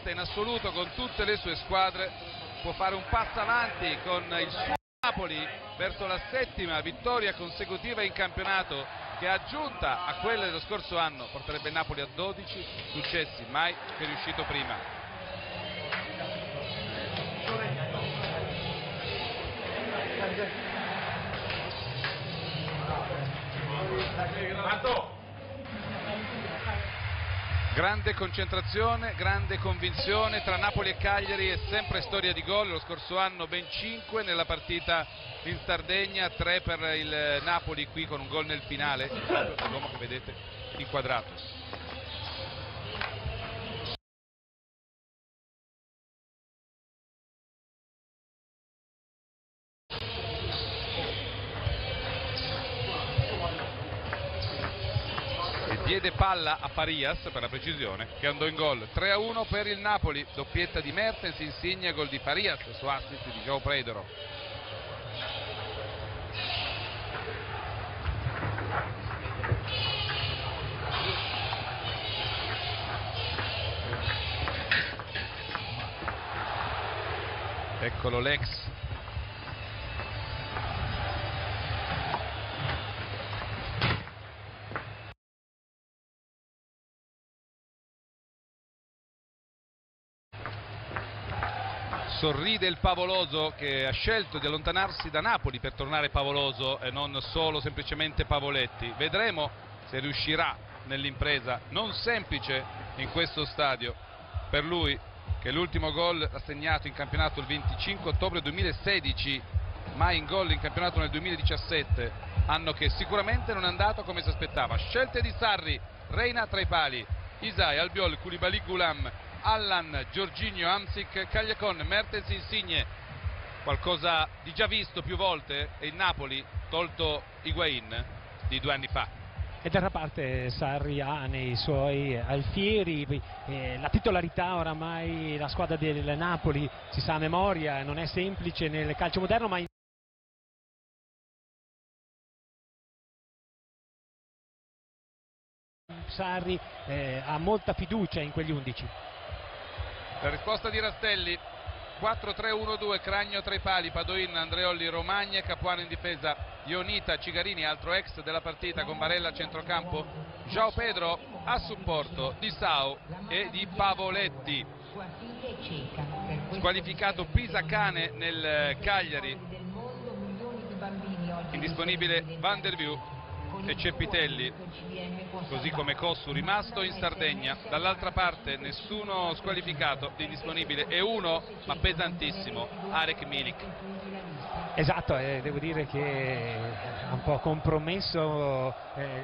in assoluto con tutte le sue squadre, può fare un passo avanti con il suo Napoli verso la 7ª vittoria consecutiva in campionato, che aggiunta a quelle dello scorso anno porterebbe il Napoli a 12 successi, mai che è riuscito prima. Grande concentrazione, grande convinzione tra Napoli e Cagliari, è sempre storia di gol. Lo scorso anno ben 5 nella partita in Sardegna, 3 per il Napoli qui con un gol nel finale, proprio l'uomo che vedete inquadrato. Diede palla a Farias, per la precisione, che andò in gol. 3-1 per il Napoli, doppietta di Mertens, Insigne, gol di Farias su assist di João Pedro. Eccolo l'ex. Sorride il Pavoloso, che ha scelto di allontanarsi da Napoli per tornare Pavoloso e non solo semplicemente Pavoletti. Vedremo se riuscirà nell'impresa non semplice in questo stadio per lui, che l'ultimo gol ha segnato in campionato il 25 ottobre 2016, mai in gol in campionato nel 2017, anno che sicuramente non è andato come si aspettava. Scelte di Sarri, Reina tra i pali, Isai, Albiol, Koulibaly, Goulam, Allan, Jorginho, Hamsik, Cagliacon, Mertens, Insigne. Qualcosa di già visto più volte è il Napoli, tolto Higuain di 2 anni fa. E d'altra parte Sarri ha nei suoi alfieri la titolarità. Oramai la squadra del Napoli si sa a memoria, non è semplice nel calcio moderno, ma Sarri ha molta fiducia in quegli 11. La risposta di Rastelli, 4-3-1-2, Cragno tra i pali, Padoin, Andreolli, Romagna, Capuano in difesa, Ionita, Cigarini, altro ex della partita, con Barella a centrocampo, João Pedro a supporto di Sau e di Pavoletti. Squalificato Pisacane nel Cagliari, indisponibile Van der Wiel e Cepitelli, così come Cossu rimasto in Sardegna. Dall'altra parte nessuno squalificato, indisponibile e uno, ma pesantissimo, Arek Milik. Esatto, devo dire che ha un po' compromesso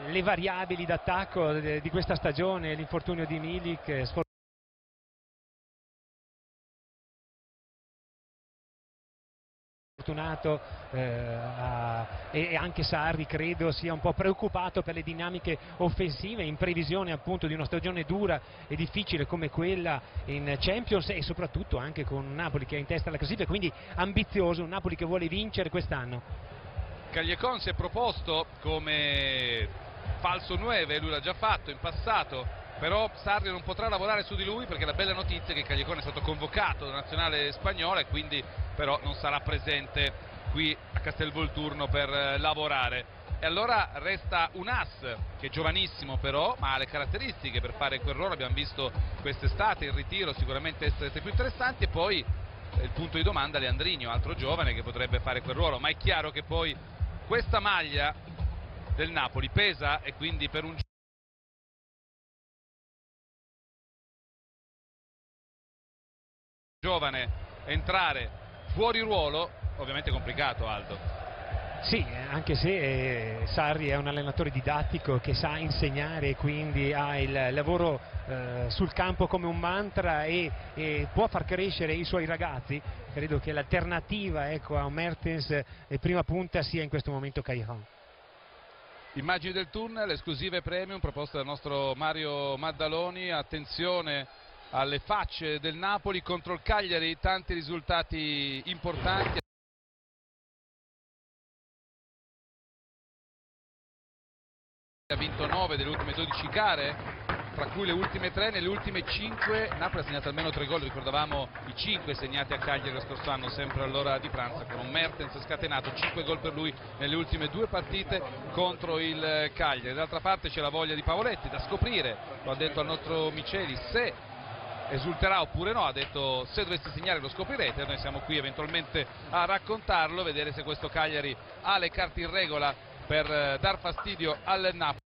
le variabili d'attacco di questa stagione, l'infortunio di Milik. E anche Sarri credo sia un po' preoccupato per le dinamiche offensive in previsione appunto di una stagione dura e difficile come quella in Champions, e soprattutto anche con un Napoli che è in testa alla classifica, quindi ambizioso, un Napoli che vuole vincere quest'anno. Cagliacon si è proposto come falso 9, lui l'ha già fatto in passato, però Sarri non potrà lavorare su di lui, perché la bella notizia è che Cagliacon è stato convocato dalla nazionale spagnola e quindi però non sarà presente qui a Castelvolturno per lavorare. E allora resta un as che è giovanissimo però, ma ha le caratteristiche per fare quel ruolo. Abbiamo visto quest'estate il ritiro, sicuramente essere più interessanti, e poi il punto di domanda Leandrinho, altro giovane che potrebbe fare quel ruolo, ma è chiaro che poi questa maglia del Napoli pesa, e quindi per un giovane entrare fuori ruolo ovviamente è complicato, Aldo. Sì, anche se Sarri è un allenatore didattico che sa insegnare, quindi ha il lavoro sul campo come un mantra e può far crescere i suoi ragazzi. Credo che l'alternativa, ecco, a un Mertens prima punta sia in questo momento Cagliari. Immagini del tunnel, esclusive premium proposte dal nostro Mario Maddaloni. Attenzione alle facce del Napoli contro il Cagliari, tanti risultati importanti. Ha vinto 9 delle ultime 12 gare, fra cui le ultime 3, nelle ultime 5 Napoli ha segnato almeno 3 gol, ricordavamo i 5 segnati a Cagliari lo scorso anno, sempre all'ora di pranzo, con un Mertens scatenato, 5 gol per lui nelle ultime 2 partite contro il Cagliari. D'altra parte c'è la voglia di Pavoletti, da scoprire, lo ha detto al nostro Miceli, se esulterà oppure no, ha detto se dovesse segnare lo scoprirete, noi siamo qui eventualmente a raccontarlo, vedere se questo Cagliari ha le carte in regola per dar fastidio al Napoli.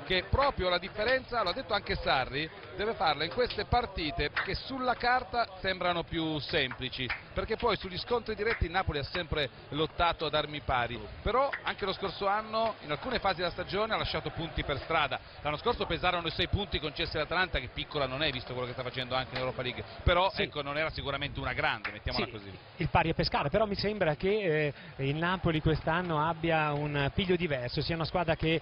Che proprio la differenza, lo ha detto anche Sarri, deve farla in queste partite che sulla carta sembrano più semplici, perché poi sugli scontri diretti il Napoli ha sempre lottato ad armi pari, però anche lo scorso anno in alcune fasi della stagione ha lasciato punti per strada. L'anno scorso pesarono i 6 punti concessi all'Atalanta, che piccola non è visto quello che sta facendo anche in Europa League, però sì, ecco, non era sicuramente una grande, mettiamola così. Il pari a pescare, però mi sembra che il Napoli quest'anno abbia un piglio diverso, sia una squadra che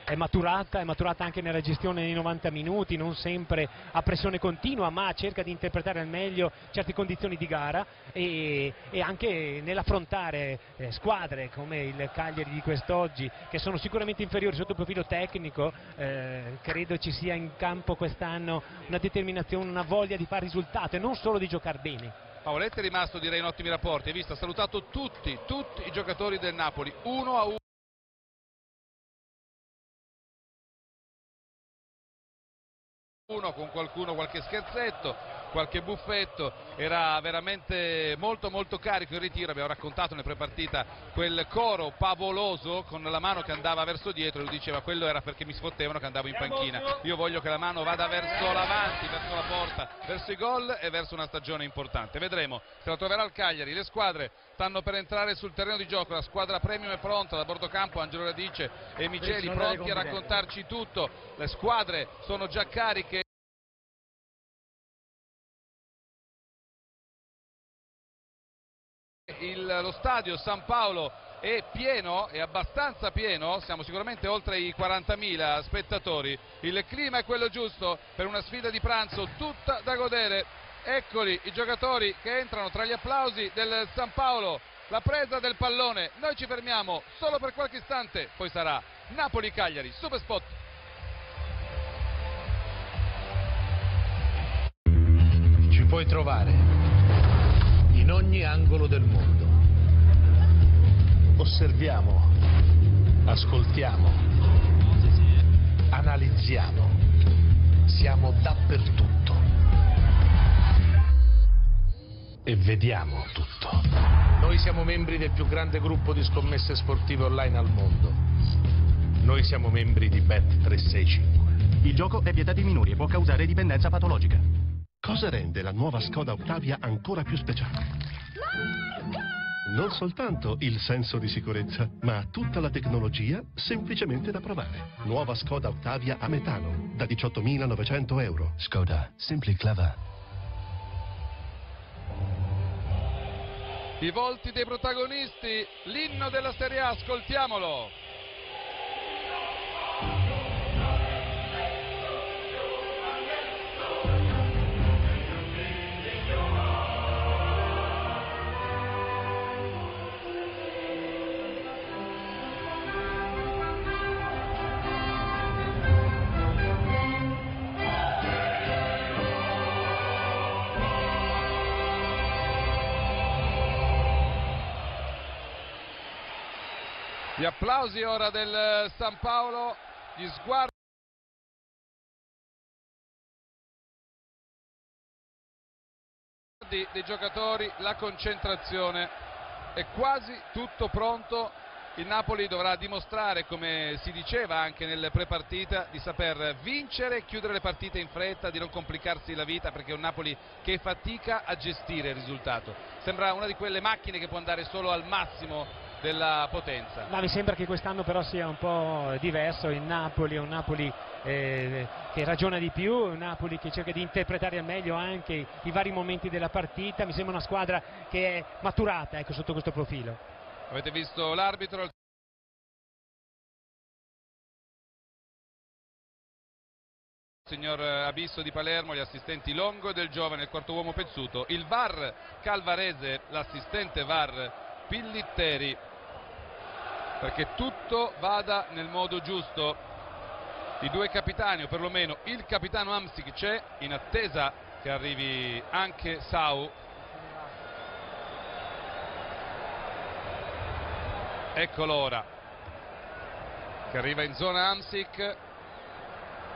è maturata anche nella gestione dei 90 minuti, non sempre a pressione continua, ma cerca di interpretare al meglio certe condizioni di gara e anche nell'affrontare squadre come il Cagliari di quest'oggi, che sono sicuramente inferiori sotto il profilo tecnico. Credo ci sia in campo quest'anno una determinazione, una voglia di fare risultato e non solo di giocare bene. Pavoletti è rimasto, direi, in ottimi rapporti, hai visto, ha salutato tutti i giocatori del Napoli, 1-1. Con qualcuno, qualche scherzetto, qualche buffetto, era veramente molto carico il ritiro. Abbiamo raccontato nel prepartita quel coro pavoloso con la mano che andava verso dietro, lui diceva quello era perché mi sfottevano che andavo in panchina, io voglio che la mano vada verso l'avanti, verso la porta, verso i gol e verso una stagione importante. Vedremo se la troverà il Cagliari. Le squadre stanno per entrare sul terreno di gioco, la squadra premium è pronta, da bordo campo Angelo Radice e Miceli pronti a raccontarci tutto, le squadre sono già cariche. Lo stadio San Paolo è pieno, è abbastanza pieno, siamo sicuramente oltre i 40.000 spettatori, il clima è quello giusto per una sfida di pranzo tutta da godere. Eccoli i giocatori che entrano tra gli applausi del San Paolo, la presa del pallone, noi ci fermiamo solo per qualche istante, poi sarà Napoli-Cagliari, super spot. Ci puoi trovare in ogni angolo del mondo. Osserviamo, ascoltiamo, analizziamo, siamo dappertutto e vediamo tutto. Noi siamo membri del più grande gruppo di scommesse sportive online al mondo. Noi siamo membri di Bet365. Il gioco è vietato ai minori e può causare dipendenza patologica. Cosa rende la nuova Skoda Octavia ancora più speciale? Non soltanto il senso di sicurezza, ma tutta la tecnologia semplicemente da provare. Nuova Skoda Octavia a metano, da 18.900 euro. Skoda, simply clever. I volti dei protagonisti, l'inno della Serie A, ascoltiamolo. Gli applausi ora del San Paolo, gli sguardi dei giocatori, la concentrazione, è quasi tutto pronto. Il Napoli dovrà dimostrare, come si diceva anche nel prepartita, di saper vincere, chiudere le partite in fretta, di non complicarsi la vita, perché è un Napoli che fatica a gestire il risultato. Sembra una di quelle macchine che può andare solo al massimo della potenza. Ma mi sembra che quest'anno però sia un po' diverso. Il Napoli è un Napoli che ragiona di più, un Napoli che cerca di interpretare al meglio anche i vari momenti della partita. Mi sembra una squadra che è maturata, ecco, sotto questo profilo. Avete visto l'arbitro? signor Abisso di Palermo, gli assistenti Longo e Del Giovane, il quarto uomo Pezzuto, il VAR Calvarese, l'assistente VAR Pillitteri, perché tutto vada nel modo giusto. I due capitani, o perlomeno il capitano Hamsik, c'è, in attesa che arrivi anche Sau. Eccolo ora che arriva in zona Hamsik.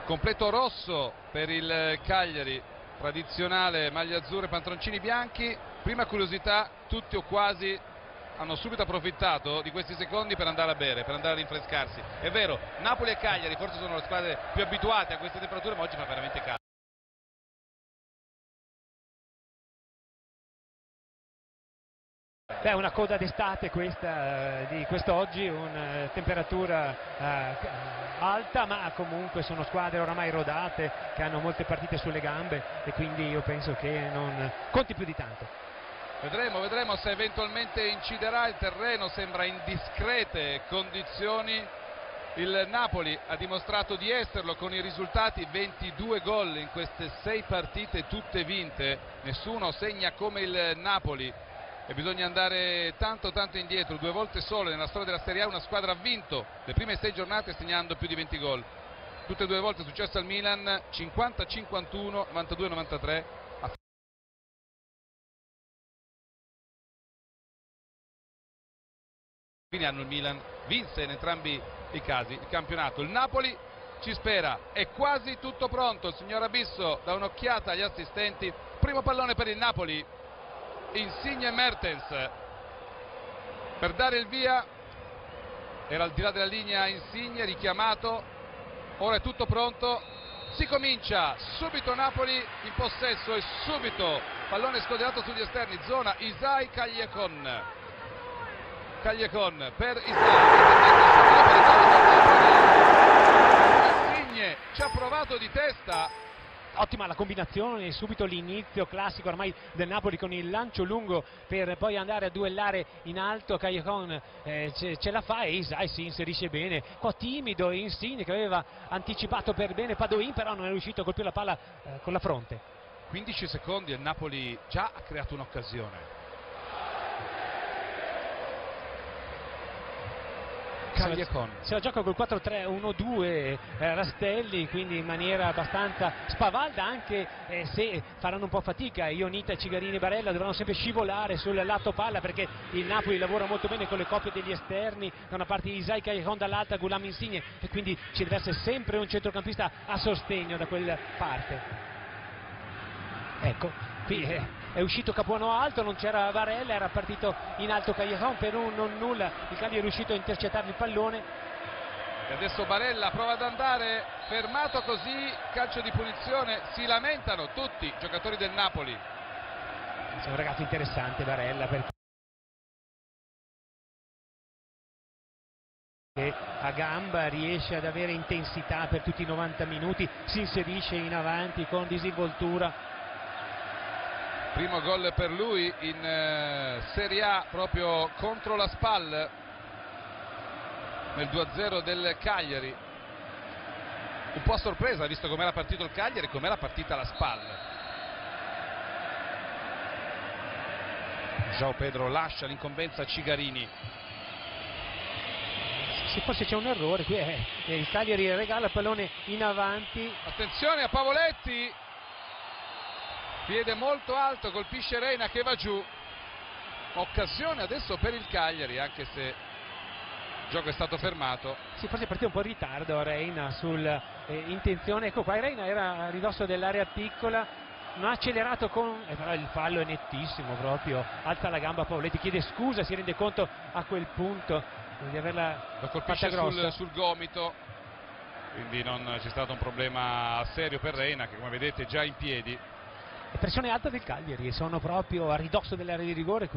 Completo rosso per il Cagliari, tradizionale maglia azzurra e pantaloncini bianchi. Prima curiosità, tutti o quasi hanno subito approfittato di questi secondi per andare a bere, per andare a rinfrescarsi. È vero, Napoli e Cagliari forse sono le squadre più abituate a queste temperature, ma oggi fa veramente caldo. Beh, una coda d'estate questa di quest'oggi, una temperatura alta, ma comunque sono squadre oramai rodate che hanno molte partite sulle gambe e quindi io penso che non conti più di tanto. Vedremo se eventualmente inciderà. Il terreno sembra in discrete condizioni. Il Napoli ha dimostrato di esserlo con i risultati: 22 gol in queste 6 partite tutte vinte, nessuno segna come il Napoli e bisogna andare tanto indietro. 2 volte solo nella storia della Serie A una squadra ha vinto le prime 6 giornate segnando più di 20 gol, tutte e 2 volte è successo al Milan, 50-51, 92-93. Fine anno il Milan vinse in entrambi i casi il campionato. Il Napoli ci spera, è quasi tutto pronto. Il signor Abisso dà un'occhiata agli assistenti. Primo pallone per il Napoli, Insigne e Mertens per dare il via. Era al di là della linea Insigne, richiamato. Ora è tutto pronto, si comincia. Subito Napoli in possesso e subito pallone scoderato sugli esterni, zona Isai Cagliacon per Isai. Insigne ci ha provato di testa. Ottima la combinazione, subito l'inizio classico ormai del Napoli con il lancio lungo per poi andare a duellare in alto. Cagliacon ce la fa e Isai si inserisce bene, un po' timido. Insigne che aveva anticipato per bene Padoin, però non è riuscito a colpire la palla con la fronte. 15 secondi e il Napoli già ha creato un'occasione. Cagliacon se la gioca col 4-3-1-2 Rastelli, quindi in maniera abbastanza spavalda, anche se faranno un po' fatica. Ionita, Cigarini e Barella dovranno sempre scivolare sul lato palla, perché il Napoli lavora molto bene con le coppie degli esterni, da una parte Isai Cagliacon, dall'altra Gulam Insigne, e quindi ci deve essere sempre un centrocampista a sostegno da quella parte. Ecco, qui è uscito Capuano alto, non c'era Barella, era partito in alto Cagliacon per un non nulla. Il Cagliari è riuscito a intercettare il pallone e adesso Barella prova ad andare, fermato così, calcio di punizione. Si lamentano tutti i giocatori del Napoli. È un ragazzo interessante Barella, perché a gamba riesce ad avere intensità per tutti i 90 minuti, si inserisce in avanti con disinvoltura. Primo gol per lui in Serie A proprio contro la SPAL nel 2-0 del Cagliari. Un po' a sorpresa, visto com'era partito il Cagliari e com'era partita la SPAL. João Pedro lascia l'incombenza a Cigarini. Se forse c'è un errore qui, il Cagliari regala il pallone in avanti. Attenzione a Pavoletti, piede molto alto, colpisce Reina che va giù. Occasione adesso per il Cagliari, anche se il gioco è stato fermato. Sì, forse è partito un po' in ritardo Reina sull'intenzione. Ecco qua, Reina era a ridosso dell'area piccola, non ha accelerato però il fallo è nettissimo proprio. Alza la gamba Pavoletti, chiede scusa, si rende conto a quel punto di averla lo colpisce grossa sul gomito, quindi non c'è stato un problema serio per Reina, che come vedete è già in piedi. E pressione alta del Cagliari, sono proprio a ridosso dell'area di rigore.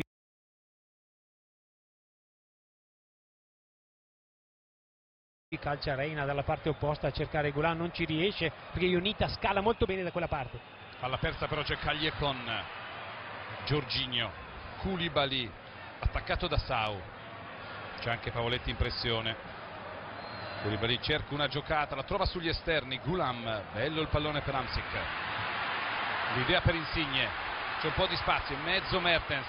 Calcia Reina dalla parte opposta a cercare Gulan, non ci riesce perché Ionita scala molto bene da quella parte. Alla persa però c'è Cagliacon, Jorginho, Koulibaly attaccato da Sau, c'è anche Pavoletti in pressione. Koulibaly cerca una giocata, la trova sugli esterni, Gulam, bello il pallone per Hamsik, l'idea per Insigne, c'è un po' di spazio in mezzo, Mertens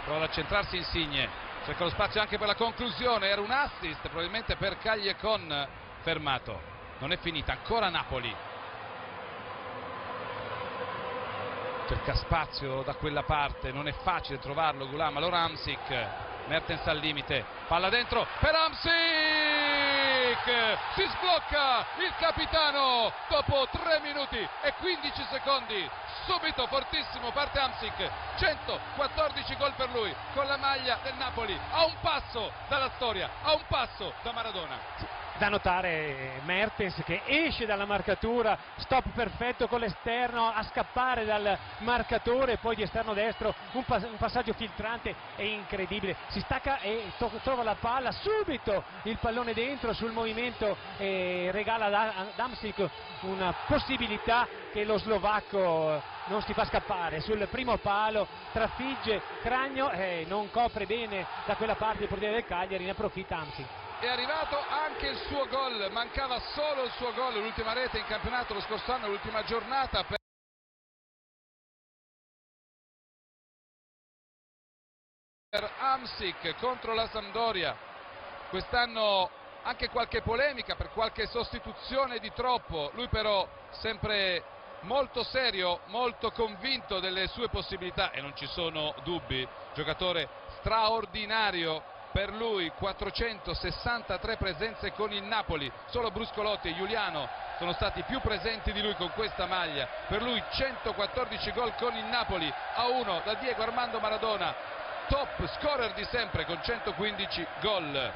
prova ad accentrarsi, Insigne cerca lo spazio anche per la conclusione, era un assist probabilmente per Cagliari, fermato, non è finita, ancora Napoli, cerca spazio da quella parte, non è facile trovarlo Gulam, allora Hamsik, Mertens al limite, palla dentro per Hamsik, si sblocca il capitano dopo 3 minuti e 15 secondi, subito fortissimo parte Hamsik, 114 gol per lui con la maglia del Napoli, a un passo dalla storia, a un passo da Maradona. Da notare Mertens che esce dalla marcatura, stop perfetto con l'esterno a scappare dal marcatore, poi di esterno destro un passaggio filtrante e incredibile, si stacca e trova la palla, subito il pallone dentro sul movimento e regala ad Hamsik una possibilità che lo slovacco non si fa scappare, sul primo palo trafigge Cragno e non copre bene da quella parte il portiere del Cagliari, ne approfitta Hamsik. È arrivato anche il suo gol, mancava solo il suo gol, l'ultima rete in campionato lo scorso anno, l'ultima giornata per Hamsik contro la Sampdoria. Quest'anno anche qualche polemica per qualche sostituzione di troppo, lui però sempre molto serio, molto convinto delle sue possibilità e non ci sono dubbi, giocatore straordinario. Per lui 463 presenze con il Napoli, solo Bruscolotti e Giuliano sono stati più presenti di lui con questa maglia, per lui 114 gol con il Napoli a 1 da Diego Armando Maradona, top scorer di sempre con 115 gol.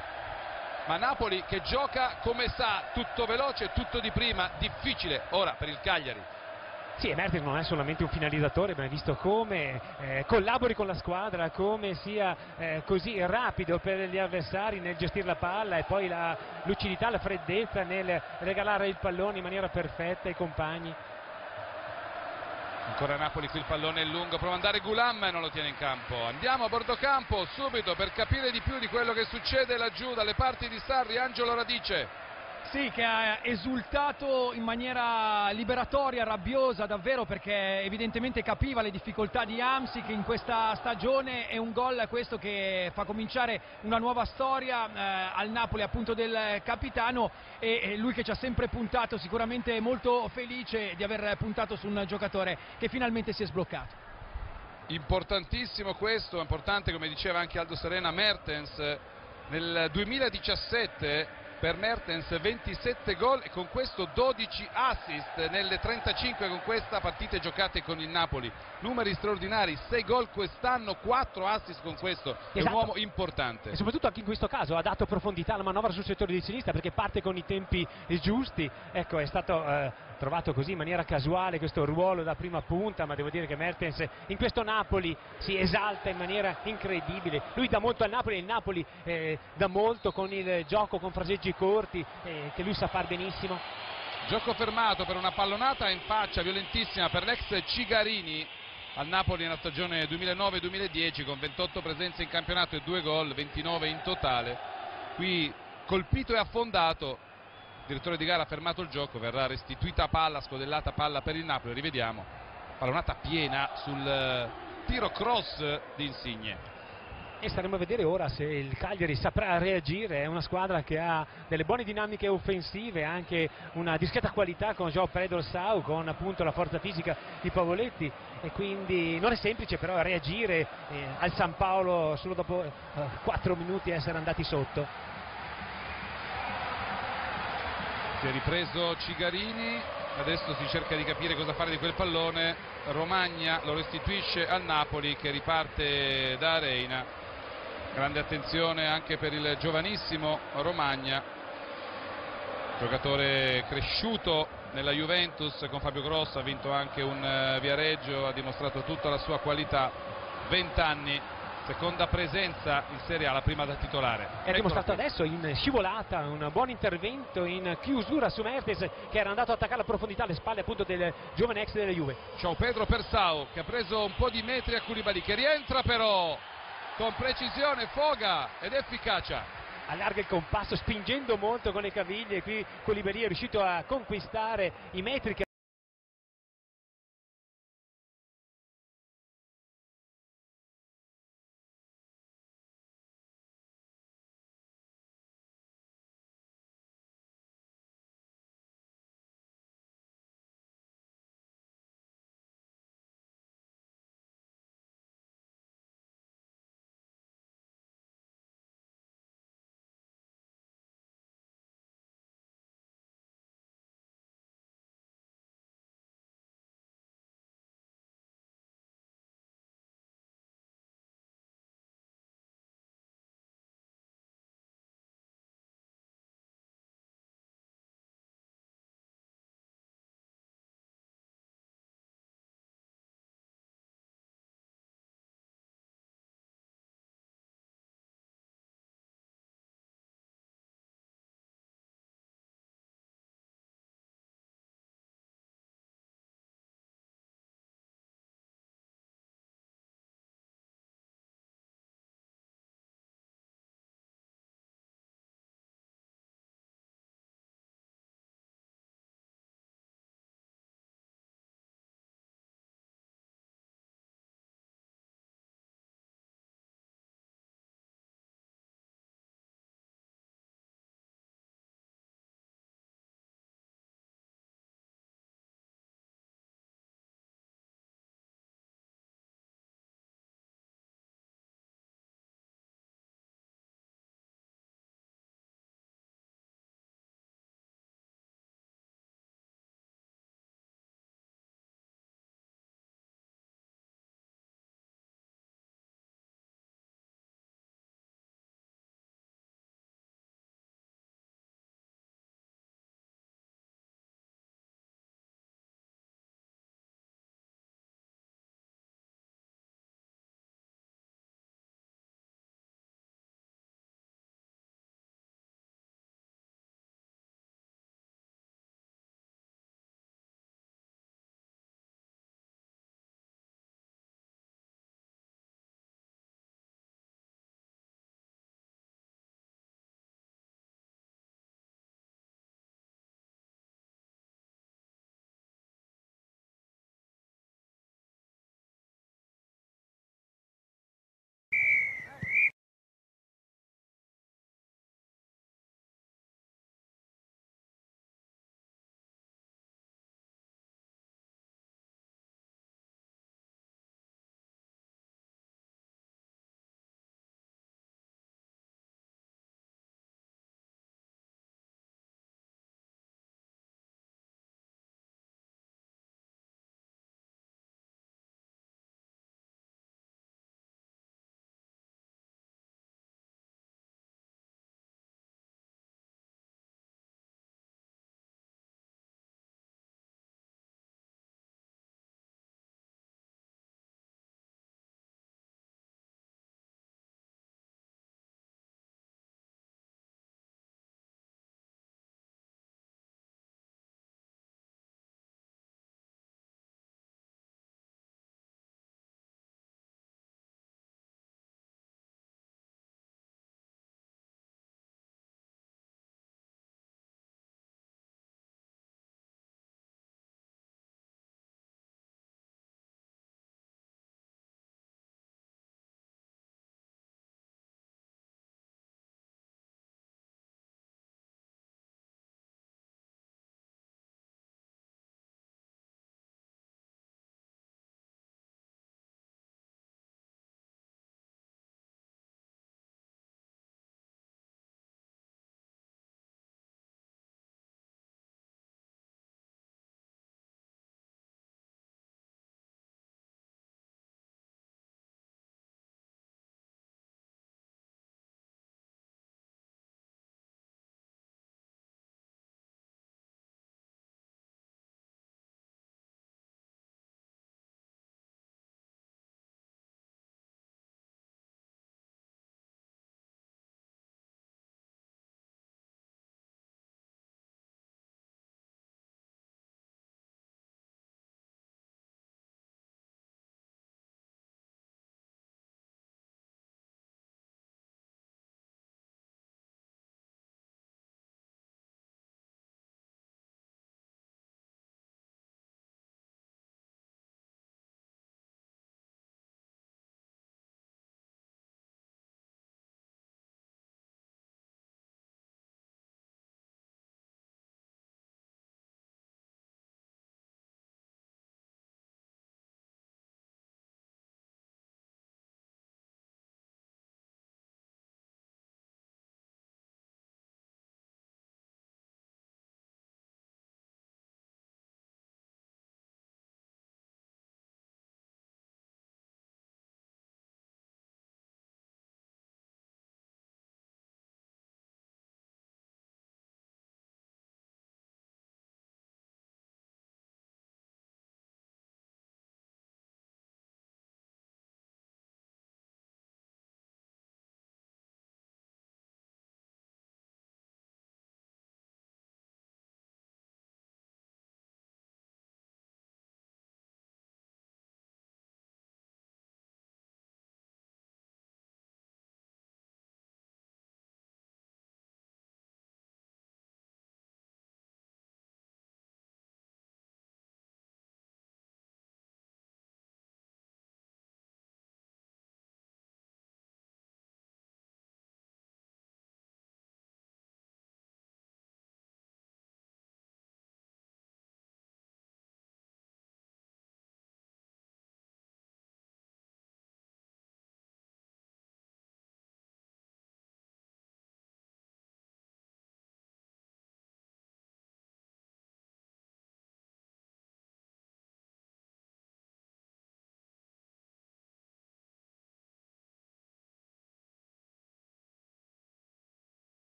Ma Napoli che gioca come sa, tutto veloce, tutto di prima, difficile ora per il Cagliari. Sì, e Mertens non è solamente un finalizzatore, ma è visto come collabori con la squadra, come sia così rapido per gli avversari nel gestire la palla e poi la lucidità, la freddezza nel regalare il pallone in maniera perfetta ai compagni. Ancora Napoli, qui il pallone è lungo, prova ad andare Gulam e non lo tiene in campo. Andiamo a bordo campo subito per capire di più di quello che succede laggiù dalle parti di Sarri, Angelo Radice. Sì, che ha esultato in maniera liberatoria, rabbiosa davvero, perché evidentemente capiva le difficoltà di Hamsik in questa stagione. È un gol questo che fa cominciare una nuova storia al Napoli appunto del capitano, e lui che ci ha sempre puntato, sicuramente molto felice di aver puntato su un giocatore che finalmente si è sbloccato. Importantissimo questo, importante come diceva anche Aldo Serena. Mertens nel 2017 per Mertens 27 gol e con questo 12 assist nelle 35 con questa partite giocate con il Napoli, numeri straordinari, 6 gol quest'anno, 4 assist con questo, è un uomo importante. E soprattutto anche in questo caso ha dato profondità alla manovra sul settore di sinistra, perché parte con i tempi giusti, ecco, è stato trovato così in maniera casuale questo ruolo da prima punta, ma devo dire che Mertens in questo Napoli si esalta in maniera incredibile, lui dà molto al Napoli e il Napoli dà molto con il gioco, con fraseggi corti che lui sa far benissimo. Gioco fermato per una pallonata in faccia violentissima per l'ex Cigarini al Napoli nella stagione 2009-2010 con 28 presenze in campionato e 2 gol, 29 in totale. Qui colpito e affondato, il direttore di gara ha fermato il gioco, verrà restituita palla, scodellata palla per il Napoli, rivediamo, pallonata piena sul tiro cross di Insigne. E staremo a vedere ora se il Cagliari saprà reagire. È una squadra che ha delle buone dinamiche offensive, anche una discreta qualità con João Pedro Sau, con appunto la forza fisica di Pavoletti, e quindi non è semplice però reagire al San Paolo solo dopo 4 minuti essere andati sotto. Si è ripreso Cigarini, adesso si cerca di capire cosa fare di quel pallone. Romagna lo restituisce al Napoli che riparte da Reina. Grande attenzione anche per il giovanissimo Romagna, giocatore cresciuto nella Juventus con Fabio Grosso, ha vinto anche un Viareggio, ha dimostrato tutta la sua qualità, 20 anni, seconda presenza in Serie A, la prima da titolare. E ha dimostrato adesso in scivolata un buon intervento in chiusura su Mertens, che era andato ad attaccare la profondità alle spalle appunto del giovane ex della Juve. Ciao Pedro Persao che ha preso un po' di metri a Koulibaly, che rientra però con precisione, foga ed efficacia. allarga il compasso spingendo molto con le caviglie. Qui Coliberi è riuscito a conquistare i metri che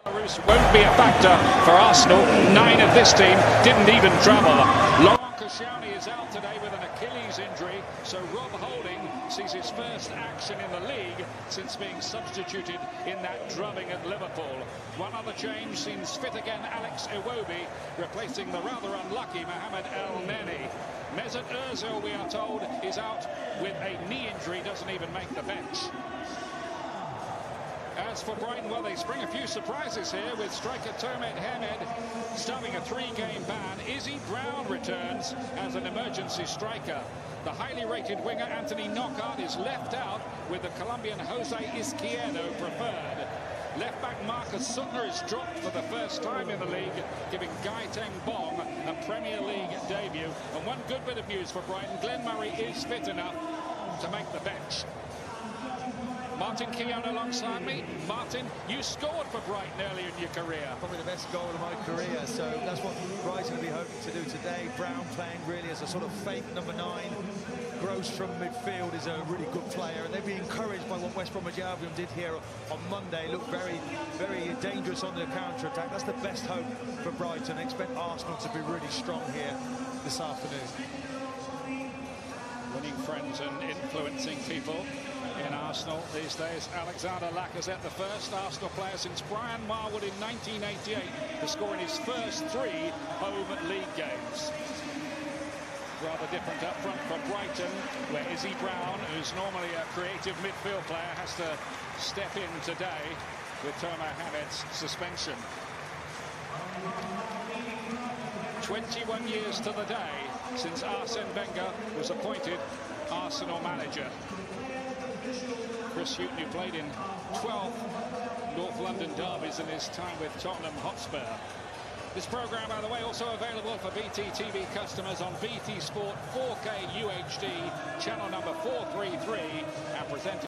Belarus won't be a factor for Arsenal. 9 of this team didn't even travel. Laurent Koscielny is out today with an Achilles injury, so Rob Holding sees his first action in the league since being substituted in that drubbing at Liverpool. One other change seems fit again, Alex Iwobi replacing the rather unlucky Mohamed El Neni. Mesut Ozil, we are told, is out with a knee injury, doesn't even make the bench. As for Brighton, well, they spring a few surprises here with striker Tomed Hemed starting a 3-game ban. Izzy Brown returns as an emergency striker. The highly rated winger Anthony Knockaert is left out with the Colombian Jose Izquierdo preferred. Left-back Marcus Suttner is dropped for the first time in the league, giving Gaeteng Bong a Premier League debut. And one good bit of news for Brighton, Glenn Murray is fit enough to make the bench. Martin Keown alongside me. Martin, you scored for Brighton earlier in your career. Probably the best goal of my career, so that's what Brighton will be hoping to do today. Brown playing really as a sort of fake number 9. Gross from midfield is a really good player, and they'd be encouraged by what West Bromwich Albion did here on Monday. Looked very, very dangerous on the counter-attack. That's the best hope for Brighton. I expect Arsenal to be really strong here this afternoon. Winning friends and influencing people in Arsenal these days. Alexander Lacazette, the first Arsenal player since Brian Marwood in 1988 to score in his first 3 home league games. Rather different up front for Brighton, where Izzy Brown, who's normally a creative midfield player, has to step in today with Tomed Hemed's suspension. 21 years to the day since Arsene Wenger was appointed Arsenal manager. Chris Hughton, who played in 12 North London derbies in his time with Tottenham Hotspur. This programme, by the way, also available for BT TV customers on BT Sport 4K UHD, channel number 433, and presented.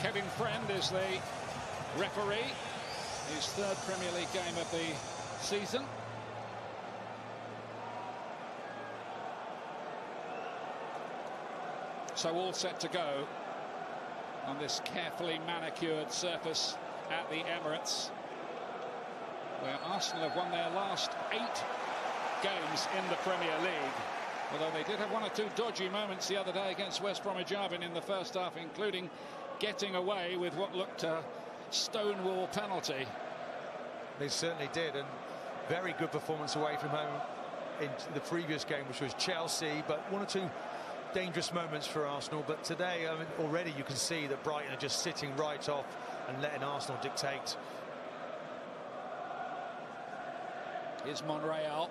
Kevin Friend is the referee, his 3rd Premier League game of the season. So all set to go on this carefully manicured surface at the Emirates, where Arsenal have won their last 8 games in the Premier League. Although they did have 1 or 2 dodgy moments the other day against West Bromwich Albion in the first half, including getting away with what looked a stonewall penalty. They certainly did, and very good performance away from home in the previous game, which was Chelsea, but 1 or 2 dangerous moments for Arsenal. But today, I mean, already you can see that Brighton are just sitting right off and letting Arsenal dictate. Here's Monreal.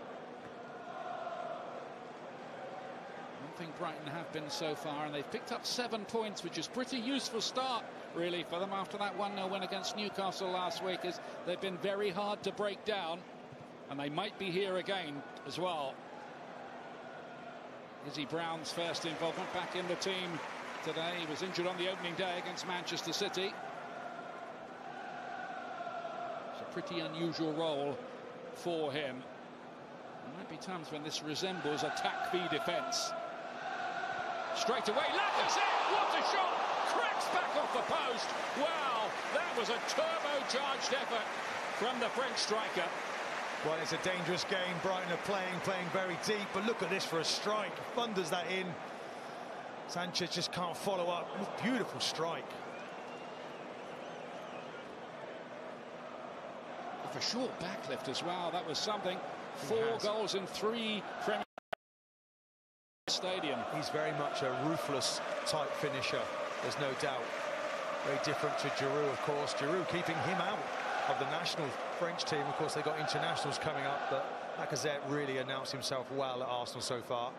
One thing Brighton have been so far, and they've picked up 7 points, which is a pretty useful start really for them after that 1-0 win against Newcastle last week, as they've been very hard to break down, and they might be here again as well. Izzy Brown's first involvement back in the team today. He was injured on the opening day against Manchester City. It's a pretty unusual role for him. There might be times when this resembles attack v defence. Straight away, Lacazette, what a shot! Cracks back off the post. Wow, that was a turbocharged effort from the French striker. Well, it's a dangerous game. Brighton are playing very deep, but look at this for a strike. Thunders that in. Sanchez just can't follow up. Beautiful strike. With a short backlift as well, that was something. 4 goals in 3 Premier Stadium. He's very much a ruthless type finisher, there's no doubt. Very different to Giroud, of course. Giroud keeping him out of the national French team. Of course, they got internationals coming up, but Lacazette really announced himself well at Arsenal so far.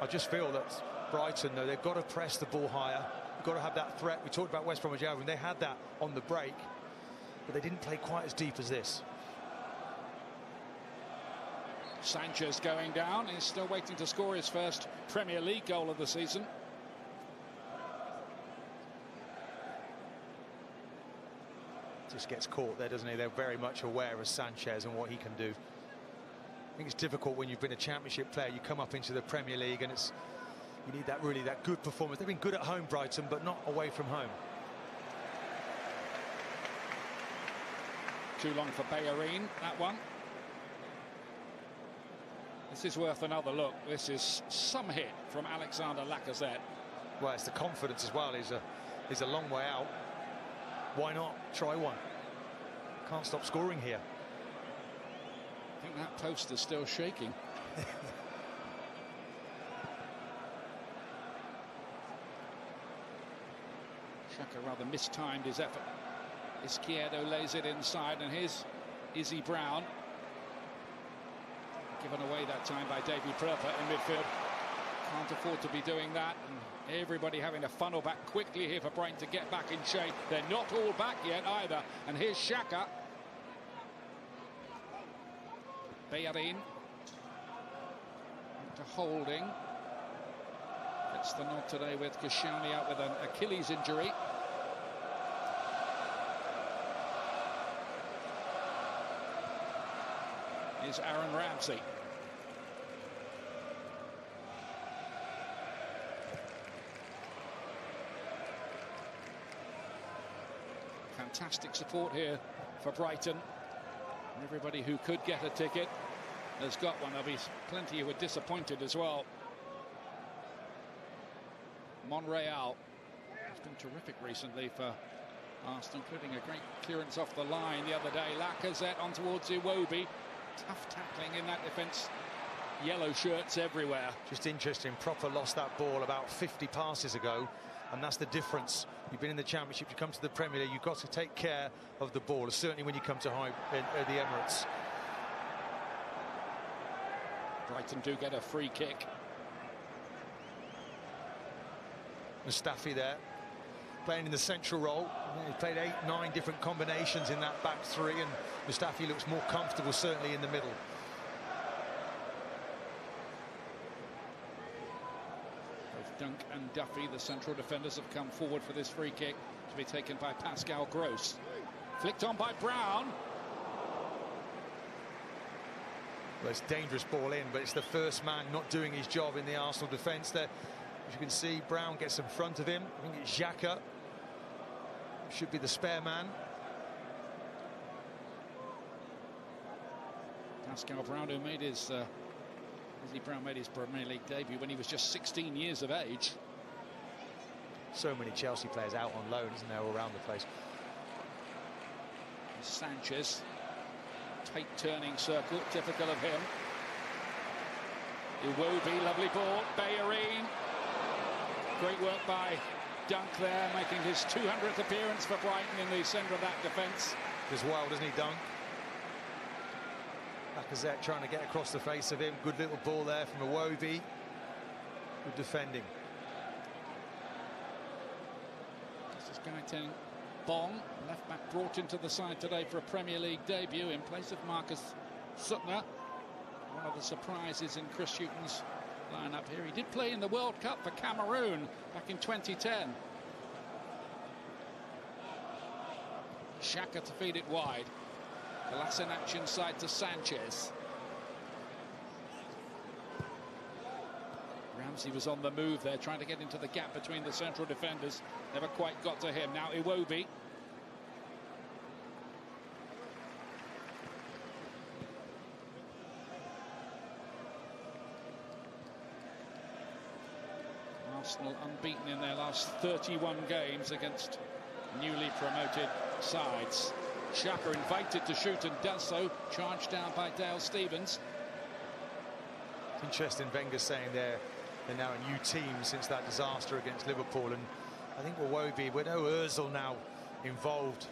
I just feel that Brighton, though, they've got to press the ball higher. They've got to have that threat. We talked about West Bromwich Albion. They had that on the break, but they didn't play quite as deep as this. Sanchez going down. He's still waiting to score his first Premier League goal of the season. Just gets caught there, doesn't he? They're very much aware of Sanchez and what he can do. think it's difficult when you've been a Championship player. You come up into the Premier League, and you need that good performance. They've been good at home, Brighton, but not away from home. Too long for Bellerin, that one. This is worth another look. This is some hit from Alexander Lacazette. Well, it's the confidence as well. He's a long way out. Why not try one? Can't stop scoring here. I think that post is still shaking. Xhaka rather mistimed his effort. Izquierdo lays it inside, and here's Izzy Brown. Given away that time by Davy Pröpper in midfield. Can't afford to be doing that, and everybody having to funnel back quickly here for Brighton to get back in shape. They're not all back yet either, and here's Xhaka. Bellerin to Holding. Gets the nod today with Koscielny out with an Achilles injury. Is Aaron Ramsey. Fantastic support here for Brighton. Everybody who could get a ticket has got one. There'll be plenty who are disappointed as well. Monreal has been terrific recently for Arsenal, including a great clearance off the line the other day. Lacazette on towards Iwobi. Tough tackling in that defence. Yellow shirts everywhere. Just interesting. Pröpper lost that ball about 50 passes ago, and that's the difference. You've been in the Championship, you come to the Premier League, you've got to take care of the ball, certainly when you come to the Emirates. Brighton do get a free kick. Mustafi there, playing in the central role. He played 8-9 different combinations in that back three, and Mustafi looks more comfortable certainly in the middle. Both Dunk and Duffy, the central defenders, have come forward for this free kick to be taken by Pascal Gross. Flicked on by Brown. Well, it's a dangerous ball in, but it's the first man not doing his job in the Arsenal defence there. As you can see, Brown gets in front of him. I think it's Xhaka. Should be the spare man. Pascal Brown, who made his Brown made his Premier League debut when he was just 16 years of age. So many Chelsea players out on loan, isn't there, all around the place. Sanchez, tight turning circle, typical of him. Iwobi, lovely ball. Bellerin, great work by Dunk there, making his 200th appearance for Brighton in the centre of that defence. Does well, doesn't he, Dunk? Lacazette trying to get across the face of him. Good little ball there from Iwobi. Good defending. This is Gaëtan Bong, left back, brought into the side today for a Premier League debut in place of Marcus Suttner. One of the surprises in Chris Hughton's lineup here. He did play in the World Cup for Cameroon back in 2010. Xhaka to feed it wide. Kolasinac inside to Sanchez. Ramsey was on the move there, trying to get into the gap between the central defenders. Never quite got to him. Now Iwobi. Arsenal unbeaten in their last 31 games against newly promoted sides. Xhaka invited to shoot and does so, charged down by Dale Stephens. It's interesting, Wenger saying they're now a new team since that disaster against Liverpool, and I think Iwobi, with no Ozil now involved,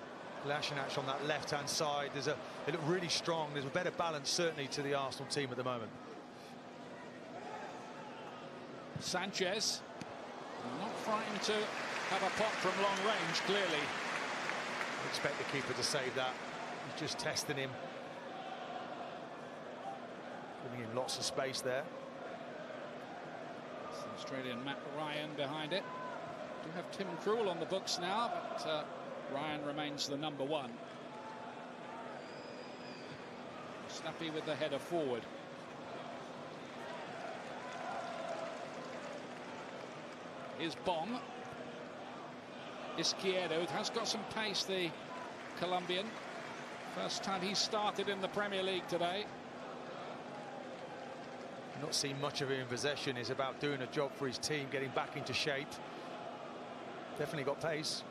Kolasinac on that left-hand side, they look really strong. There's a better balance certainly to the Arsenal team at the moment. Sanchez, not frightened to have a pop from long range, clearly. Expect the keeper to save that. He's just testing him. Giving him lots of space there. It's the Australian Matt Ryan behind it. Do have Tim Krul on the books now, but Ryan remains the #1. Snappy with the header forward. is Bong. Izquierdo has got some pace, the Colombian. First time he started in the Premier League today. Not seen much of him in possession. He's about doing a job for his team, getting back into shape. Definitely got pace.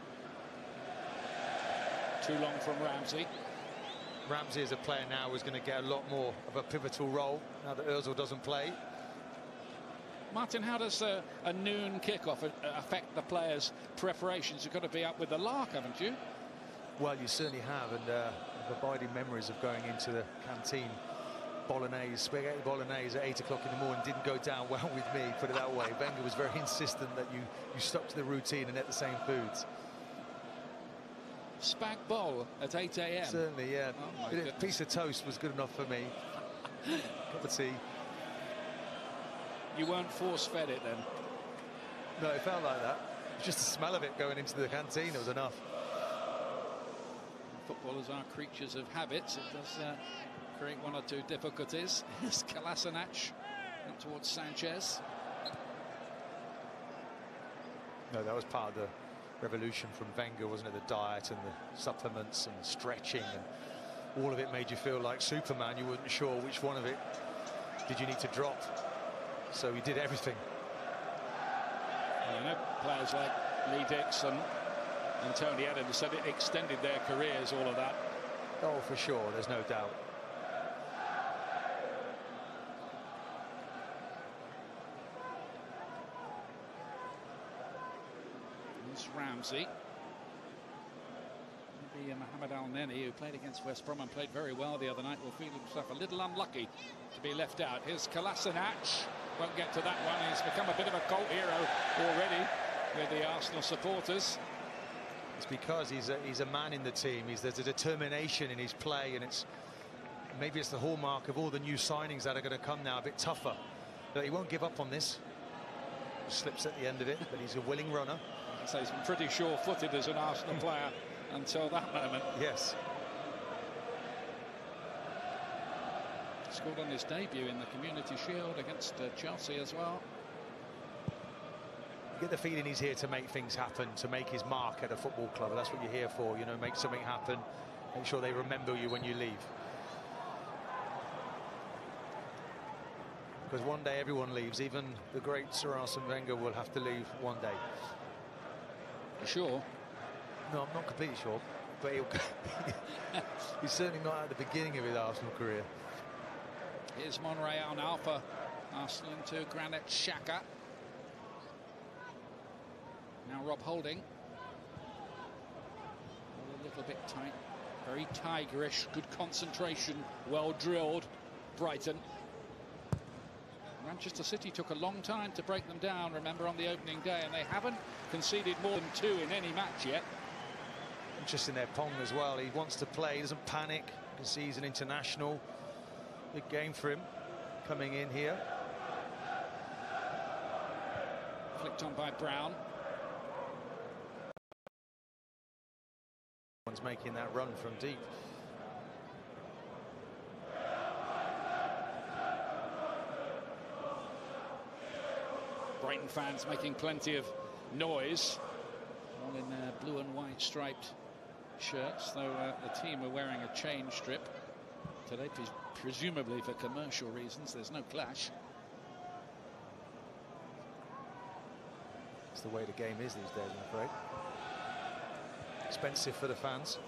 Too long from Ramsey. Ramsey as a player now is going to get a lot more of a pivotal role now that Ozil doesn't play. Martin, how does a noon kickoff affect the players' preparations? You've got to be up with the lark, haven't you? Well, you certainly have, and abiding memories of going into the canteen. Bolognese, spaghetti bolognese at 8 o'clock in the morning didn't go down well with me, put it that way. Wenger was very insistent that you stuck to the routine and ate the same foods. Spag bol at 8 a.m. Certainly, yeah. Oh, a piece of toast was good enough for me. Cup of tea. You weren't force-fed it then? No, it felt like that. Just the smell of it going into the canteen, it was enough. Footballers are creatures of habits. It does create one or two difficulties. Here's Kolasinac up towards Sanchez. No, that was part of the revolution from Wenger, wasn't it? The diet and the supplements and stretching, and all of it made you feel like Superman. You weren't sure which one of it did you need to drop. So he did everything. Well, you know, players like Lee Dixon and Tony Adams said it extended their careers, all of that. Oh, for sure, there's no doubt. It's Ramsey. Maybe Mohamed Al-Neni, who played against West Brom and played very well the other night, will feel himself a little unlucky to be left out. Here's Kolasinac. Won't get to that one. He's become a bit of a cult hero already with the Arsenal supporters. It's because he's a man in the team. There's a determination in his play, and maybe it's the hallmark of all the new signings that are going to come now, a bit tougher. But he won't give up on this. Slips at the end of it, but he's a willing runner. So he's been pretty sure-footed as an Arsenal player until that moment. Yes. Scored on his debut in the Community Shield against Chelsea as well. You get the feeling he's here to make things happen, to make his mark at a football club. That's what you're here for, you know, make something happen, make sure they remember you when you leave. Because one day everyone leaves, even the great Sir Arsene Wenger will have to leave one day. Sure? No, I'm not completely sure, but he's certainly not at the beginning of his Arsenal career. Here's Monreal now for Arsenal into Granit Xhaka. Now Rob Holding. A little bit tight, very tigerish, good concentration, well drilled. Brighton. Manchester City took a long time to break them down, remember, on the opening day, and they haven't conceded more than 2 in any match yet. Just in their Pong as well. He wants to play, he doesn't panic. You can see he's an international. Big game for him coming in here. Flicked on by Brown. One's making that run from deep. Brighton fans making plenty of noise, all in their blue and white striped shirts, though the team are wearing a change strip today, presumably for commercial reasons. There's no clash. It's the way the game is these days, I'm afraid. Expensive for the fans.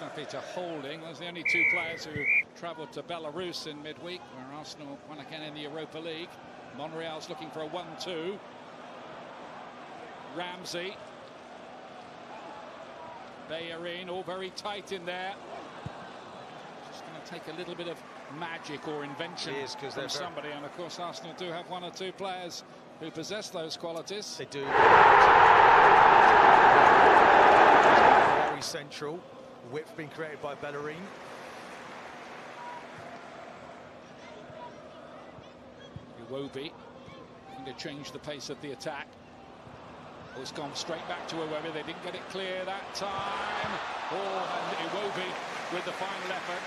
Mustafi to Holding. Those are the only 2 players who travelled to Belarus in midweek, where Arsenal won again in the Europa League. Monreal's looking for a 1-2. Ramsey. Bellerin, all very tight in there. Just going to take a little bit of magic or invention from somebody, and of course Arsenal do have 1 or 2 players who possess those qualities. They do. Very central. Width being created by Bellerin. Iwobi looking to change the pace of the attack. Oh, it's gone straight back to Iwobi. They didn't get it clear that time. Oh, and Iwobi with the final effort.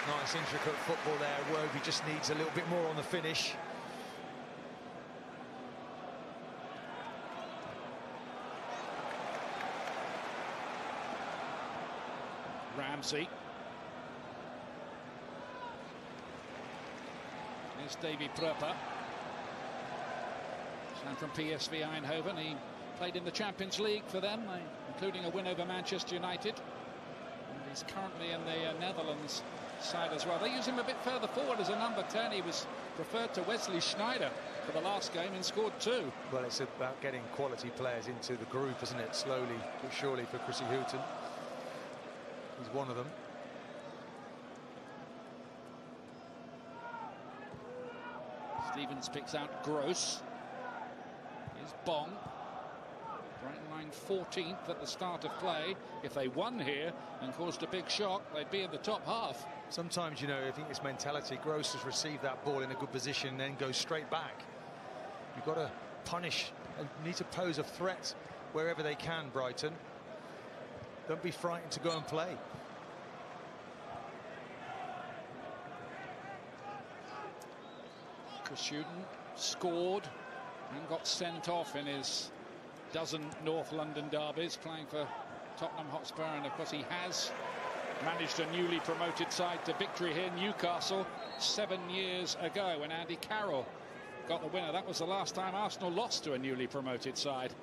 Nice intricate football there. Iwobi just needs a little bit more on the finish. Ramsey. Here's Davy Pröpper. From PSV Eindhoven. He played in the Champions League for them, including a win over Manchester United. And he's currently in the Netherlands side as well. They use him a bit further forward as a number 10. He was preferred to Wesley Sneijder for the last game and scored 2. Well, it's about getting quality players into the group, isn't it? Slowly but surely for Chrissy Houghton. He's one of them. Stevens picks out Gross. Here's Bong. Brighton line 14th at the start of play. If they won here and caused a big shock, they'd be in the top half. Sometimes, you know, I think it's mentality. Gross has received that ball in a good position and then goes straight back. You've got to punish and need to pose a threat wherever they can, Brighton. Don't be frightened to go and play. Chris Hughton scored and got sent off in his dozen North London derbies, playing for Tottenham Hotspur, and of course he has managed a newly promoted side to victory here, Newcastle, 7 years ago when Andy Carroll got the winner. That was the last time Arsenal lost to a newly promoted side.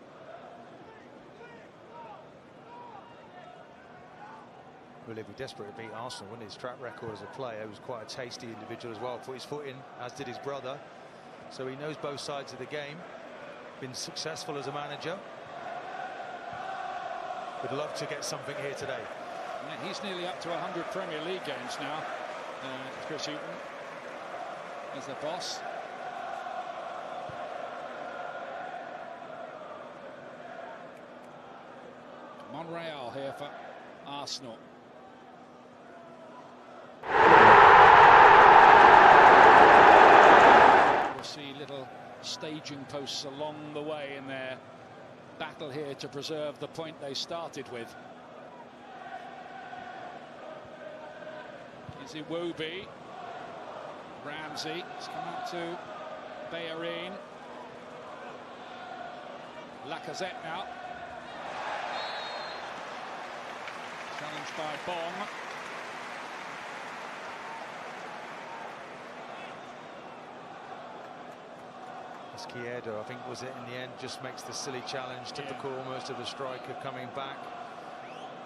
Well, he'd be desperate to beat Arsenal, wouldn't he? His track record as a player, he was quite a tasty individual as well. Put his foot in, as did his brother. So he knows both sides of the game. Been successful as a manager. Would love to get something here today. Yeah, he's nearly up to 100 Premier League games now, Chris Hughton, as the boss. Monreal here for Arsenal. We'll see little staging posts along the way in their battle here to preserve the point they started with. Is Iwobi. Ramsey has come out to Bellerin. Lacazette now. Challenged by Bong. Izquierdo, I think, was it in the end, just makes the silly challenge, typical almost of a striker coming back.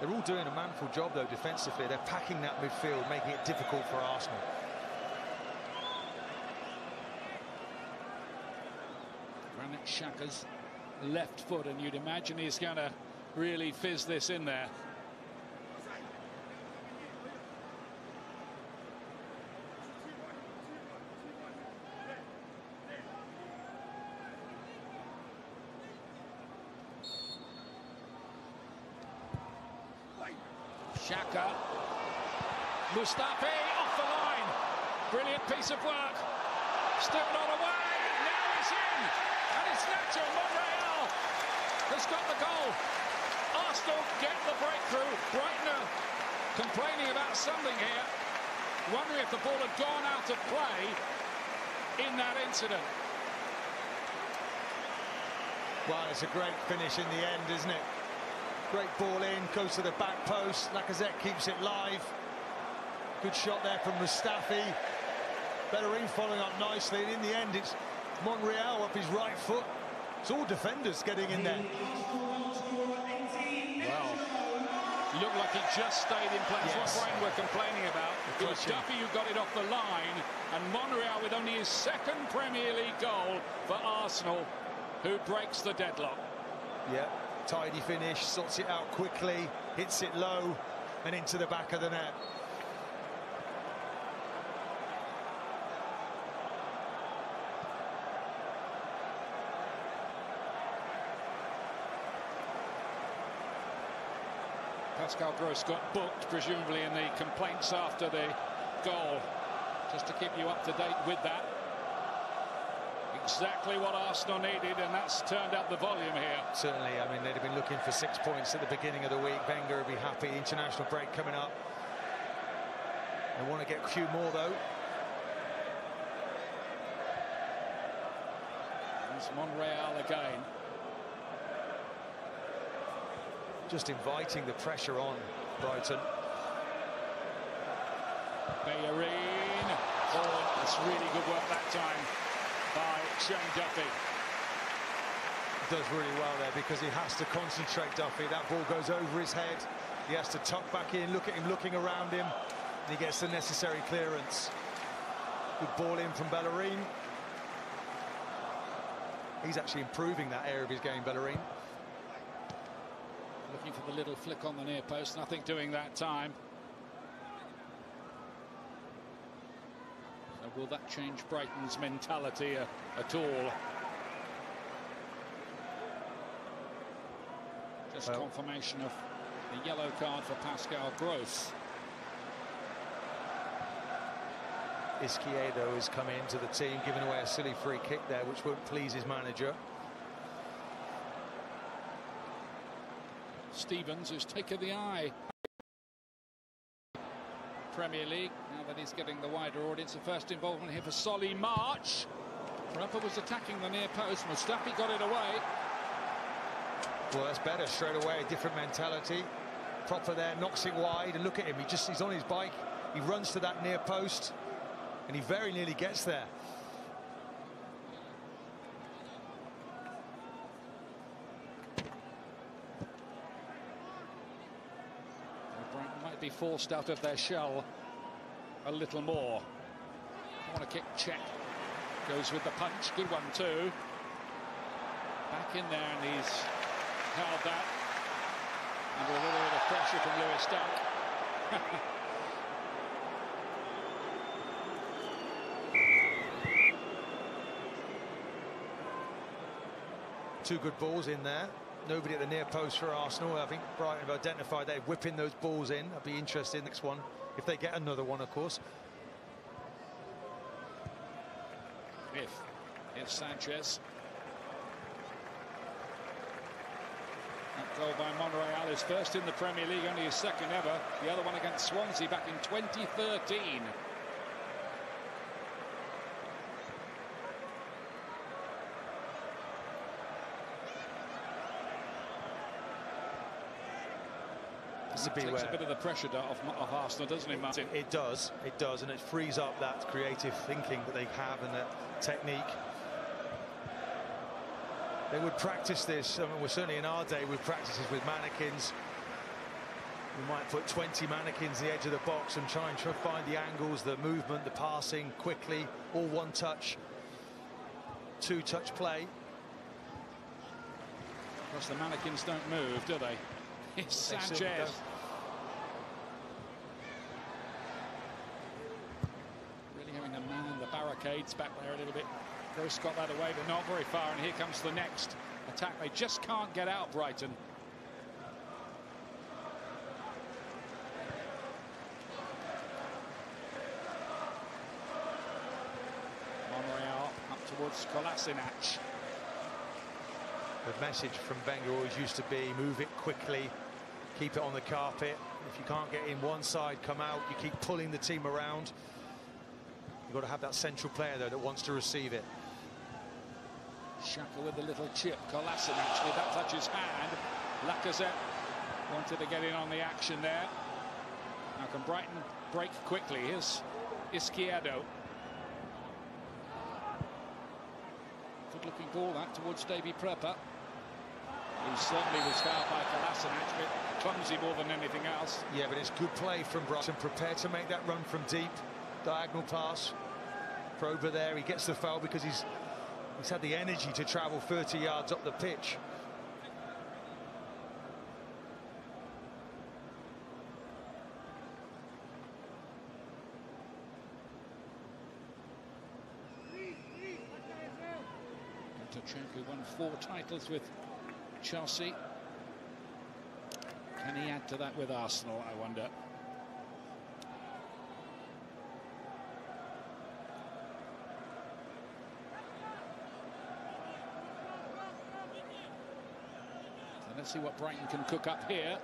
They're all doing a manful job though defensively. They're packing that midfield, making it difficult for Arsenal. Granit Xhaka's left foot, and you'd imagine he's going to really fizz this in there. Xhaka. Mustafi off the line. Brilliant piece of work. Still not away. Now it's in. And it's Nacho Monreal has got the goal. Arsenal get the breakthrough. Brighton are complaining about something here. Wondering if the ball had gone out of play in that incident. Well, it's a great finish in the end, isn't it? Great ball in, goes to the back post. Lacazette keeps it live. Good shot there from Mustafi. Bellerin following up nicely, and in the end it's Monreal up his right foot. It's all defenders getting in there. Well, looked like he just stayed in place. Yes. What Brian were complaining about. It was Duffy who got it off the line, and Monreal with only his second Premier League goal for Arsenal, who breaks the deadlock. Yeah. Tidy finish, sorts it out quickly, hits it low and into the back of the net. Pascal Gross got booked, presumably in the complaints after the goal. Just to keep you up to date with that. Exactly what Arsenal needed, and that's turned up the volume here. Certainly, I mean, they'd have been looking for 6 points at the beginning of the week. Wenger would be happy. International break coming up. They want to get a few more, though. It's Monreal again. Just inviting the pressure on Brighton. Bellerin. Oh, that's really good work that time by Shane Duffy. Does really well there because he has to concentrate, Duffy. That ball goes over his head. He has to tuck back in, look at him looking around him, and he gets the necessary clearance. Good ball in from Bellerin. He's actually improving that area of his game, Bellerin. Looking for the little flick on the near post, nothing doing that time. So will that change Brighton's mentality at all? Just confirmation of the yellow card for Pascal Gross. Izquierdo has come into the team, giving away a silly free kick there, which won't please his manager. Stevens, who's taken the eye. Premier League, now that he's getting the wider audience. The first involvement here for Solly March. Prepper was attacking the near post. Mustafi got it away. Well, that's better straight away. Different mentality. Proper there, knocks it wide, and look at him. He's on his bike. He runs to that near post, and he very nearly gets there. Brighton might be forced out of their shell a little more. Corner kick check. Goes with the punch. Good one too. Back in there, and he's held that. Under a little bit of pressure from Lewis Dunk. Two good balls in there. Nobody at the near post for Arsenal. I think Brighton have identified they're whipping those balls in. I'd be interested in the next one, if they get another one, of course. If Sanchez. That goal by Monreal is first in the Premier League, only his second ever. The other one against Swansea back in 2013. It takes a bit of the pressure off Arsenal, doesn't it, Martin? It does, and it frees up that creative thinking that they have and that technique. They would practice this. I mean, we're certainly in our day with practices with mannequins. We might put 20 mannequins at the edge of the box and try and find the angles, the movement, the passing quickly, all one touch, two touch play. Of course, the mannequins don't move, do they? It's Sanchez. Really having to man the barricades back there a little bit. Gross got that away, but not very far, and here comes the next attack. They just can't get out, Brighton. Monreal up towards Kolasinac. The message from Wenger always used to be move it quickly, keep it on the carpet. If you can't get in one side, come out. You keep pulling the team around. You've got to have that central player though that wants to receive it. Xhaka with a little chip. Kolasinac, did that touch his hand? Lacazette wanted to get in on the action there. Now can Brighton break quickly? Here's Izquierdo. Good looking ball that towards Davy Prepper, who certainly was fouled by Kolasinac, but clumsy more than anything else. Yeah, but it's good play from Brighton, prepared to make that run from deep. Diagonal pass for over there. He gets the foul because he's had the energy to travel 30 yards up the pitch. Who won 4 titles with Chelsea. Can he add to that with Arsenal, I wonder? So let's see what Brighton can cook up here.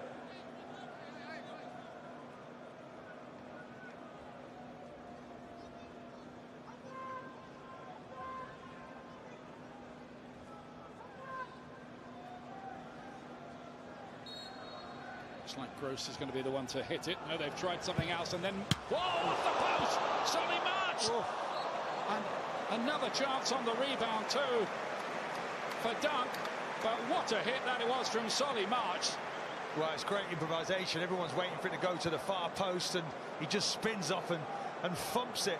Looks like Gross is going to be the one to hit it. No, they've tried something else, and then whoa, off the post, Solly March, and another chance on the rebound too for Dunk. But what a hit that it was from Solly March. Well, it's great improvisation. Everyone's waiting for it to go to the far post, and he just spins off and thumps it.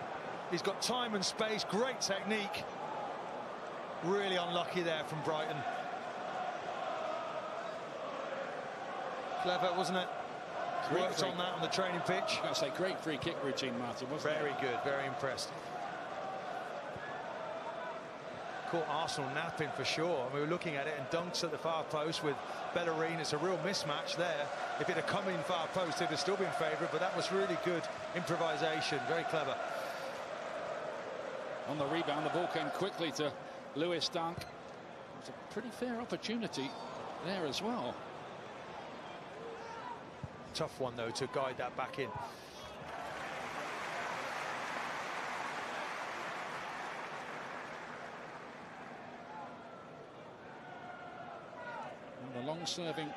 He's got time and space, great technique. Really unlucky there from Brighton. Clever, wasn't it? Worked on that on the training pitch. I've got to say, great free kick routine, Martin, wasn't it? Very good, very impressed. Caught Arsenal napping for sure. We were looking at it, and Dunk's at the far post with Bellerin. It's a real mismatch there. If it had come in far post, they'd have still been favourite, but that was really good improvisation. Very clever. On the rebound, the ball came quickly to Lewis Dunk. It was a pretty fair opportunity there as well. Tough one, though, to guide that back in. And the long-serving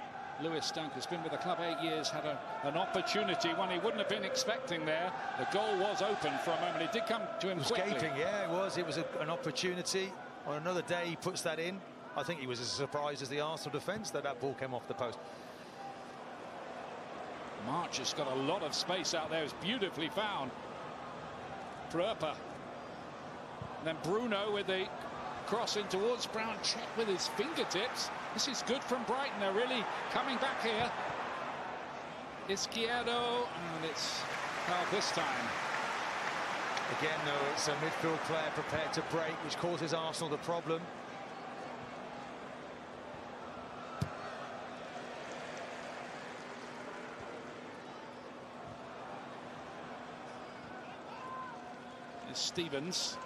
Lewis Dunk has been with the club 8 years, had an opportunity, one he wouldn't have been expecting there. The goal was open for a moment. It did come to him quickly. Escaping, yeah, it was. It was an opportunity. On another day, he puts that in. I think he was as surprised as the Arsenal defence that ball came off the post. March has got a lot of space out there. It's beautifully found. Pröper. Then Bruno with the cross in towards Brown. Check with his fingertips. This is good from Brighton. They're really coming back here. Izquierdo, and it's held this time. Again, though, it's a midfield player prepared to break, which causes Arsenal the problem. Stevens.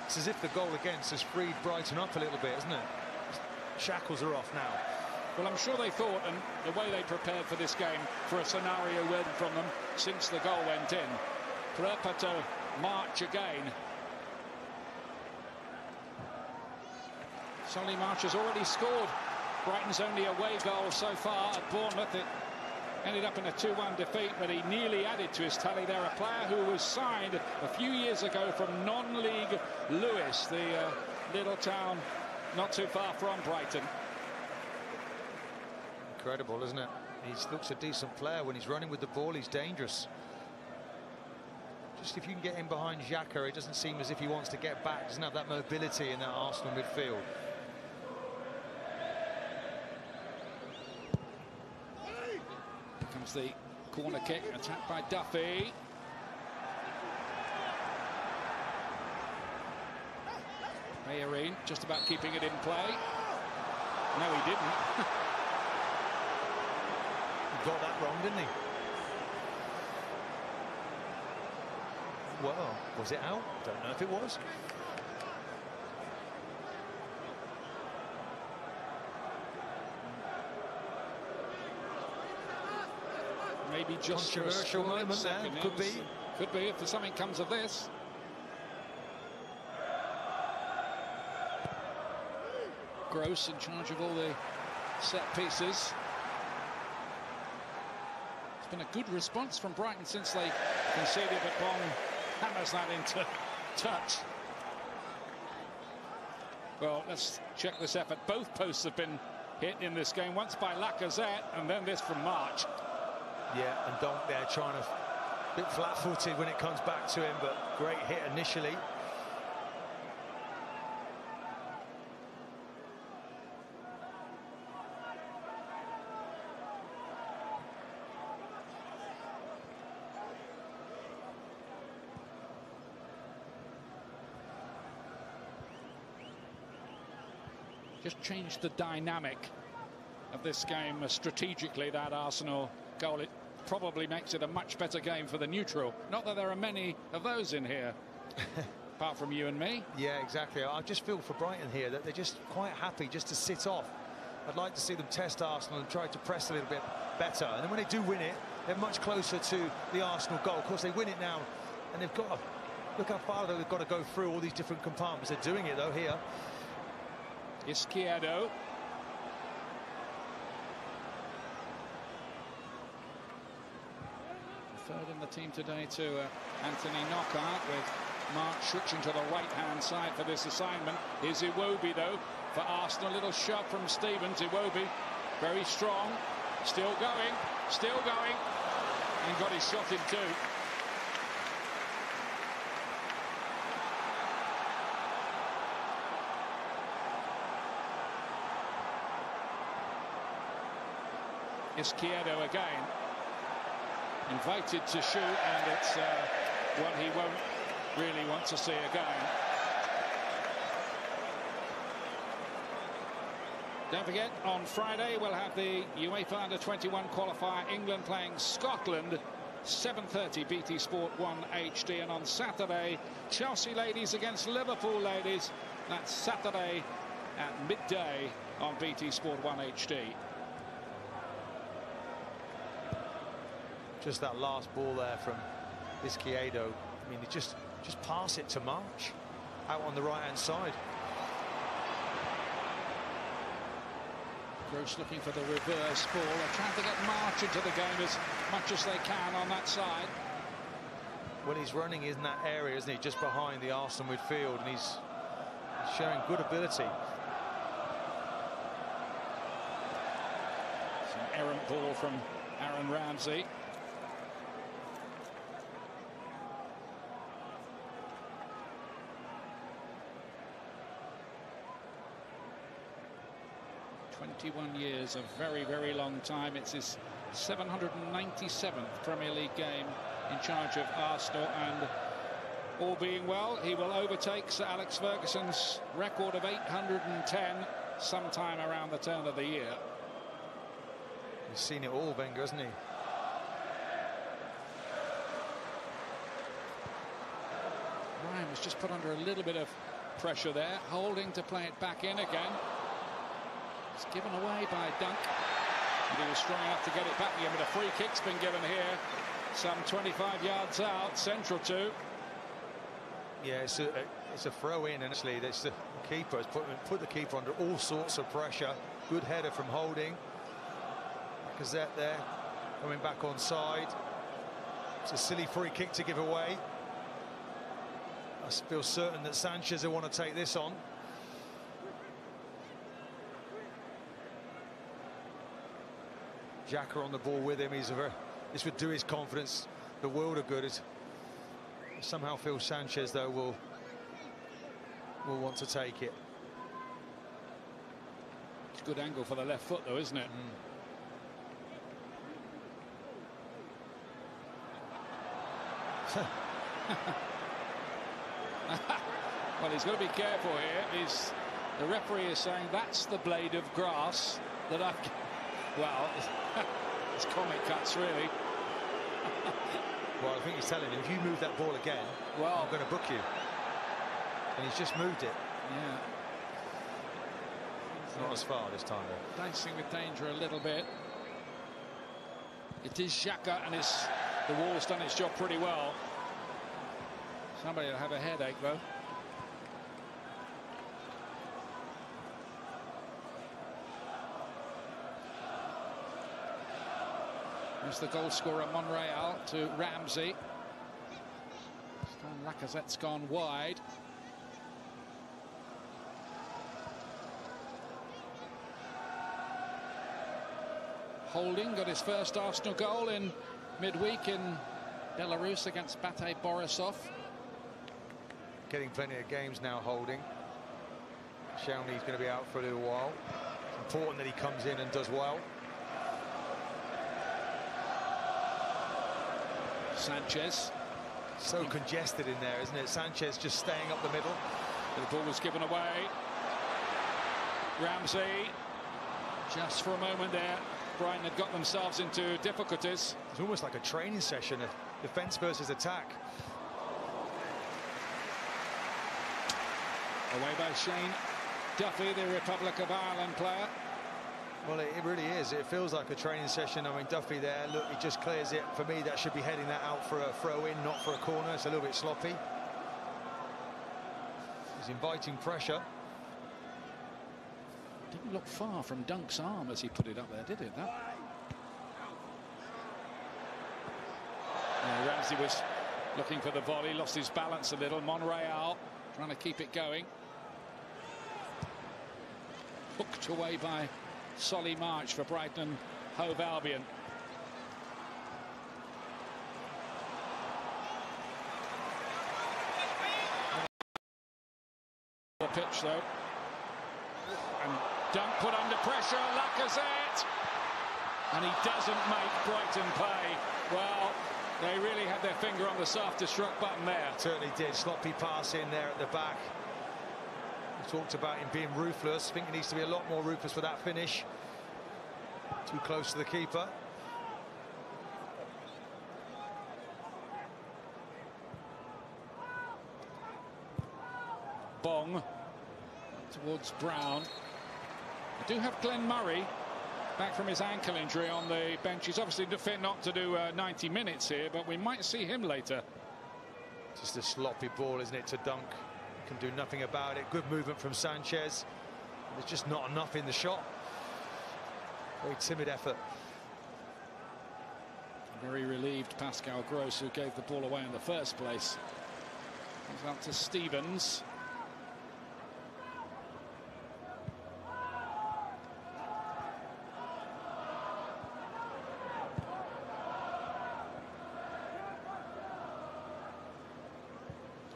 It's as if the goal against has freed Brighton up a little bit, isn't it? Shackles are off now. Well, I'm sure they thought, and the way they prepared for this game, for a scenario ready from them since the goal went in. Pröper to March again. Solly March has already scored Brighton's only away goal so far at Bournemouth. It ended up in a 2-1 defeat, but he nearly added to his tally there. A player who was signed a few years ago from non-league Lewis, the little town not too far from Brighton. Incredible, isn't it? He looks a decent player. When he's running with the ball, he's dangerous. Just if you can get in behind Xhaka, it doesn't seem as if he wants to get back. Doesn't have that mobility in that Arsenal midfield. Comes the corner kick, attacked by Duffy. Bellerin just about keeping it in play. No, he didn't. He got that wrong, didn't he? Well, was it out? Don't know if it was. Maybe just controversial moment there. Could be. Could be if something comes of this. Gross in charge of all the set pieces. It's been a good response from Brighton since they conceded, but Bong hammers that into touch. Well, let's check this effort. Both posts have been hit in this game, once by Lacazette and then this from March. Yeah, and Donk there trying to, a bit flat-footed when it comes back to him, but great hit initially. Just changed the dynamic of this game strategically, that Arsenal goal. It probably makes it a much better game for the neutral. Not that there are many of those in here, apart from you and me. Yeah, exactly. I just feel for Brighton here that they're just quite happy just to sit off. I'd like to see them test Arsenal and try to press a little bit better. And then when they do win it, they're much closer to the Arsenal goal. Of course, they win it now, and they've got to look how far they've got to go through all these different compartments. They're doing it, though, here. Izquierdo. third in the team today too. Anthony Knockout, with Mark switching to the right-hand side for this assignment. Here's Iwobi though for Arsenal. Little shot from Stevens. Iwobi, very strong, still going, and got his shot in too. Izquierdo again, invited to shoot, and it's one he won't really want to see again. Don't forget, on Friday we'll have the UEFA Under-21 qualifier, England playing Scotland, 7:30 BT Sport 1 HD, and on Saturday Chelsea ladies against Liverpool ladies. That's Saturday at midday on BT Sport 1 HD. Just that last ball there from Izquierdo. I mean, just pass it to March out on the right-hand side. Gross looking for the reverse ball. They're trying to get March into the game as much as they can on that side. When he's running in that area, isn't he, just behind the Arsenal midfield, and he's showing good ability. It's an errant ball from Aaron Ramsey. "21 years, a very, very long time." It's his 797th Premier League game in charge of Arsenal, and all being well, he will overtake Sir Alex Ferguson's record of 810 sometime around the turn of the year. He's seen it all, Wenger, hasn't he? Ryan was just put under a little bit of pressure there, holding to play it back in again. It's given away by Dunk, and he was strong enough to get it back again, but a free kick's been given here, some 25 yards out, central to. Yeah, it's a throw in, and actually that's the keeper has put the keeper under all sorts of pressure. Good header from Holding. Lacazette there coming back on side. It's a silly free kick to give away. I feel certain that Sanchez will want to take this on. Xhaka on the ball with him. This would do his confidence the world of good. Somehow Phil Sanchez though will want to take it. It's a good angle for the left foot though, isn't it? Well, he's got to be careful here. The referee is saying that's the blade of grass that I've... Well, it's comic cuts, really. Well, I think he's telling him, if you move that ball again, well, I'm going to book you. And he's just moved it. Yeah. It's not as far this time, though. Dancing with danger a little bit. It is Xhaka, and the wall's done its job pretty well. Somebody will have a headache, though. There's the goal scorer Monreal to Ramsey. Stan Lacazette's gone wide. Holding got his first Arsenal goal in midweek in Belarus against Bate Borisov. Getting plenty of games now, Holding. Shawney's going to be out for a little while. It's important that he comes in and does well. Sanchez. So congested in there, isn't it? Sanchez just staying up the middle. The ball was given away. Ramsey, just for a moment there, Brighton had got themselves into difficulties. It's almost like a training session, of defence versus attack. Away by Shane Duffy, the Republic of Ireland player. Well, it really is. It feels like a training session. I mean, Duffy there, look, he just clears it. For me, that should be heading that out for a throw-in, not for a corner. It's a little bit sloppy. He's inviting pressure. Didn't look far from Dunk's arm as he put it up there, did it? That? Yeah, Ramsey was looking for the volley, lost his balance a little. Monreal trying to keep it going. Hooked away by Solly March for Brighton Hove Albion. The pitch though, and Dunk put under pressure. Lacazette, and he doesn't make Brighton play. Well, they really had their finger on the self-destruct button there. Certainly did. Sloppy pass in there at the back. We talked about him being ruthless. I think he needs to be a lot more ruthless for that finish. Too close to the keeper. Bong towards Brown. I do have Glenn Murray back from his ankle injury on the bench. He's obviously fit not to do 90 minutes here, but we might see him later. Just a sloppy ball, isn't it, to Dunk? Can do nothing about it. Good movement from Sanchez. There's just not enough in the shot. Very timid effort. Very relieved Pascal Gross, who gave the ball away in the first place. Comes out to Stevens.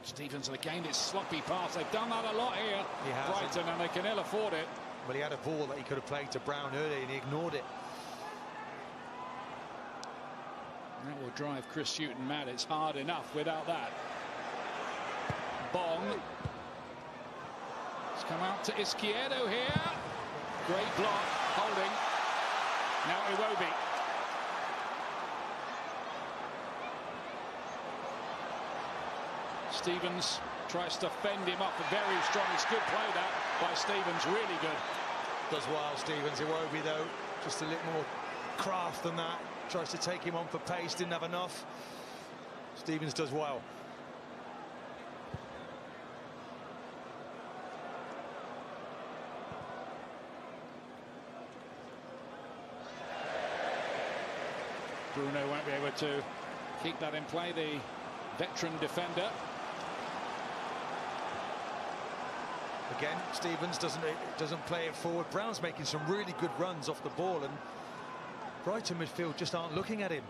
Stevens, and again it's sloppy pass. They've done that a lot here, Brighton, and they can ill afford it. But he had a ball that he could have played to Brown earlier and he ignored it. That will drive Chris Hughton mad. It's hard enough without that. Bong. It's come out to Izquierdo here. Great block, holding. Now Iwobi. Stevens tries to fend him up. Very strong. It's good play that by Stevens. Really good. Does well, Stevens. Iwobi, though, just a little more craft than that. Tries to take him on for pace. Didn't have enough. Stevens does well. Bruno won't be able to keep that in play. The veteran defender. Again, Stevens doesn't play it forward. Brown's making some really good runs off the ball, and Brighton midfield just aren't looking at him.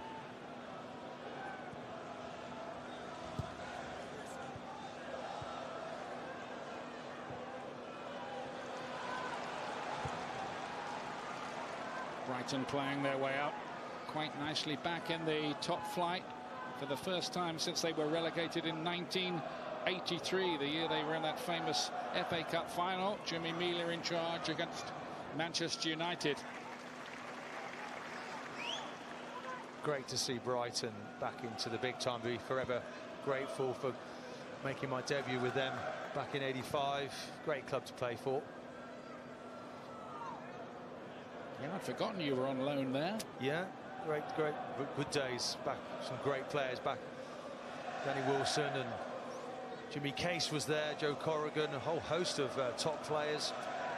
Brighton playing their way out quite nicely back in the top flight for the first time since they were relegated in 1983, the year they were in that famous FA Cup final. Jimmy Miller in charge against Manchester United. Great to see Brighton back into the big time. Be forever grateful for making my debut with them back in '85. Great club to play for. Yeah, I'd forgotten you were on loan there. Yeah, great, good days back. Some great players back. Danny Wilson and Jimmy Case was there. Joe Corrigan, a whole host of top players.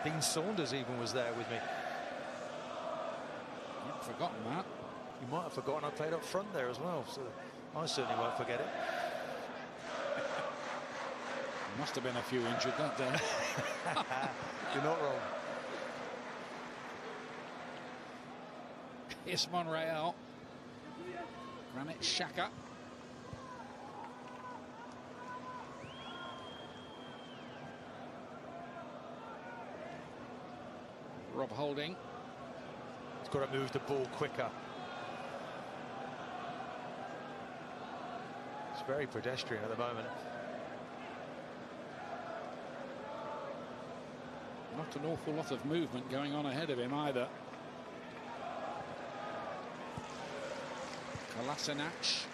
Dean Saunders even was there with me. I'd forgotten that. You might have forgotten I played up front there as well, so I certainly won't forget it. There must have been a few injured that day. You're not wrong. Here's Monreal. Granit Xhaka. Rob Holding. He's got to move the ball quicker. It's very pedestrian at the moment. Not an awful lot of movement going on ahead of him either. Kolasinac.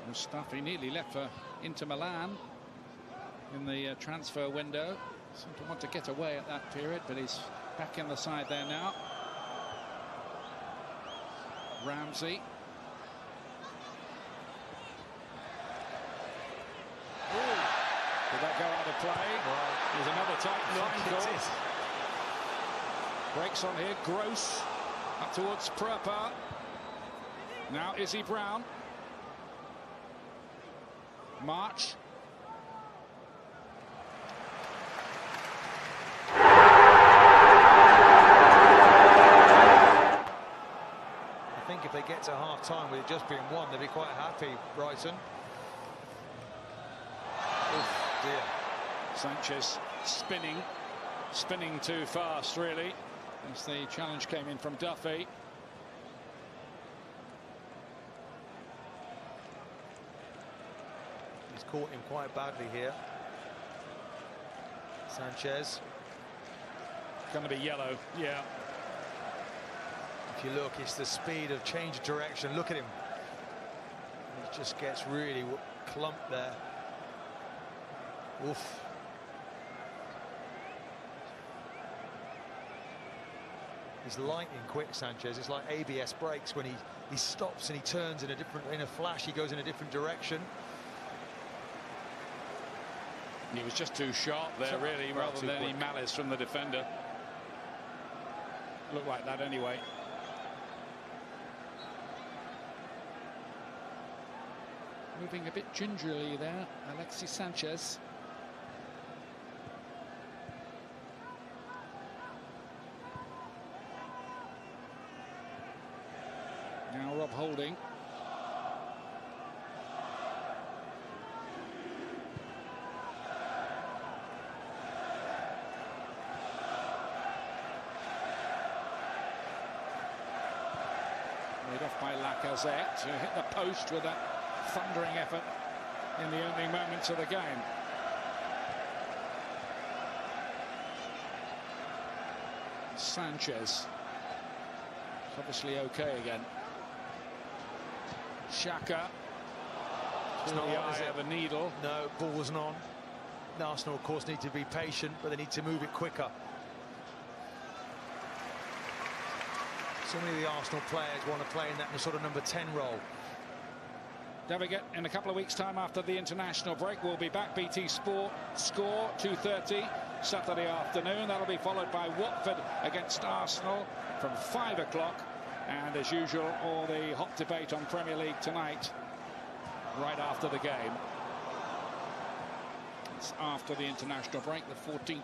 Mustafi nearly left for Inter Milan in the transfer window. Seemed to want to get away at that period, but he's back in the side there now. Ramsey. Ooh. Did that go out of play? Well, there's another tight line call. Breaks on here. Gross up towards Prapa. Now Izzy Brown. March. I think if they get to half-time with it just being 1, they'll be quite happy, Brighton. Oof, dear. Sanchez spinning too fast, really, as the challenge came in from Duffy. He's caught him quite badly here. Sanchez. Going to be yellow, yeah. If you look, it's the speed of change of direction. Look at him. He just gets really clumped there. Oof. He's lightning quick, Sanchez. It's like ABS brakes when he stops and he turns in a flash. He goes in a different direction. He was just too sharp there, really, rather than any malice from the defender. Looked like that anyway. Moving a bit gingerly there, Alexis Sanchez. Now Rob Holding. Made off by Lacazette, who hit the post with that thundering effort in the opening moments of the game. Sanchez is obviously okay again. Xhaka, It's in not the on, eye is it? of a needle. No, ball wasn't on. Arsenal, of course, need to be patient, but they need to move it quicker. So many of the Arsenal players want to play in that sort of number 10 role. Don't forget, in a couple of weeks' time after the international break, we'll be back. BT Sport score 2:30 Saturday afternoon. That'll be followed by Watford against Arsenal from 5 o'clock. And as usual, all the hot debate on Premier League tonight, right after the game. It's after the international break, the 14th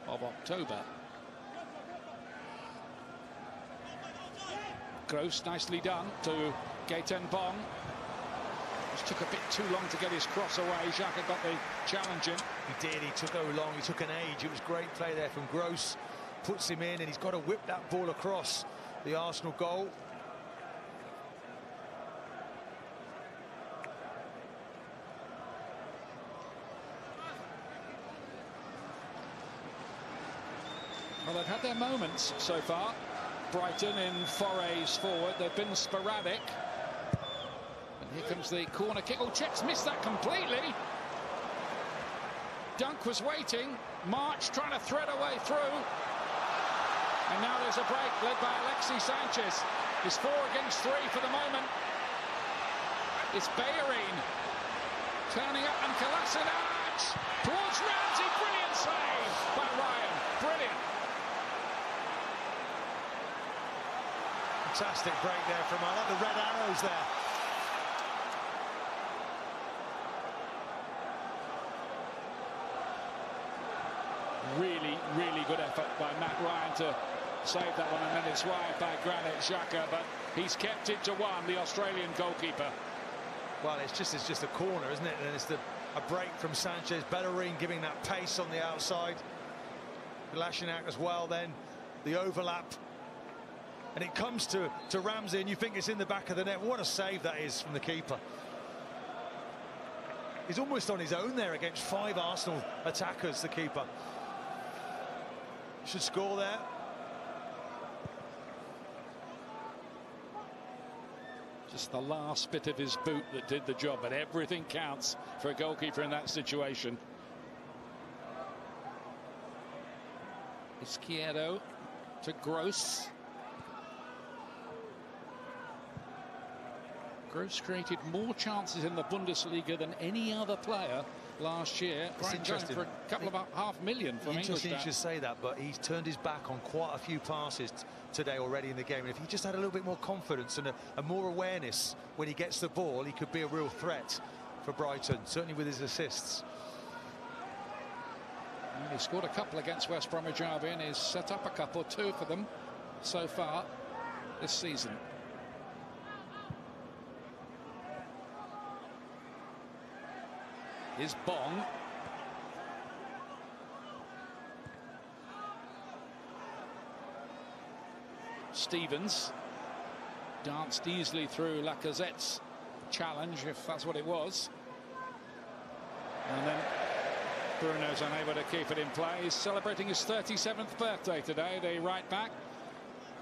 of October. Gross, nicely done to Gaëtan Bong. Just took a bit too long to get his cross away. Xhaka got the challenge in. He did, he took so long, he took an age. It was great play there from Gross. Puts him in and he's got to whip that ball across the Arsenal goal. Well, they've had their moments so far. Brighton in forays forward. They've been sporadic. And here comes the corner kick. Oh, Chet's missed that completely. Dunk was waiting. March trying to thread a way through. And now there's a break led by Alexis Sanchez. It's 4 against 3 for the moment. It's Bellerin turning up and Kolasinac towards Ramsey. Brilliant save by Ryan. Brilliant. Fantastic break there from I like the red arrows there. Really good effort by Matt Ryan to save that one, and then it's wide by Granit Xhaka, but he's kept it to 1, the Australian goalkeeper. Well, it's just a corner, isn't it? And it's a break from Sanchez. Bellerin giving that pace on the outside. Kolasinac as well then. The overlap. And it comes to Ramsey, and you think it's in the back of the net. What a save that is from the keeper. He's almost on his own there against 5 Arsenal attackers, the keeper. Should score there. Just the last bit of his boot that did the job, but everything counts for a goalkeeper in that situation. Izquierdo to Gross. Gross created more chances in the Bundesliga than any other player last year. It's interesting. For a couple of $500,000 from English. Interesting you should say that, but he's turned his back on quite a few passes today already in the game. And if he just had a little bit more confidence and a more awareness when he gets the ball, he could be a real threat for Brighton, certainly with his assists. And he scored a couple against West Bromwich Albion. He's set up a couple, 2 for them so far this season. Is Bong. Stevens danced easily through Lacazette's challenge, if that's what it was. And then Bruno's unable to keep it in play. He's celebrating his 37th birthday today, the right back.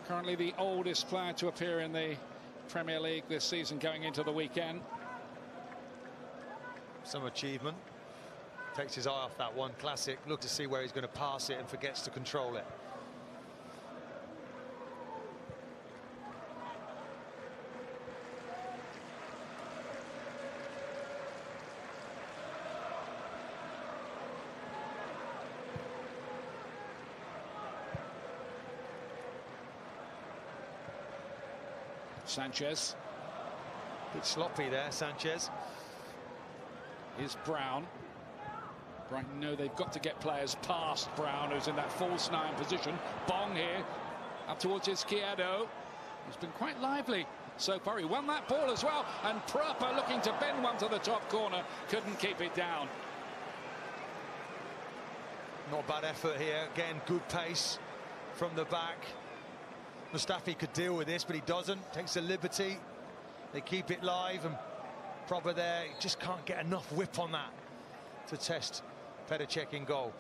Currently the oldest player to appear in the Premier League this season going into the weekend. Some achievement. Takes his eye off that one classic. Look to see where he's going to pass it and forgets to control it. Sanchez. Bit sloppy there, Sanchez. Is Brown. Brighton know they've got to get players past Brown, who's in that false 9 position. Bong here, up towards Izquierdo. He's been quite lively so far. He won that ball as well, and Pröper looking to bend one to the top corner, couldn't keep it down. Not bad effort here. Again, good pace from the back. Mustafi could deal with this, but he doesn't. Takes a liberty. They keep it live, and Pröper there. He just can't get enough whip on that to test Petr Cech in goal.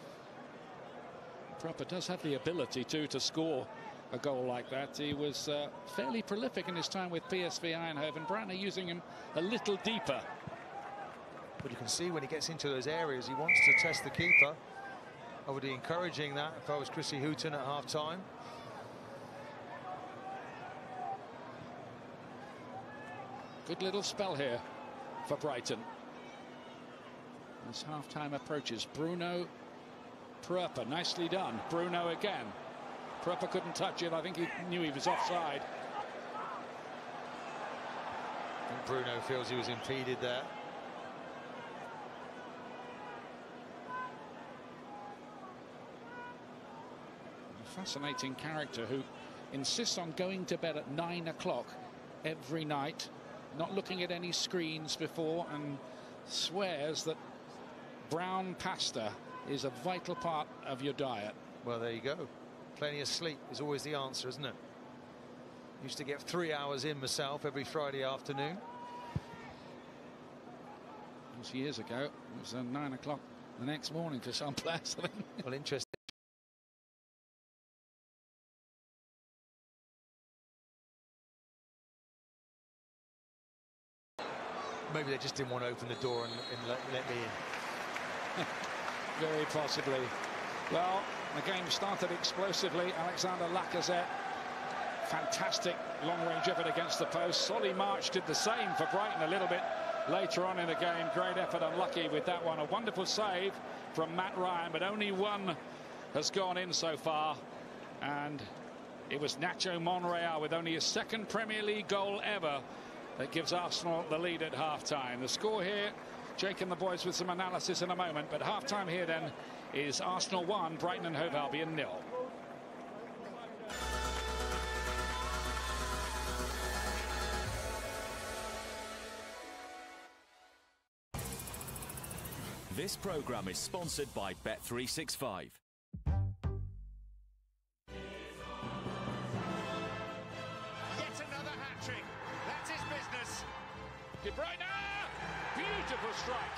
Pröper does have the ability to score a goal like that. He was fairly prolific in his time with PSV Eindhoven. Brighton are using him a little deeper. But you can see when he gets into those areas, he wants to test the keeper. I would be encouraging that if I was Chrissy Houghton at half-time. Good little spell here for Brighton. As half-time approaches, Bruno, Pröper, nicely done. Bruno again. Pröper couldn't touch it. I think he knew he was offside. I think Bruno feels he was impeded there. A fascinating character who insists on going to bed at 9 o'clock every night, not looking at any screens before, and swears that brown pasta is a vital part of your diet. Well, there you go. Plenty of sleep is always the answer, isn't it? Used to get 3 hours in myself every Friday afternoon. It was years ago. It was 9 o'clock the next morning for some players. Well, interesting. Maybe they just didn't want to open the door and let me in. Very possibly. Well, the game started explosively. Alexander Lacazette, fantastic long-range effort against the post. Solly March did the same for Brighton a little bit later on in the game. Great effort, unlucky with that one. A wonderful save from Matt Ryan, but only one has gone in so far. And it was Nacho Monreal with only his 2nd Premier League goal ever that gives Arsenal the lead at half-time. The score here, Jake and the boys with some analysis in a moment, but half-time here then is Arsenal 1, Brighton and Hove Albion 0. This programme is sponsored by Bet365. De Bruyne, beautiful strike.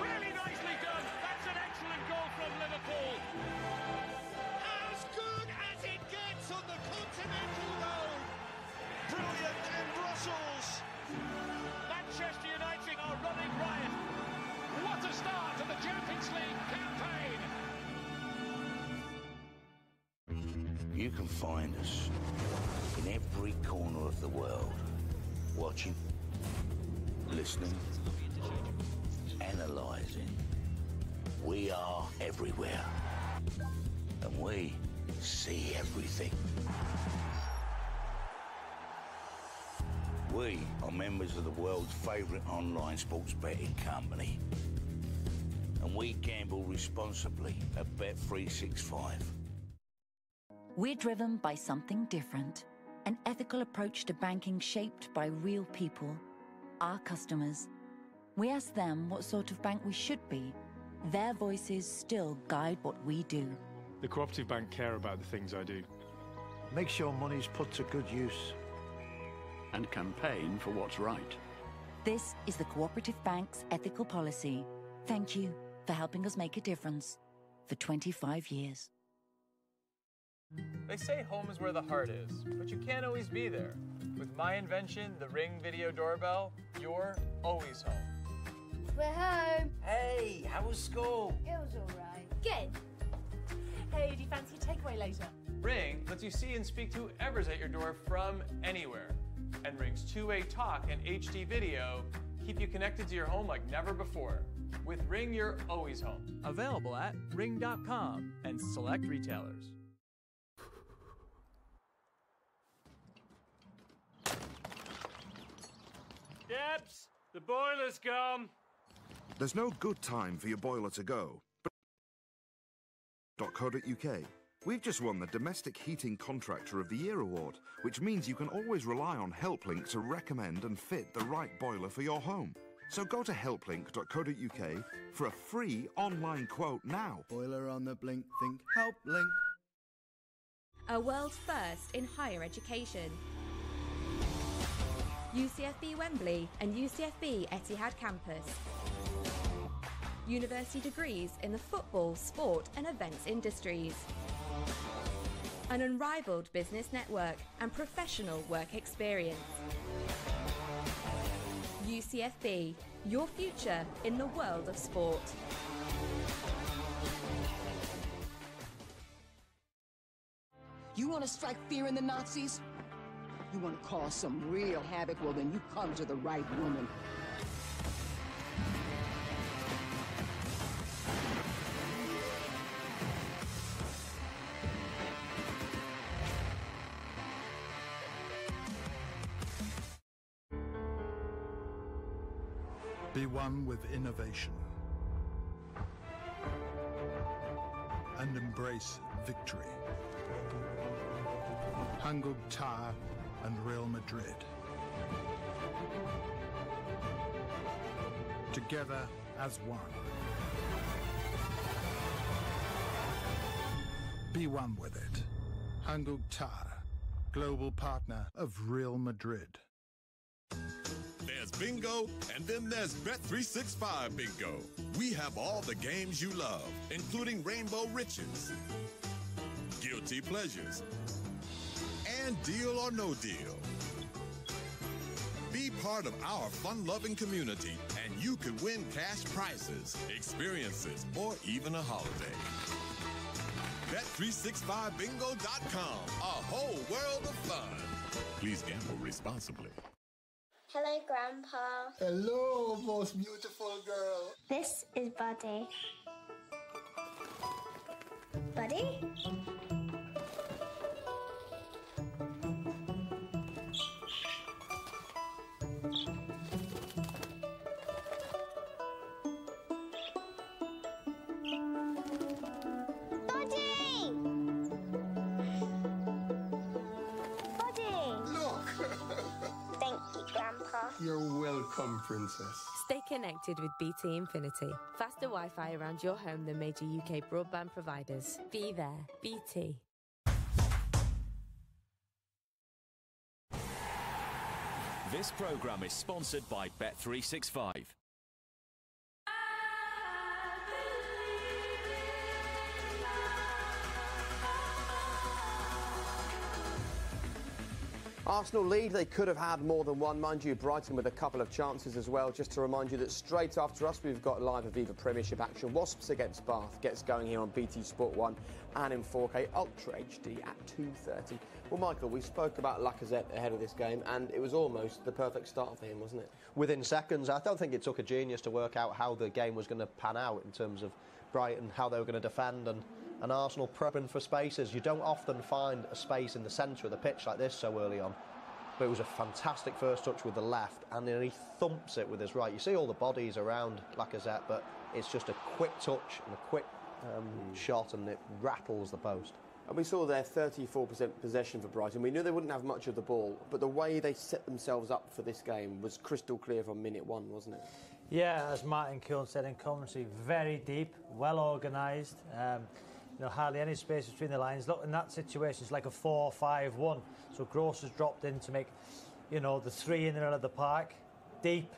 Really nicely done. That's an excellent goal from Liverpool. As good as it gets on the Continental Road. Brilliant in Brussels. Manchester United are running riot. What a start to the Champions League campaign. You can find us in every corner of the world, watching, listening, analysing. We are everywhere. And we see everything. We are members of the world's favourite online sports betting company. And we gamble responsibly at Bet365. We're driven by something different. An ethical approach to banking shaped by real people, our customers. We ask them what sort of bank we should be. Their voices still guide what we do. The Cooperative Bank care about the things I do. Make sure money's put to good use. And campaign for what's right. This is the Cooperative Bank's ethical policy. Thank you for helping us make a difference for 25 years. They say home is where the heart is, but you can't always be there. With my invention, the Ring Video Doorbell, you're always home. We're home. Hey, how was school? It was all right. Good. Hey, do you fancy a takeaway later? Ring lets you see and speak to whoever's at your door from anywhere. And Ring's two-way talk and HD video keep you connected to your home like never before. With Ring, you're always home. Available at ring.com and select retailers. Debs, the boiler's gone. There's no good time for your boiler to go. .co.uk. We've just won the Domestic Heating Contractor of the Year award, which means you can always rely on HelpLink to recommend and fit the right boiler for your home. So go to helplink.co.uk for a free online quote now. Boiler on the blink, think HelpLink. A world first in higher education. UCFB Wembley and UCFB Etihad campus. University degrees in the football, sport and events industries. An unrivaled business network and professional work experience. UCFB, your future in the world of sport. You want to strike fear in the Nazis? You want to cause some real havoc? Well, then you come to the right woman. Be one with innovation and embrace victory. Hanguk Tar and Real Madrid. Together as one. Be one with it. Hanguk Tar, global partner of Real Madrid. There's bingo, and then there's Bet365 bingo. We have all the games you love, including Rainbow Riches, Guilty Pleasures, and Deal or No Deal. Be part of our fun-loving community, and you could win cash prizes, experiences, or even a holiday. Bet365bingo.com, a whole world of fun. Please gamble responsibly. Hello, Grandpa. Hello, most beautiful girl. This is Buddy. Buddy? You're welcome, Princess. Stay connected with BT Infinity. Faster Wi-Fi around your home than major UK broadband providers. Be there. BT. This programme is sponsored by Bet365. Arsenal lead, they could have had more than one, mind you. Brighton with a couple of chances as well. Just to remind you that straight after us, we've got live Aviva Premiership action. Wasps against Bath gets going here on BT Sport 1 and in 4K Ultra HD at 2:30. Well, Michael, we spoke about Lacazette ahead of this game, and it was almost the perfect start for him, wasn't it? Within seconds. I don't think it took a genius to work out how the game was going to pan out in terms of Brighton, how they were going to defend, and Arsenal probing for spaces. You don't often find a space in the centre of the pitch like this so early on. But it was a fantastic first touch with the left, and then he thumps it with his right. You see all the bodies around Lacazette, but it's just a quick touch and a quick shot, and it rattles the post. And we saw their 34% possession for Brighton. We knew they wouldn't have much of the ball, but the way they set themselves up for this game was crystal clear from minute one, wasn't it? Yeah, as Martin Keown said in commentary, very deep, well organised. Hardly any space between the lines. Look, in that situation, it's like a 4-5-1. So Gross has dropped in to make, the three in the middle of the park. Deep,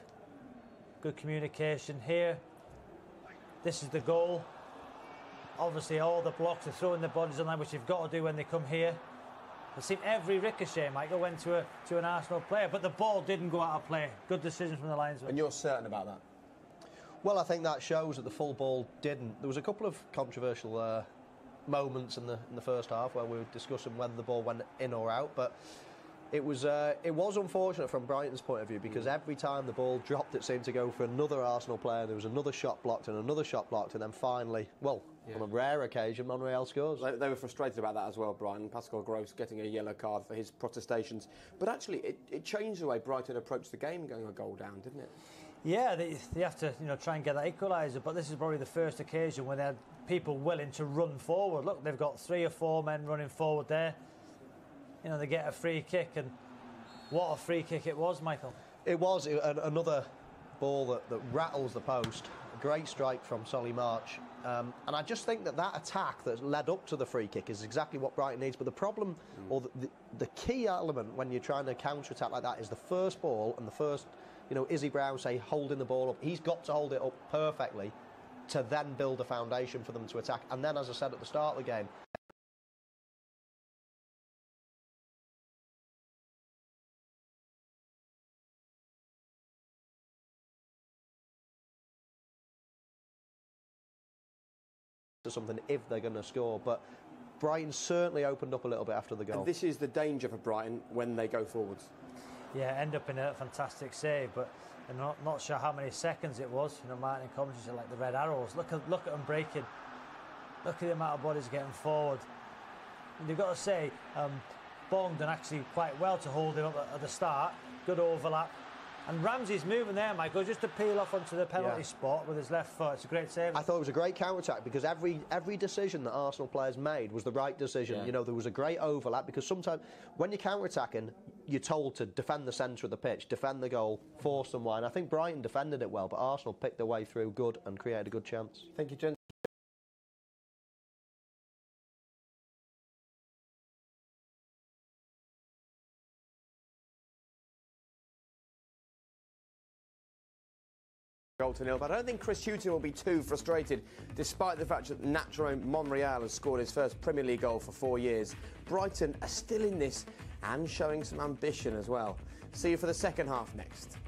good communication here. This is the goal. Obviously, all the blocks are throwing the bodies on line, which you've got to do when they come here. It seemed every ricochet, Michael, went to an Arsenal player, but the ball didn't go out of play. Good decision from the linesman. And you're certain about that? Well, I think that shows that the full ball didn't. There was a couple of controversial moments in the first half where we were discussing whether the ball went in or out, but it was unfortunate from Brighton's point of view, because every time the ball dropped, it seemed to go for another Arsenal player. There was another shot blocked and another shot blocked, and then finally, on a rare occasion, Monreal scores. They were frustrated about that as well, Brighton. Pascal Gross getting a yellow card for his protestations. But actually, it changed the way Brighton approached the game, going a goal down, didn't it? Yeah, they have to try and get that equaliser, but this is probably the first occasion when they had people willing to run forward. Look, they've got 3 or 4 men running forward there. They get a free kick, and what a free kick it was, Michael. It was another ball that rattles the post. A great strike from Solly March. And I just think that attack that led up to the free kick is exactly what Brighton needs. But the problem, or the key element when you're trying to counter-attack like that, is the first ball and the first, Izzy Brown, say, holding the ball up. He's got to hold it up perfectly to then build a foundation for them to attack. And then, as I said at the start of the game, to something if they're going to score. But Brighton certainly opened up a little bit after the goal. And this is the danger for Brighton when they go forwards. Yeah, end up in a fantastic save, but I'm not sure how many seconds it was. Martin commented said like the red arrows. Look at them breaking. Look at the amount of bodies getting forward. And you've got to say, Bong done actually quite well to hold him up at the start. Good overlap. And Ramsey's moving there, Michael, just to peel off onto the penalty spot with his left foot. It's a great save. I thought it was a great counter-attack, because every decision that Arsenal players made was the right decision. Yeah. There was a great overlap, because sometimes when you're counter-attacking, you're told to defend the centre of the pitch, defend the goal, force them wide. I think Brighton defended it well, but Arsenal picked their way through good and created a good chance. Thank you, gents. Goal to nil, but I don't think Chris Hughton will be too frustrated, despite the fact that Nacho Monreal has scored his first Premier League goal for 4 years. Brighton are still in this and showing some ambition as well. See you for the second half next.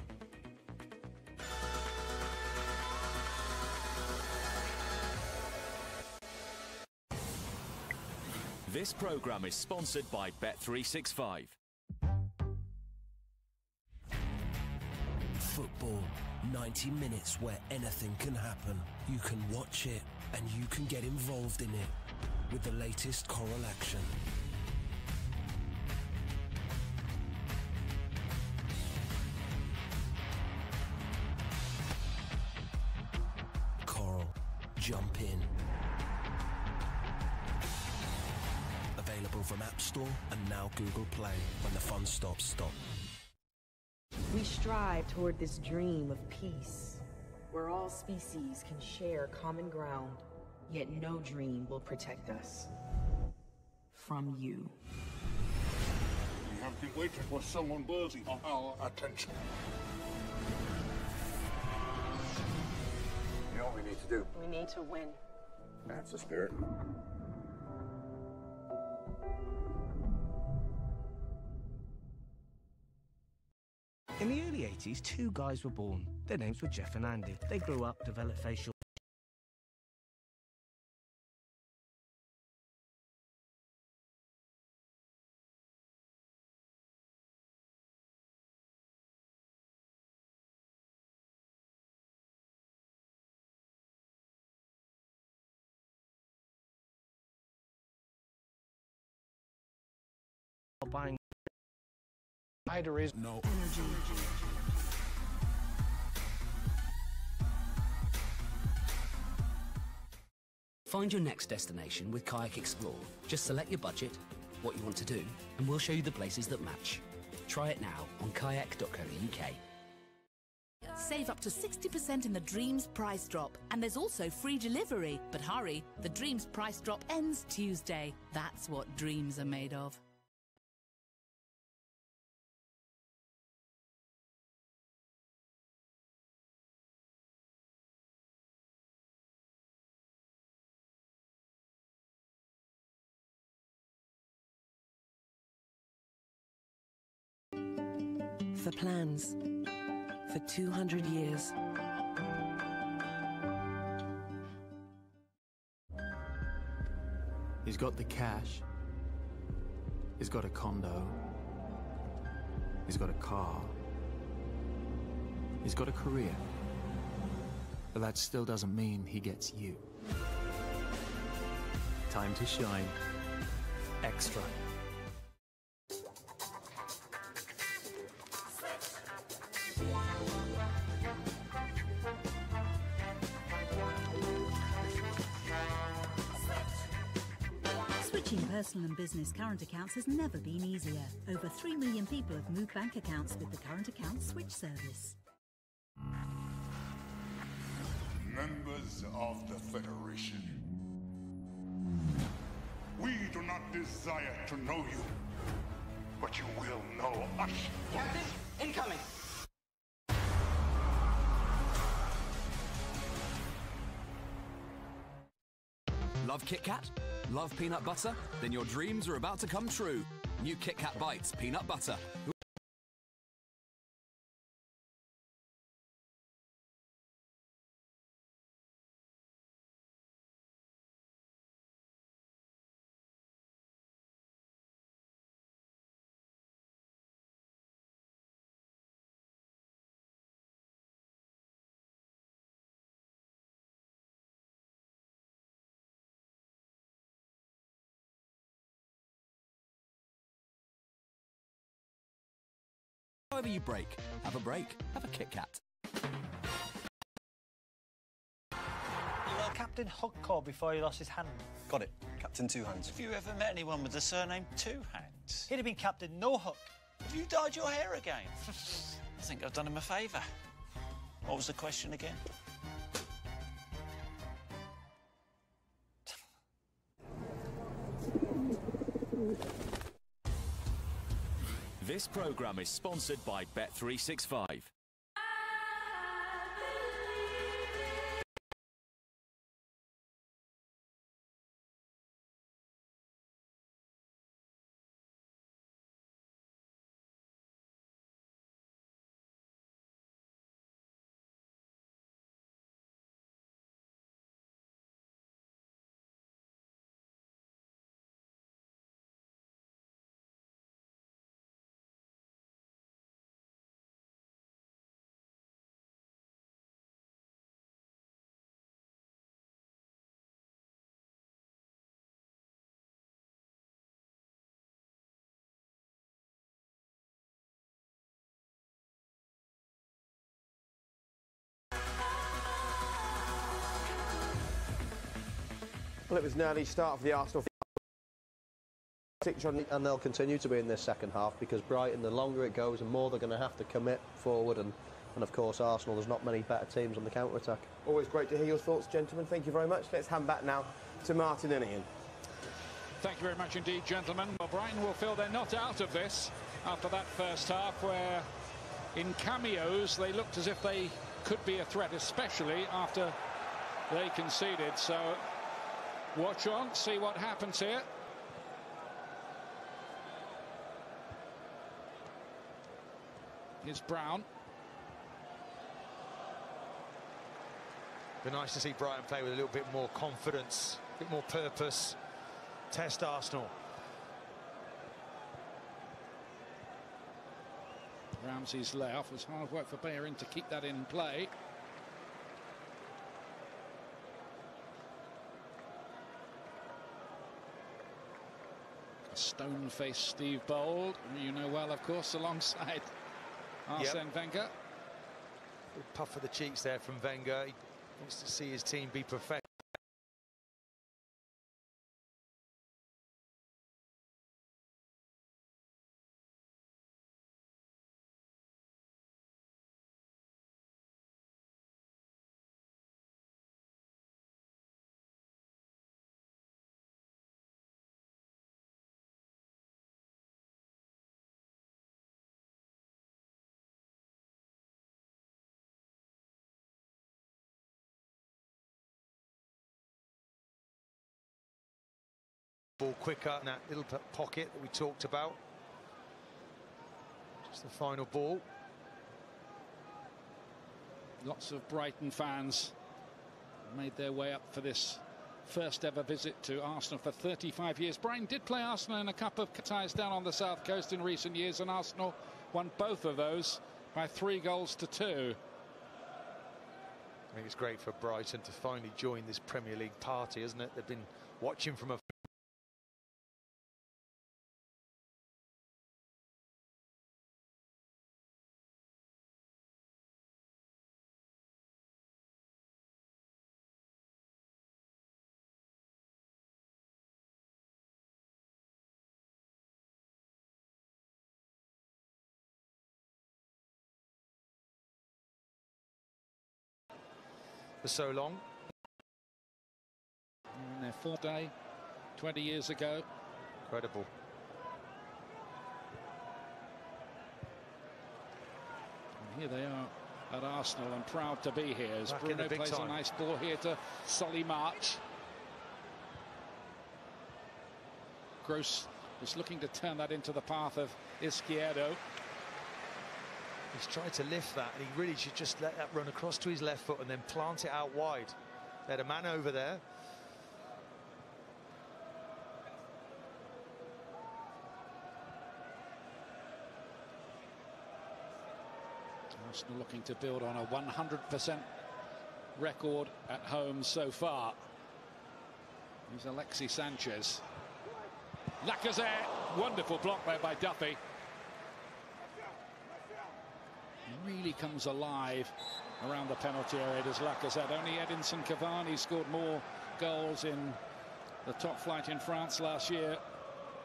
This programme is sponsored by Bet365. Football. 90 minutes where anything can happen. You can watch it and you can get involved in it with the latest Coral action. Coral. Jump in. Available from App Store and now Google Play. When the fun stops, stop. We strive toward this dream of peace, where all species can share common ground, yet no dream will protect us from you. We have been waiting for someone worthy of our attention. You know what we need to do? We need to win. That's the spirit. In the early 80s, 2 guys were born. Their names were Jeff and Andy. They grew up, developed facial buying. Spider is no energy. Find your next destination with Kayak Explore. Just select your budget, what you want to do, and we'll show you the places that match. Try it now on kayak.co.uk. Save up to 60% in the Dreams price drop. And there's also free delivery. But hurry, the Dreams price drop ends Tuesday. That's what dreams are made of. For plans. For 200 years. He's got the cash. He's got a condo. He's got a car. He's got a career. But that still doesn't mean he gets you. Time to shine. Extra. Switching personal and business current accounts has never been easier. Over 3 million people have moved bank accounts with the current account switch service. Members of the Federation, we do not desire to know you, but you will know us. Captain, incoming! Love Kit Kat? Love peanut butter? Then your dreams are about to come true. New Kit Kat Bites Peanut Butter. However you break, have a break, have a Kit Kat. Well, Captain Hugcore before he lost his hand. Got it. Captain Two Hands. Have you ever met anyone with the surname Two Hands? He'd have been Captain No Hook. Have you dyed your hair again? I think I've done him a favour. What was the question again? This programme is sponsored by Bet365. Well, it was an early start for the Arsenal. And they'll continue to be in this second half because Brighton, the longer it goes, the more they're going to have to commit forward. And of course, Arsenal, there's not many better teams on the counter-attack. Always great to hear your thoughts, gentlemen. Thank you very much. Let's hand back now to Martin and Ian. Thank you very much indeed, gentlemen. Well, Brighton will feel they're not out of this after that first half where, in cameos, they looked as if they could be a threat, especially after they conceded. So watch on, see what happens here. Here's Brown. Be nice to see Brighton play with a little bit more confidence, a bit more purpose, test Arsenal. Ramsey's layoff was hard work for Bellerin to keep that in play. Stone-faced Steve Bold, who you know well, of course, alongside Arsene Wenger. Good puff of the cheeks there from Wenger. He wants to see his team be perfect. Ball quicker in that little pocket that we talked about. Just the final ball. Lots of Brighton fans made their way up for this first ever visit to Arsenal for 35 years. Brighton did play Arsenal in a cup of ties down on the south coast in recent years, and Arsenal won both of those by 3-2. I think it's great for Brighton to finally join this Premier League party, isn't it? They've been watching from a for so long. In their fourth day, 20 years ago. Incredible. And here they are at Arsenal, and proud to be here as Back Bruno plays a nice ball here to Solly March. Gross was looking to turn that into the path of Izquierdo. He's tried to lift that, and he really should just let that run across to his left foot and then plant it out wide. They had a man over there. Arsenal looking to build on a 100% record at home so far. Here's Alexis Sanchez. Lacazette, wonderful block there by Duffy. Really comes alive around the penalty area, does Lacazette. Only Edinson Cavani scored more goals in the top flight in France last year.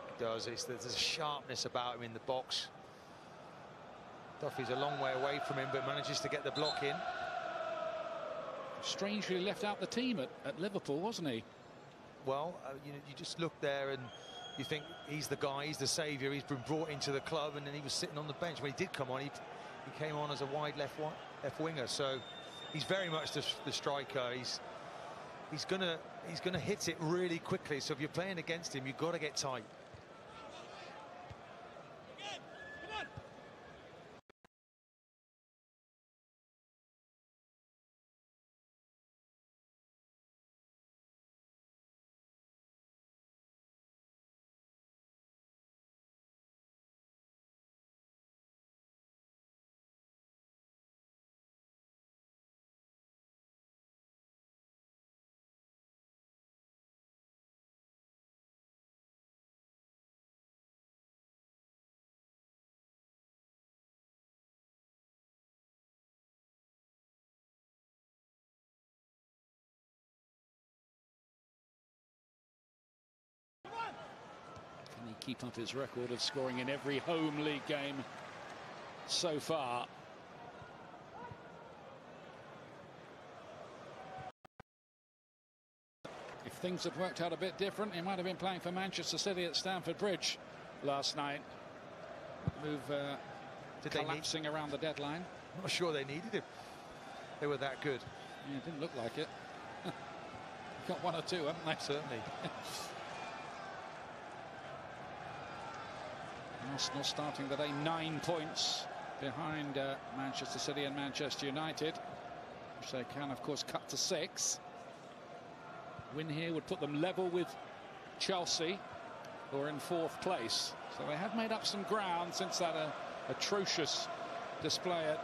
He does. There's a sharpness about him in the box. Duffy's a long way away from him, but manages to get the block in. Strangely left out the team at Liverpool, wasn't he? Well, you just look there and you think he's the guy, he's the saviour, he's been brought into the club, and then he was sitting on the bench. When he did come on, he came on as a wide left winger, so he's very much the striker. He's gonna hit it really quickly. So if you're playing against him, you've got to get tight. Can he keep up his record of scoring in every home league game so far? If things had worked out a bit different, he might have been playing for Manchester City at Stamford Bridge last night. Move collapsing around the deadline. I'm not sure they needed him. They were that good. Yeah, it didn't look like it. Got one or two, haven't they? Certainly. Arsenal starting the day 9 points behind Manchester City and Manchester United, which they can, of course, cut to 6. Win here would put them level with Chelsea, who are in 4th place. So they have made up some ground since that atrocious display at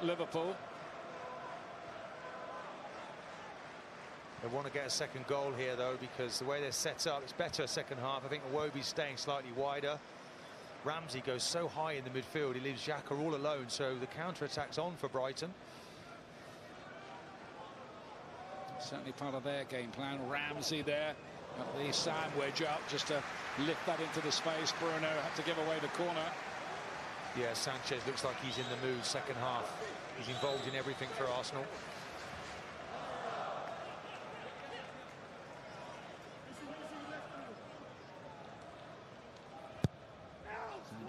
Liverpool. They want to get a second goal here, though, because the way they're set up, it's better second half. I think Iwobi's staying slightly wider. Ramsey goes so high in the midfield, he leaves Xhaka all alone, so the counter-attack's on for Brighton. Certainly part of their game plan. Ramsey there, got the sandwich up just to lift that into the space. Bruno had to give away the corner. Yeah, Sanchez looks like he's in the mood second half. He's involved in everything for Arsenal.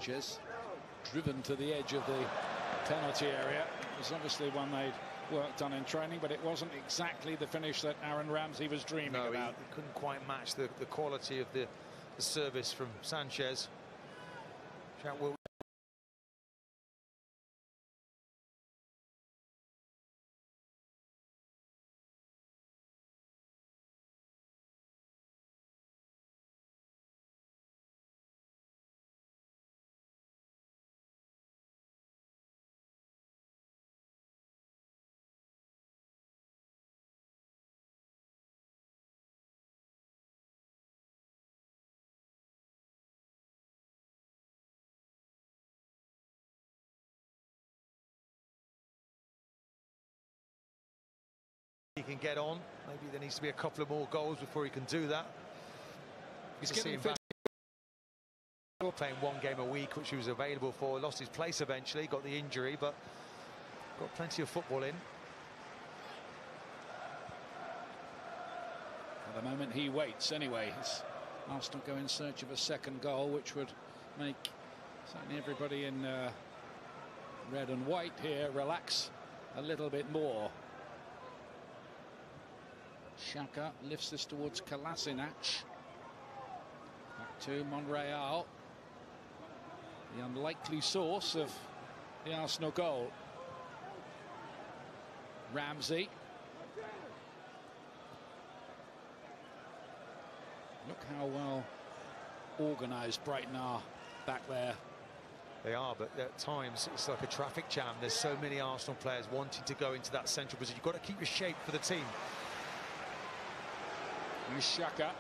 Sanchez driven to the edge of the penalty area. It was obviously one they'd worked on in training, but it wasn't exactly the finish that Aaron Ramsey was dreaming about. He couldn't quite match the quality of the service from Sanchez. He can get on. Maybe there needs to be a couple of more goals before he can do that. He's getting fit. Playing one game a week, which he was available for. Lost his place eventually, got the injury, but got plenty of football in. At the moment he waits anyway. Arsenal go in search of a second goal, which would make certainly everybody in red and white here relax a little bit more. Xhaka lifts this towards Kolasinac. Back to Monreal. The unlikely source of the Arsenal goal. Ramsey. Look how well organised Brighton are back there. They are, but at times it's like a traffic jam. There's so many Arsenal players wanting to go into that central position. You've got to keep your shape for the team. Xhaka.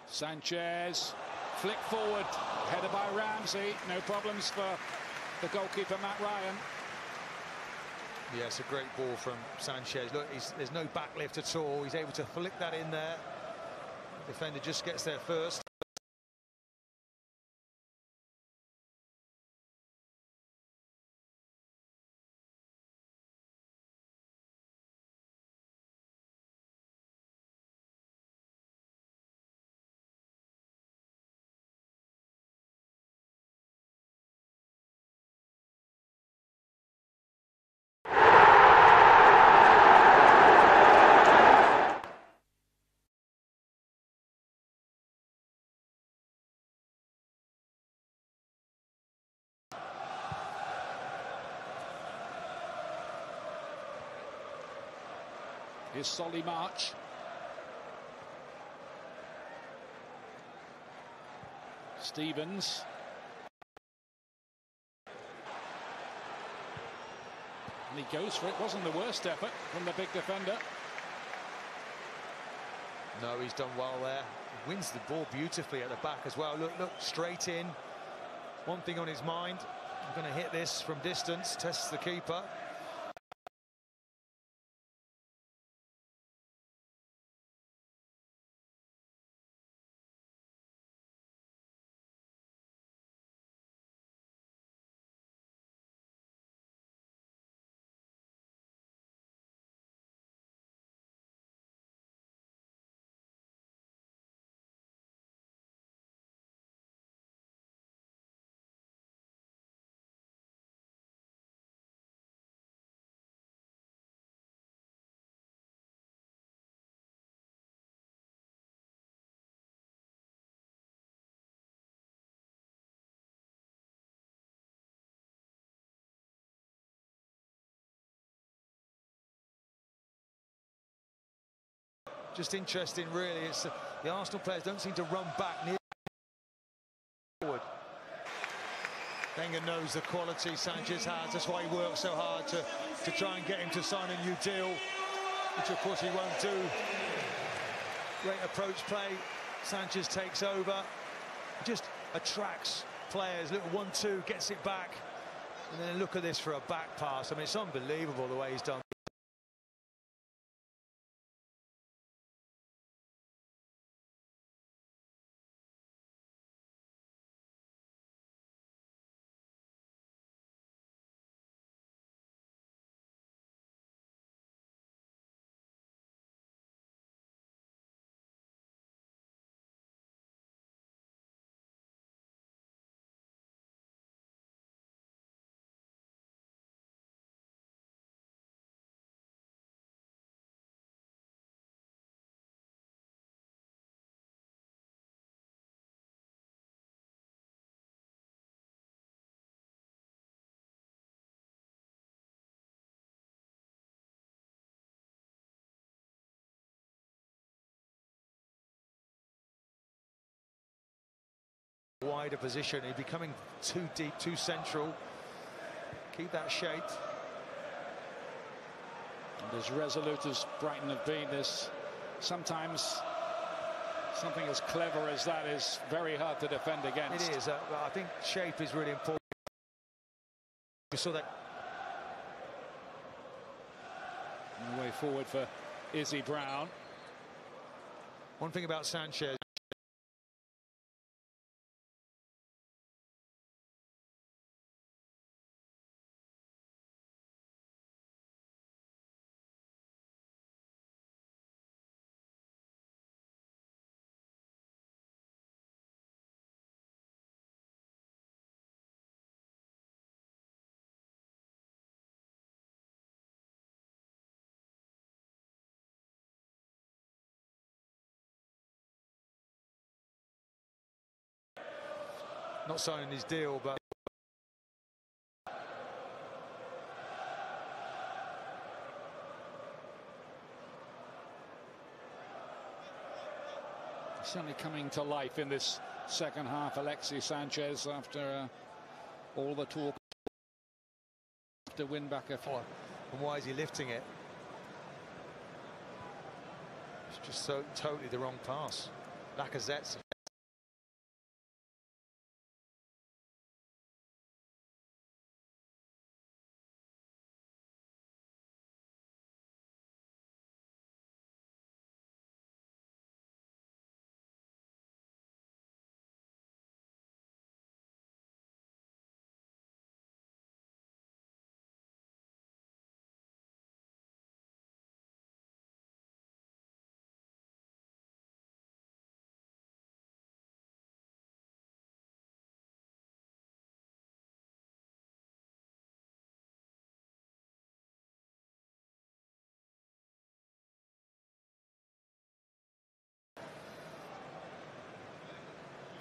Sanchez. Flick forward. Headed by Ramsey. No problems for the goalkeeper, Matt Ryan. Yeah, it's a great ball from Sanchez. Look, there's no backlift at all. He's able to flick that in there. The defender just gets there first. Here's Solly March. Stevens. And he goes for it. Wasn't the worst effort from the big defender. No, he's done well there. He wins the ball beautifully at the back as well. Look, straight in. One thing on his mind. I'm going to hit this from distance. Tests the keeper. Just interesting, really. It's the Arsenal players don't seem to run back near forward. Wenger knows the quality Sanchez has. That's why he works so hard to try and get him to sign a new deal. which of course he won't do. Great approach play. Sanchez takes over. Just attracts players. Little 1-2, gets it back. And then look at this for a back pass. I mean, it's unbelievable the way he's done. Wider position, he's becoming too deep, too central. Keep that shape. And as resolute as Brighton have been, there's sometimes something as clever as that is very hard to defend against. It is. I think shape is really important. You saw that. And the way forward for Izzy Brown. One thing about Sanchez. Not signing his deal, but certainly coming to life in this second half, Alexis Sanchez, after all the talk to win back a four. And why is he lifting it? It's just so totally the wrong pass. Lacazette's.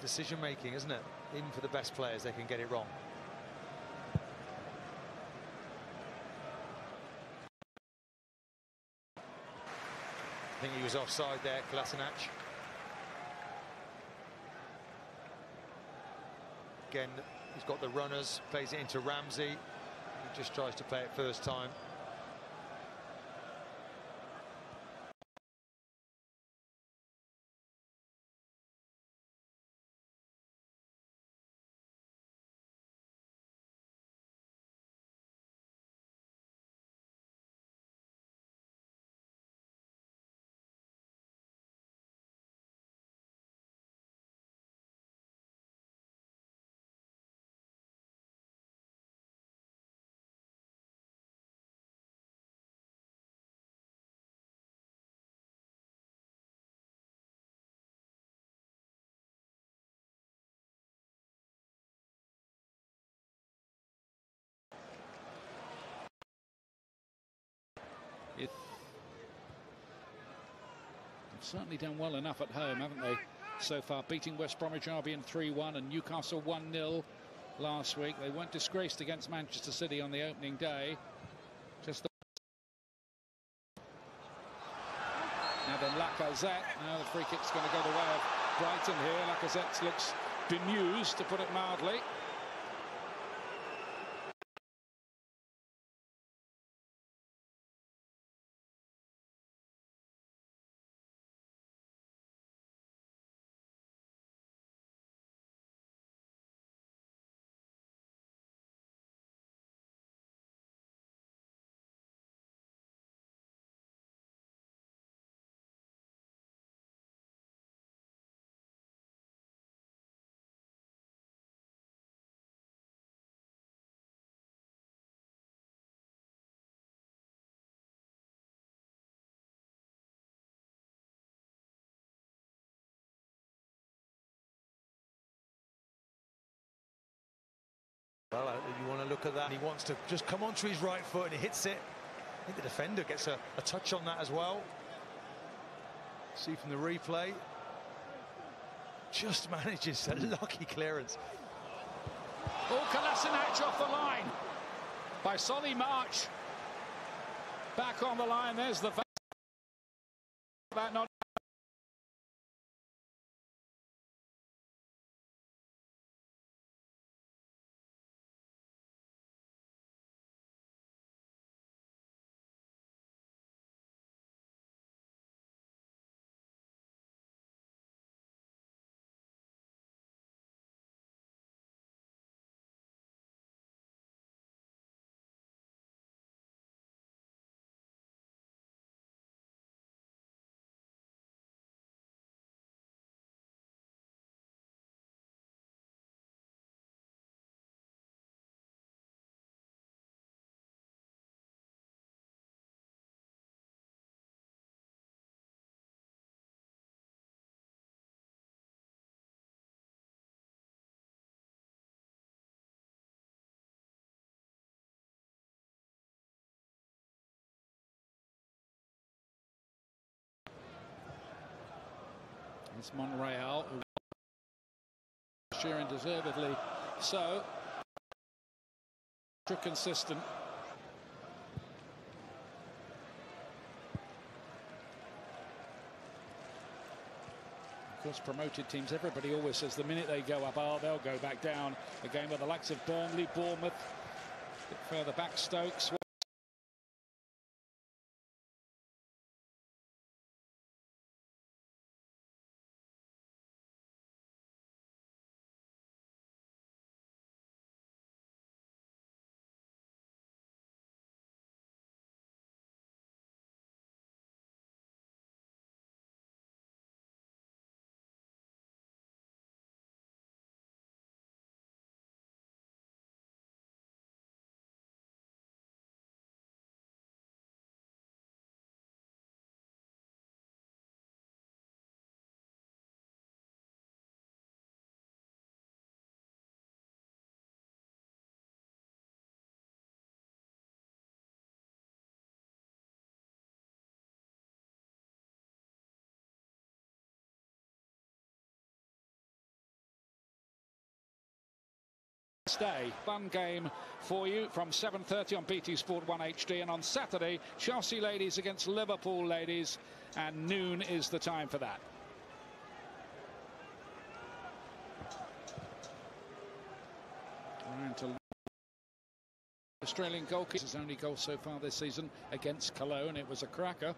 Decision making, isn't it? Even for the best players, they can get it wrong. I think he was offside there, Kolasinac. Again, he's got the runners, plays it into Ramsey. He just tries to play it first time. They've certainly done well enough at home, haven't they, so far, beating West Bromwich Albion 3-1 and Newcastle 1-0 last week. They weren't disgraced against Manchester City on the opening day. Just the... Now then, Lacazette. Now the free kick's going to go the way of Brighton here. Lacazette looks bemused, to put it mildly. Well, you want to look at that. He wants to just come onto his right foot and he hits it. I think the defender gets a touch on that as well. See from the replay. Just manages a lucky clearance. Oh, Kolasinac off the line by Solly March. Back on the line, there's the that not. It's Monreal, who sheer deservedly so. Consistent. Of course, promoted teams, everybody always says the minute they go up, they'll go back down. A game with the likes of Burnley, Bournemouth, a bit further back, Stokes. Day. Fun game for you from 7:30 on BT Sport 1 HD, and on Saturday Chelsea ladies against Liverpool ladies, and noon is the time for that. Australian goalkeeper, his only goal so far this season against Cologne. It was a cracker.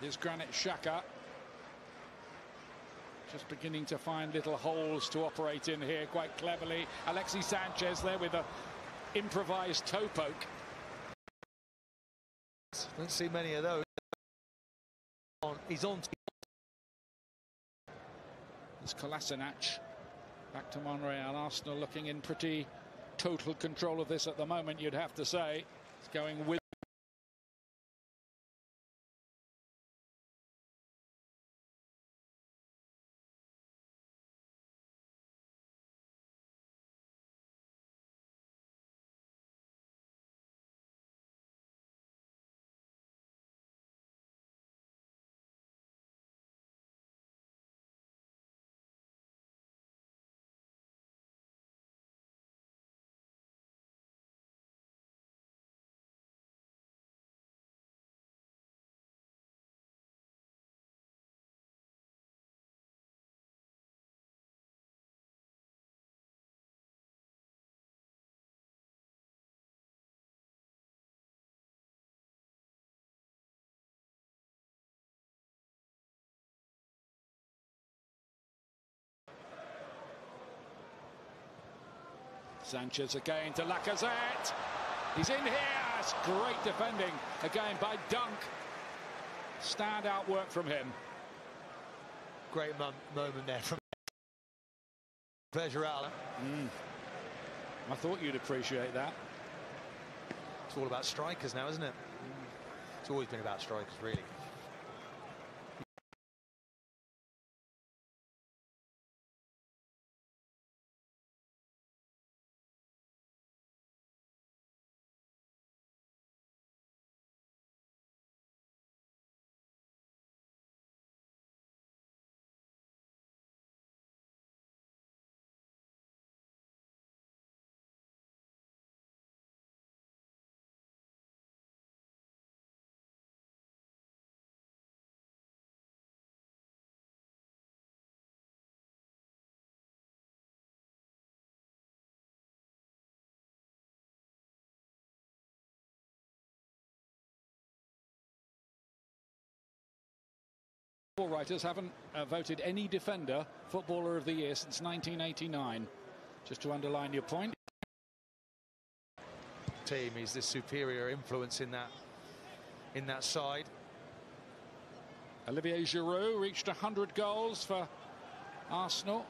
Here's Granit Xhaka. Just beginning to find little holes to operate in here quite cleverly. Alexis Sanchez there with an improvised toe poke. Don't see many of those. He's on. There's Kolasinac. Back to Monreal. Arsenal looking in pretty total control of this at the moment, you'd have to say. It's going with Sanchez again to Lacazette. He's in here. It's great defending again by Dunk. Standout work from him. Great moment there from pleasure out. I thought you'd appreciate that. It's all about strikers now, isn't it? It's always been about strikers, really. Football writers haven't voted any defender Footballer of the Year since 1989. Just to underline your point. Team is the superior influence in that side. Olivier Giroud reached 100 goals for Arsenal.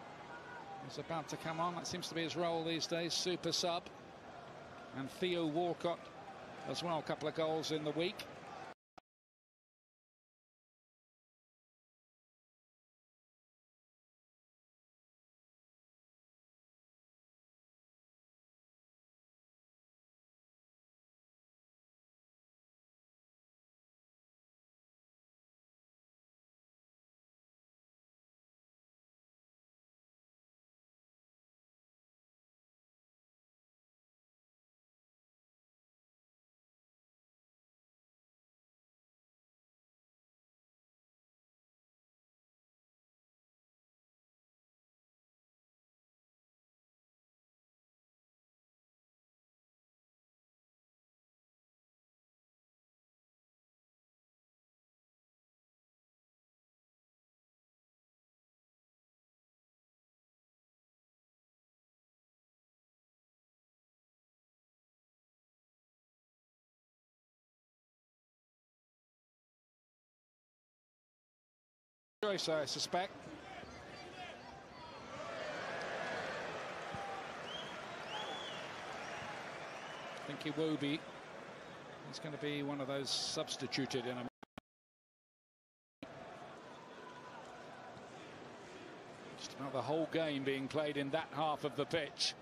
He's about to come on. That seems to be his role these days, super sub. And Theo Walcott as well, a couple of goals in the week. Choice, I suspect. I think Iwobi is going to be one of those substituted in a just about the whole game being played in that half of the pitch.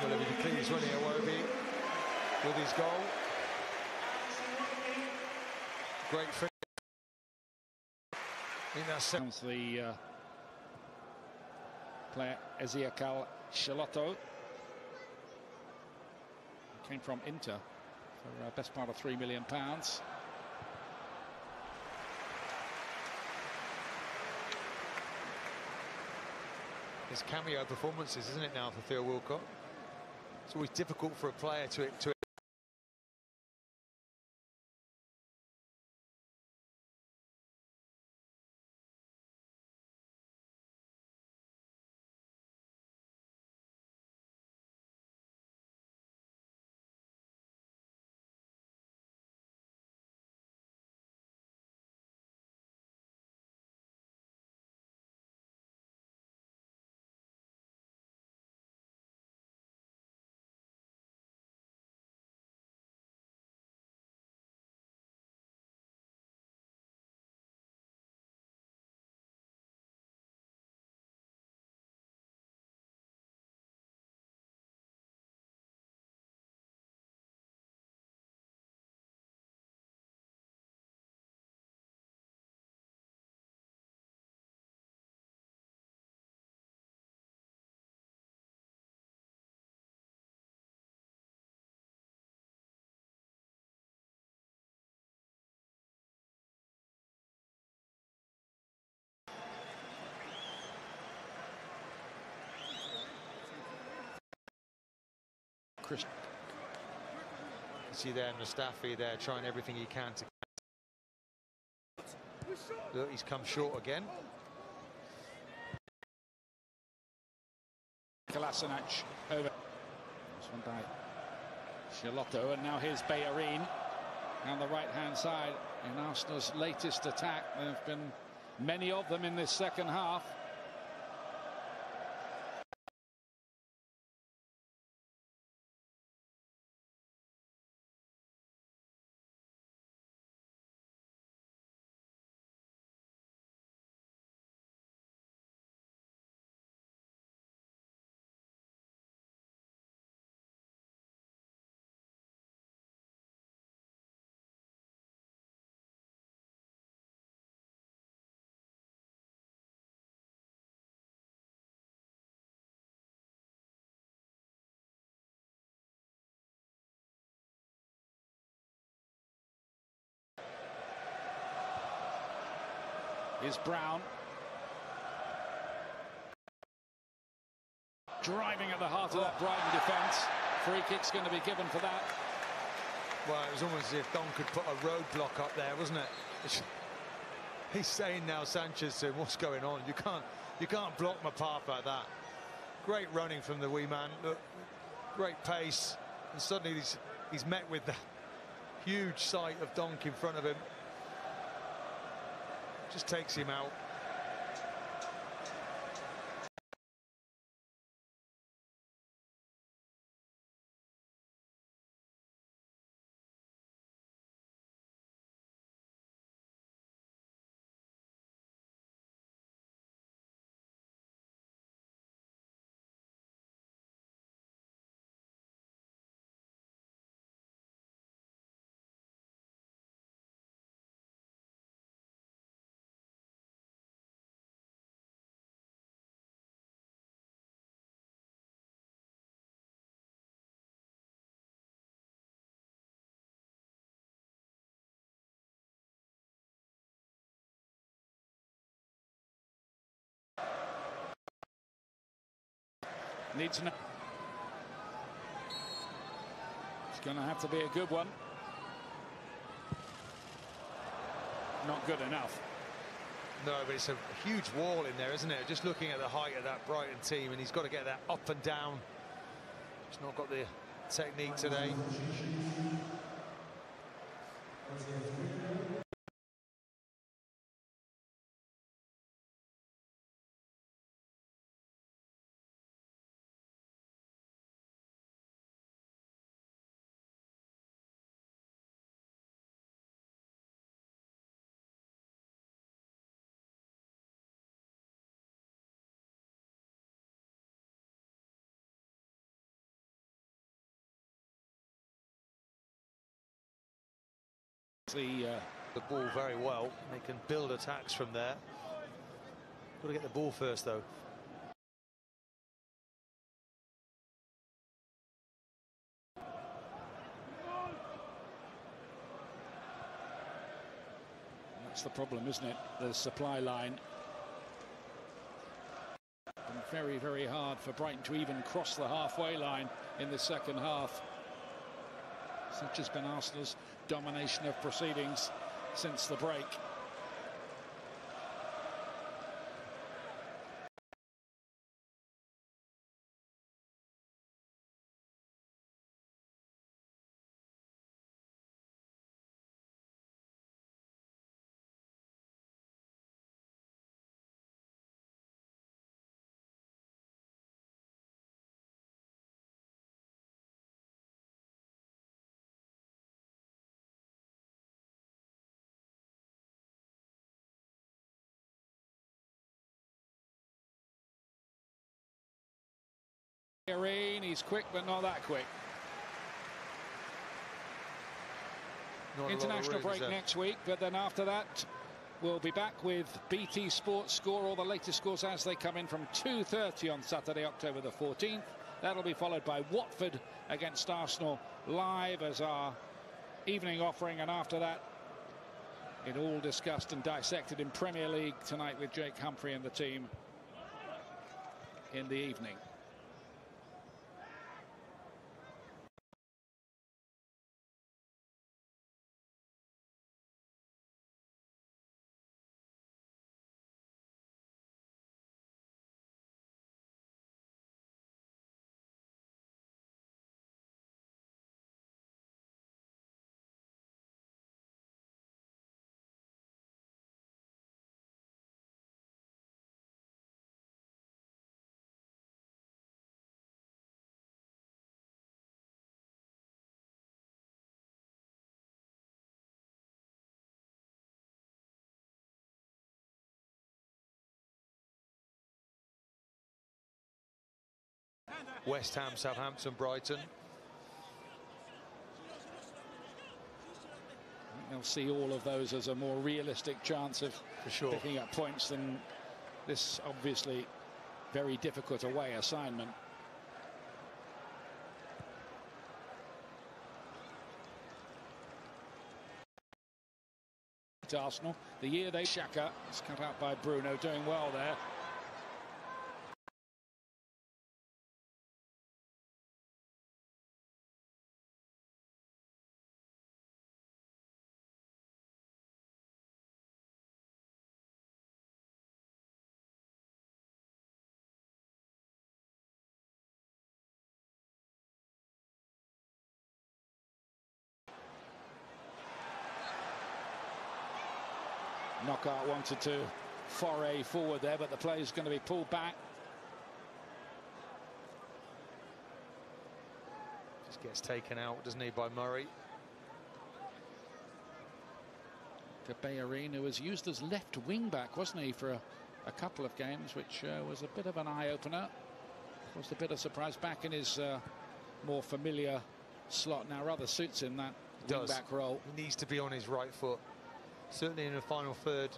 Will he be pleased, won't he, Iwobi, with his goal? Great finish. I think that's the player Ezequiel Charlotto. Came from Inter for best part of £3 million. His cameo performances, isn't it, now for Theo Walcott? It's always difficult for a player to Chris. You see there Mustafi there trying everything he can to. Look, he's come short again. Kolasinac over. This one by Charlotto, and now here's Bellerin on the right-hand side in Arsenal's latest attack. There have been many of them in this second half. Is Brown driving at the heart of that Brighton defence. Free kick's going to be given for that. Well, it was almost as if Don could put a roadblock up there, wasn't it? He's saying now, Sanchez, to him, what's going on? You can't block my path like that. Great running from the wee man. Look, great pace, and suddenly he's met with the huge sight of Donk in front of him. Just takes him out. Needs no. It's going to have to be a good one. Not good enough. No, but it's a huge wall in there, isn't it? Just looking at the height of that Brighton team, and he's got to get that up and down. He's not got the technique today. The ball very well. They can build attacks from there. Got to get the ball first, though. That's the problem, isn't it? The supply line. And very, very hard for Brighton to even cross the halfway line in the second half. Such has been Arsenal's domination of proceedings since the break. He's quick, but not that quick. International break next week, but then after that, we'll be back with BT Sports Score, all the latest scores as they come in from 2:30 on Saturday, October the 14th. That'll be followed by Watford against Arsenal live as our evening offering, and after that, it all discussed and dissected in Premier League tonight with Jake Humphrey and the team in the evening. West Ham, Southampton, Brighton. They'll see all of those as a more realistic chance of picking up points than this obviously very difficult away assignment. To Arsenal, the year they Xhaka is cut out by Bruno, doing well there. Knockout wanted to foray forward there, but the play is going to be pulled back. Just gets taken out, doesn't he, by Murray. To Bellerin, who was used as left wing back, wasn't he, for a couple of games, which was a bit of an eye-opener. Was a bit of surprise back in his more familiar slot now. Rather suits him, that wing back role. He needs to be on his right foot. Certainly in the final third,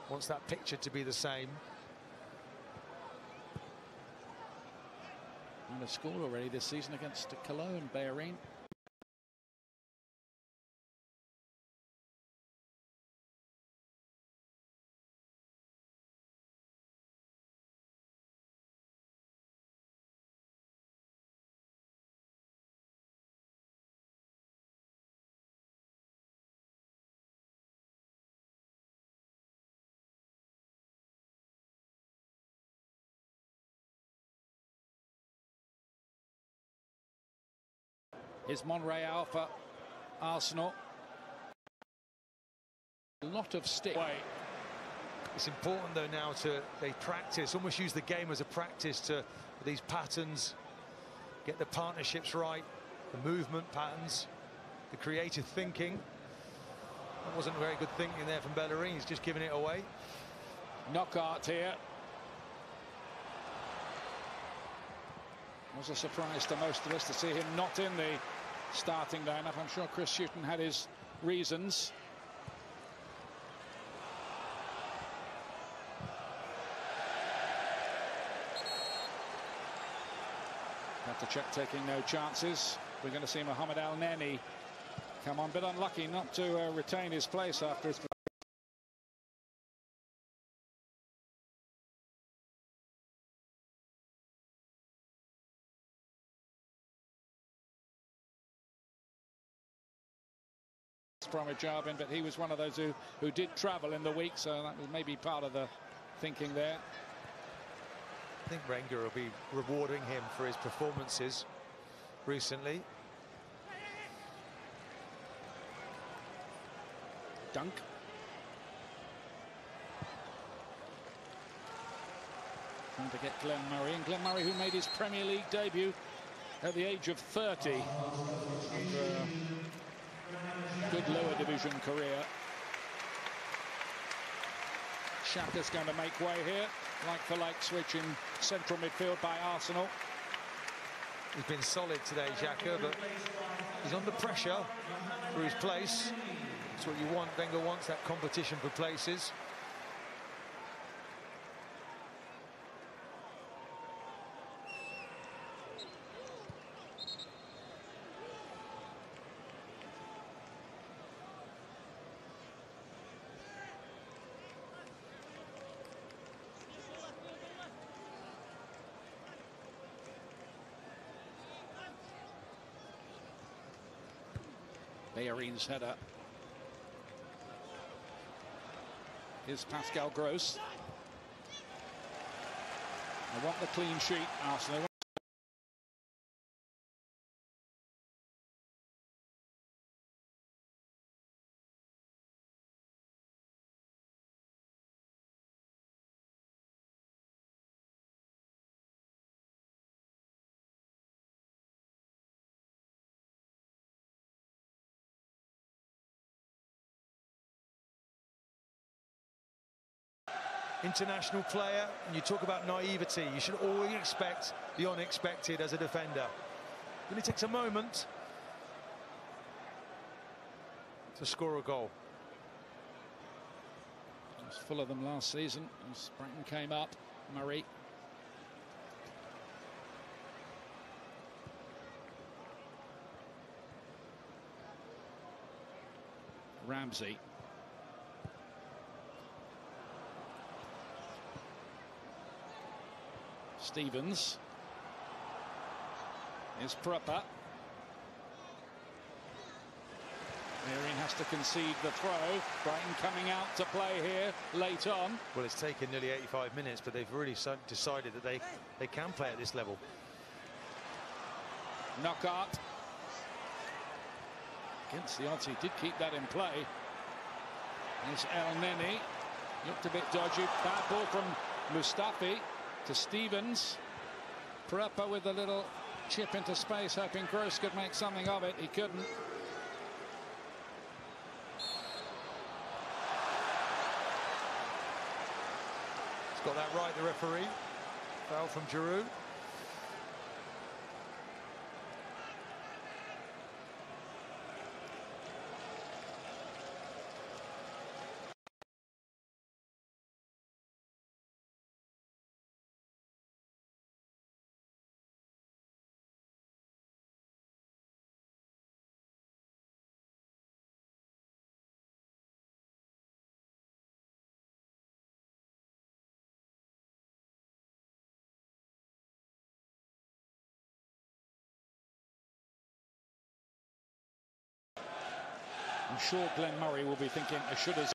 wants that picture to be the same. And a score already this season against Cologne, Bellerin. Is Monreal for Arsenal. A lot of stick. It's important though now they practice, almost use the game as a practice to these patterns, get the partnerships right, the movement patterns, the creative thinking. That wasn't very good thinking there from Bellerin. He's just giving it away. Knockout here. Was a surprise to most of us to see him not in the starting lineup. I'm sure Chris Hughton had his reasons. Have to check taking no chances. We're going to see Mohamed El Neni come on, but unlucky not to retain his place after his. From a job in, but he was one of those who did travel in the week, so that was maybe part of the thinking there. I think Wenger will be rewarding him for his performances recently. Dunk. Trying to get Glenn Murray, and Glenn Murray, who made his Premier League debut at the age of 30 after a good lower division career. Xhaka's going to make way here, like for like switch in central midfield by Arsenal. He's been solid today, Xhaka, but he's under pressure for his place. That's what you want. Wenger wants that competition for places. Bellerin's header. Here's Pascal Gross. I want the clean sheet, Arsenal. international player, and you talk about naivety, you should always expect the unexpected as a defender. It only takes a moment to score a goal. It was full of them last season as Brighton came up. Murray. Ramsey. Stevens. Here's Prupper. Miriam has to concede the throw. Brighton coming out to play here late on. Well, it's taken nearly 85 minutes, but they've really decided that they can play at this level. Knockout. Against the odds, he did keep that in play. There's El Neni. Looked a bit dodgy. Bad ball from Mustafi to Stevens. Prupper with a little chip into space, hoping Gross could make something of it. He couldn't. He's got that right, the referee. Foul from Giroud. I'm sure Glenn Murray will be thinking, I should have.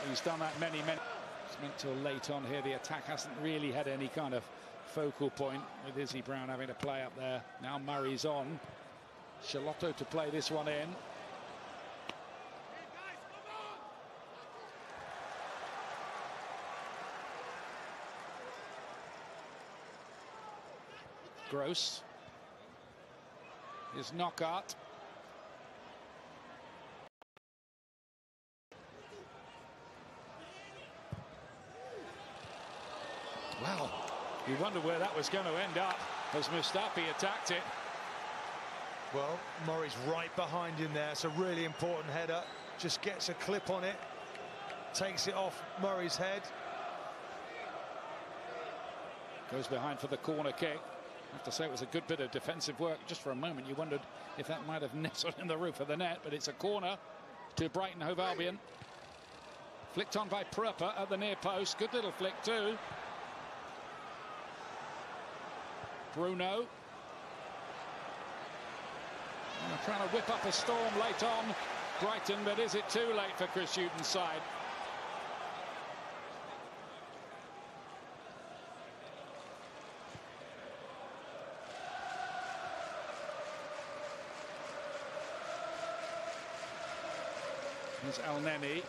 He's done that many. It's meant till late on here. The attack hasn't really had any kind of focal point, with Izzy Brown having to play up there. Now Murray's on. Charlotto to play this one in. Gross. His knockout. Well, you wonder where that was going to end up as Mustafi attacked it. Well, Murray's right behind him there. It's a really important header. Just gets a clip on it. Takes it off Murray's head. Goes behind for the corner kick. I have to say it was a good bit of defensive work. Just for a moment you wondered if that might have nestled in the roof of the net, but it's a corner to Brighton Hove Albion. Flicked on by Prupper at the near post. Good little flick too. Bruno. Trying to whip up a storm late on Brighton, but is it too late for Chris Hughton's side? Here's El Neni.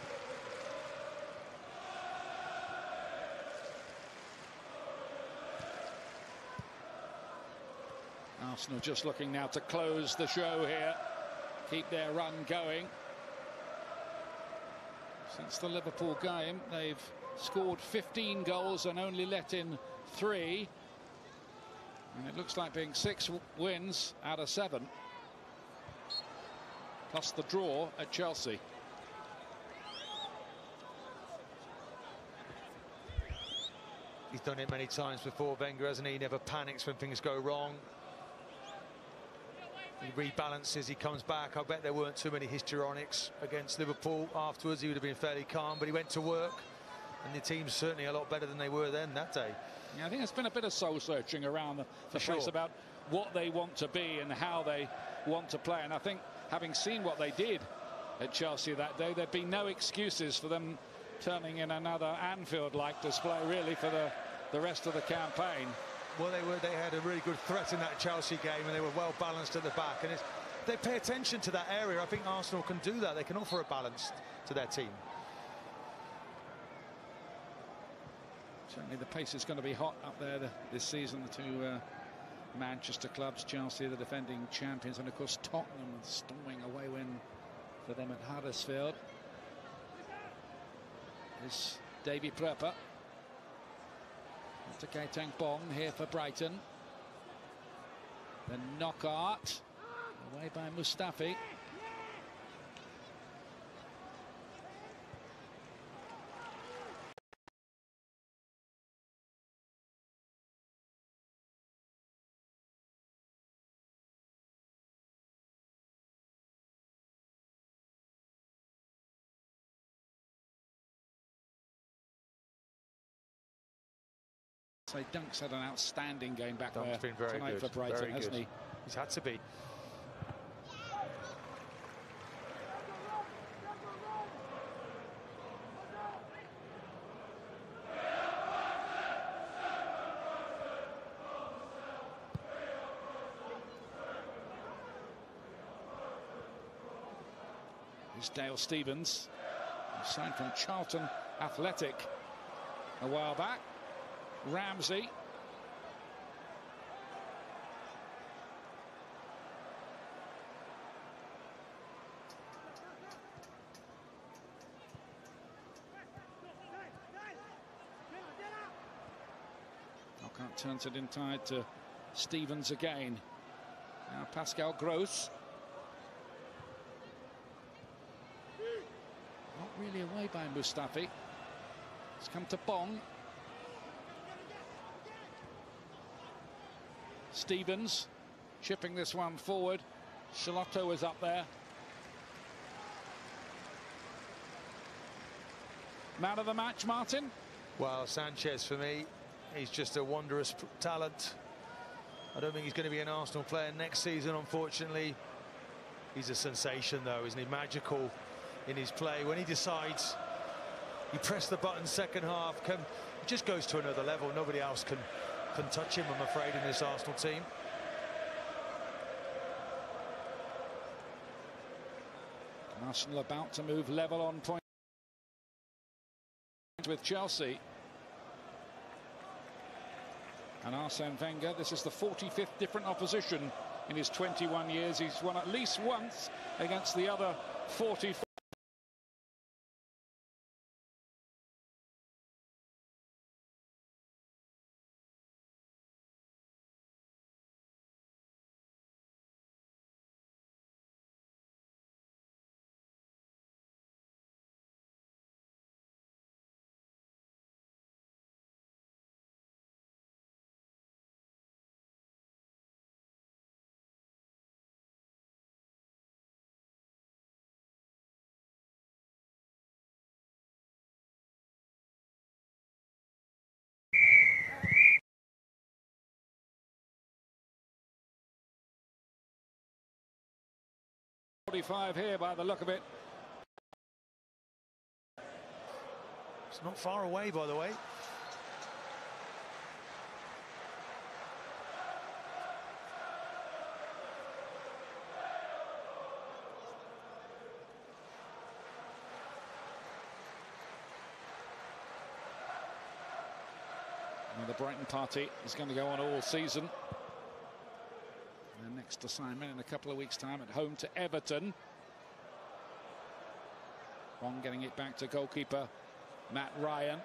Arsenal just looking now to close the show here, keep their run going. Since the Liverpool game, they've scored 15 goals and only let in 3. And it looks like being 6 wins out of 7. Plus the draw at Chelsea. He's done it many times before, Wenger, hasn't he? He never panics when things go wrong. He rebalances, he comes back. I bet there weren't too many histrionics against Liverpool afterwards. He would have been fairly calm, but he went to work. And the team's certainly a lot better than they were then that day. Yeah, I think there's been a bit of soul-searching around the place about what they want to be and how they want to play. And I think, having seen what they did at Chelsea that day, there'd be no excuses for them turning in another Anfield-like display, really, for the rest of the campaign. Well, they had a really good threat in that Chelsea game, and they were well balanced at the back. And if they pay attention to that area, I think Arsenal can do that. They can offer a balance to their team. Certainly the pace is going to be hot up there this season. The two Manchester clubs, Chelsea, the defending champions, and of course Tottenham, storming away win for them at Huddersfield. Is Davy Prepper. To Gaetang Bong here for Brighton. The knockout away by Mustafi. So Dunk's had an outstanding game back Dunk's there been very tonight good, for Brighton, very hasn't good. he? He's had to be. Here's Dale Stevens, who signed from Charlton Athletic a while back. Ramsey. Knockout turns it inside to Stevens again. Now Pascal Gross. Not really away by Mustafi. It's come to Bong. Stevens chipping this one forward. Shalotto is up there. Man of the match, Martin? Well, Sanchez for me, he's just a wondrous talent. I don't think he's going to be an Arsenal player next season, unfortunately. He's a sensation, though, isn't he? Magical in his play. When he decides, you press the button second half, he just goes to another level. Nobody else can touch him, I'm afraid, in this Arsenal team. Arsenal about to move level on point with Chelsea. And Arsene Wenger, this is the 45th different opposition in his 21 years. He's won at least once against the other 44. Here by the look of it. It's not far away, by the way. And the Brighton party is going to go on all season. Their next assignment in a couple of weeks' time at home to Everton. Bong getting it back to goalkeeper Matt Ryan.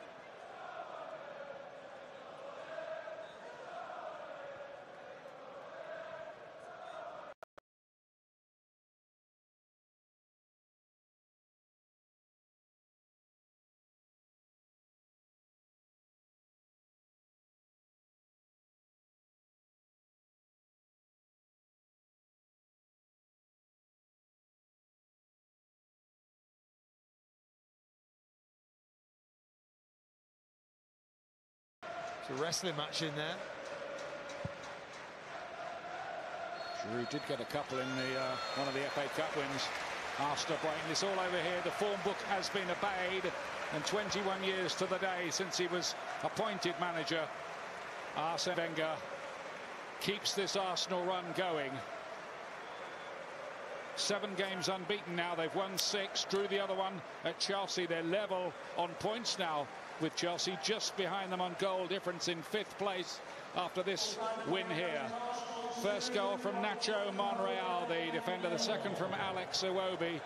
It's a wrestling match in there. Giroud did get a couple in the one of the FA Cup wins. Arsenal Brighton, it's all over here. The form book has been obeyed, and 21 years to the day since he was appointed manager, Arsene Wenger keeps this Arsenal run going. 7 games unbeaten now. They've won 6, drew the other one at Chelsea. They're level on points now, with Chelsea just behind them on goal difference in 5th place after this win here. First goal from Nacho Monreal, the defender. The second from Alex Iwobi.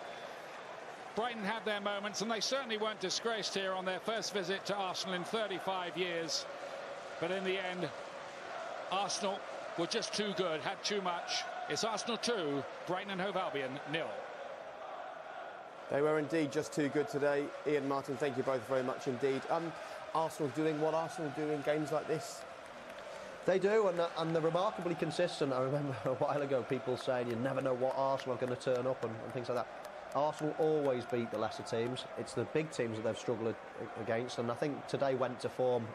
Brighton had their moments, and they certainly weren't disgraced here on their first visit to Arsenal in 35 years. But in the end, Arsenal were just too good, had too much. It's Arsenal 2, Brighton and Hove Albion 0. They were indeed just too good today. Ian, Martin, thank you both very much indeed. Arsenal doing what Arsenal do in games like this? They do, and they're remarkably consistent. I remember a while ago people saying you never know what Arsenal are going to turn up and things like that. Arsenal always beat the lesser teams. It's the big teams that they've struggled against, and I think today went to form.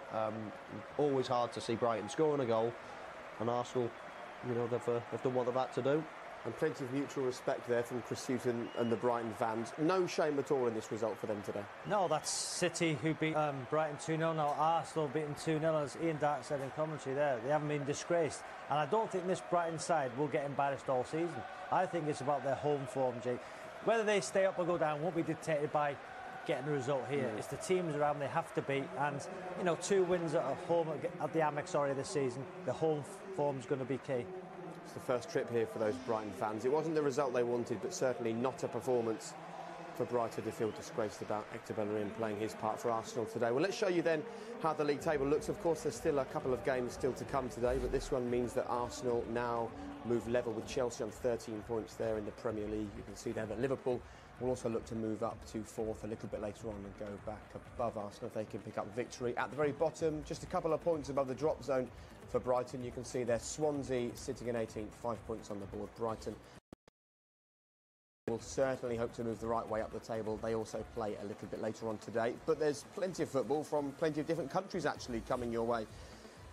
Always hard to see Brighton scoring a goal, and Arsenal, you know, they've done what they've had to do. And plenty of mutual respect there from Chris Hughton and the Brighton fans. No shame at all in this result for them today. No, that's City who beat Brighton 2-0. Now Arsenal beaten 2-0, as Ian Dart said in commentary there. They haven't been disgraced. And I don't think this Brighton side will get embarrassed all season. I think it's about their home form, Jake. Whether they stay up or go down won't be dictated by getting a result here. It's the teams around they have to beat. And, you know, 2 wins at home at the Amex this season. The home form's going to be key. It's the first trip here for those Brighton fans. It wasn't the result they wanted, but certainly not a performance for Brighton to feel disgraced about. Hector Bellerin playing his part for Arsenal today. Well, let's show you then how the league table looks. Of course, there's still a couple of games still to come today, but this one means that Arsenal now move level with Chelsea on 13 points there in the Premier League. You can see there that Liverpool will also look to move up to 4th a little bit later on and go back above Arsenal if they can pick up victory. At the very bottom, just a couple of points above the drop zone for Brighton. You can see there Swansea sitting in 18th, 5 points on the board. Brighton will certainly hope to move the right way up the table. They also play a little bit later on today, but there's plenty of football from plenty of different countries actually coming your way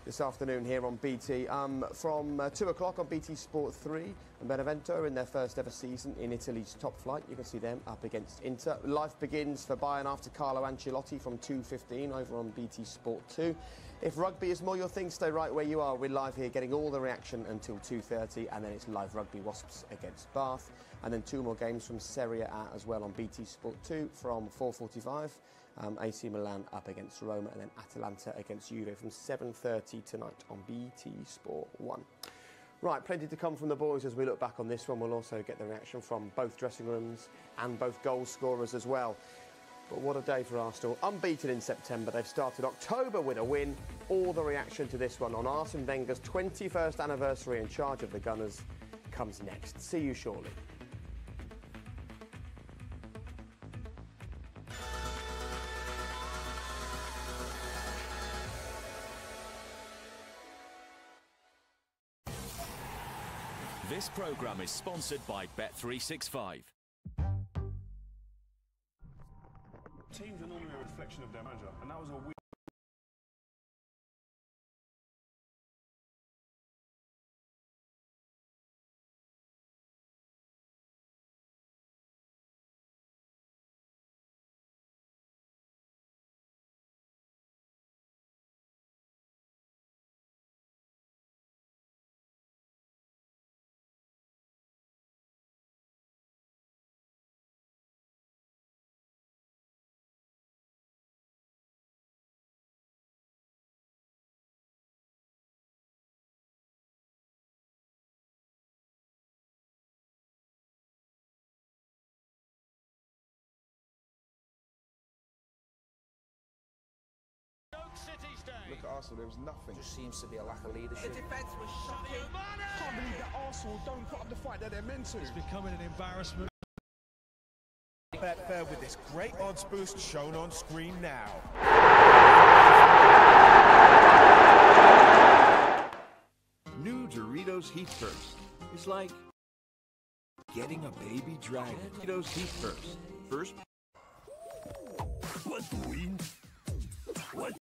this afternoon here on BT. From 2 o'clock on BT Sport 3, and Benevento in their first ever season in Italy's top flight. You can see them up against Inter. Life begins for Bayern after Carlo Ancelotti from 2:15 over on BT Sport 2. If rugby is more your thing, stay right where you are. We're live here getting all the reaction until 2:30, and then it's live rugby Wasps against Bath. And then 2 more games from Serie A as well on BT Sport 2 from 4:45. AC Milan up against Roma, and then Atalanta against Juve from 7:30 tonight on BT Sport 1. Right, plenty to come from the boys as we look back on this one. We'll also get the reaction from both dressing rooms and both goal scorers as well. But what a day for Arsenal. Unbeaten in September. They've started October with a win. All the reaction to this one on Arsene Wenger's 21st anniversary in charge of the Gunners comes next. See you shortly. This programme is sponsored by Bet365. Teams are normally a reflection of their manager, and that was a weird. Look at Arsenal, there was nothing. Just seems to be a lack of leadership. The defence was shocking. Can't believe that Arsenal don't put up the fight that they're meant to. It's becoming an embarrassment. Betfair with this great odds boost shown on screen now. New Doritos Heat First. It's like getting a baby dragon. Doritos Heat First. First. What to win? What?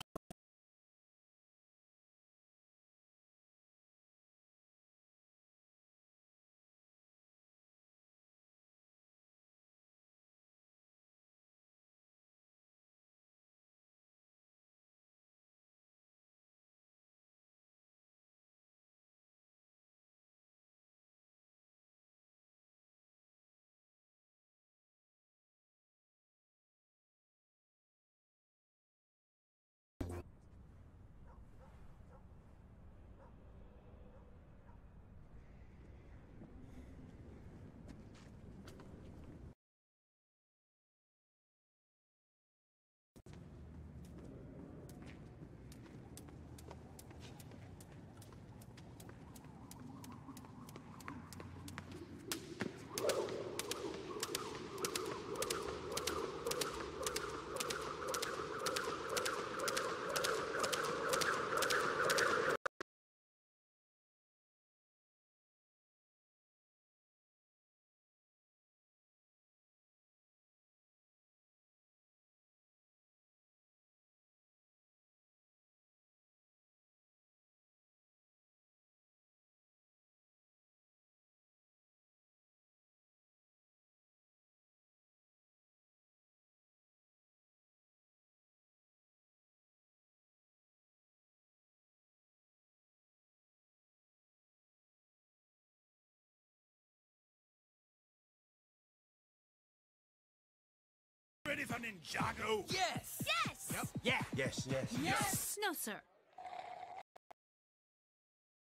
anything in Jago? Yes! Yes! Yep. Yeah! Yes. Yes. Yes! No, sir.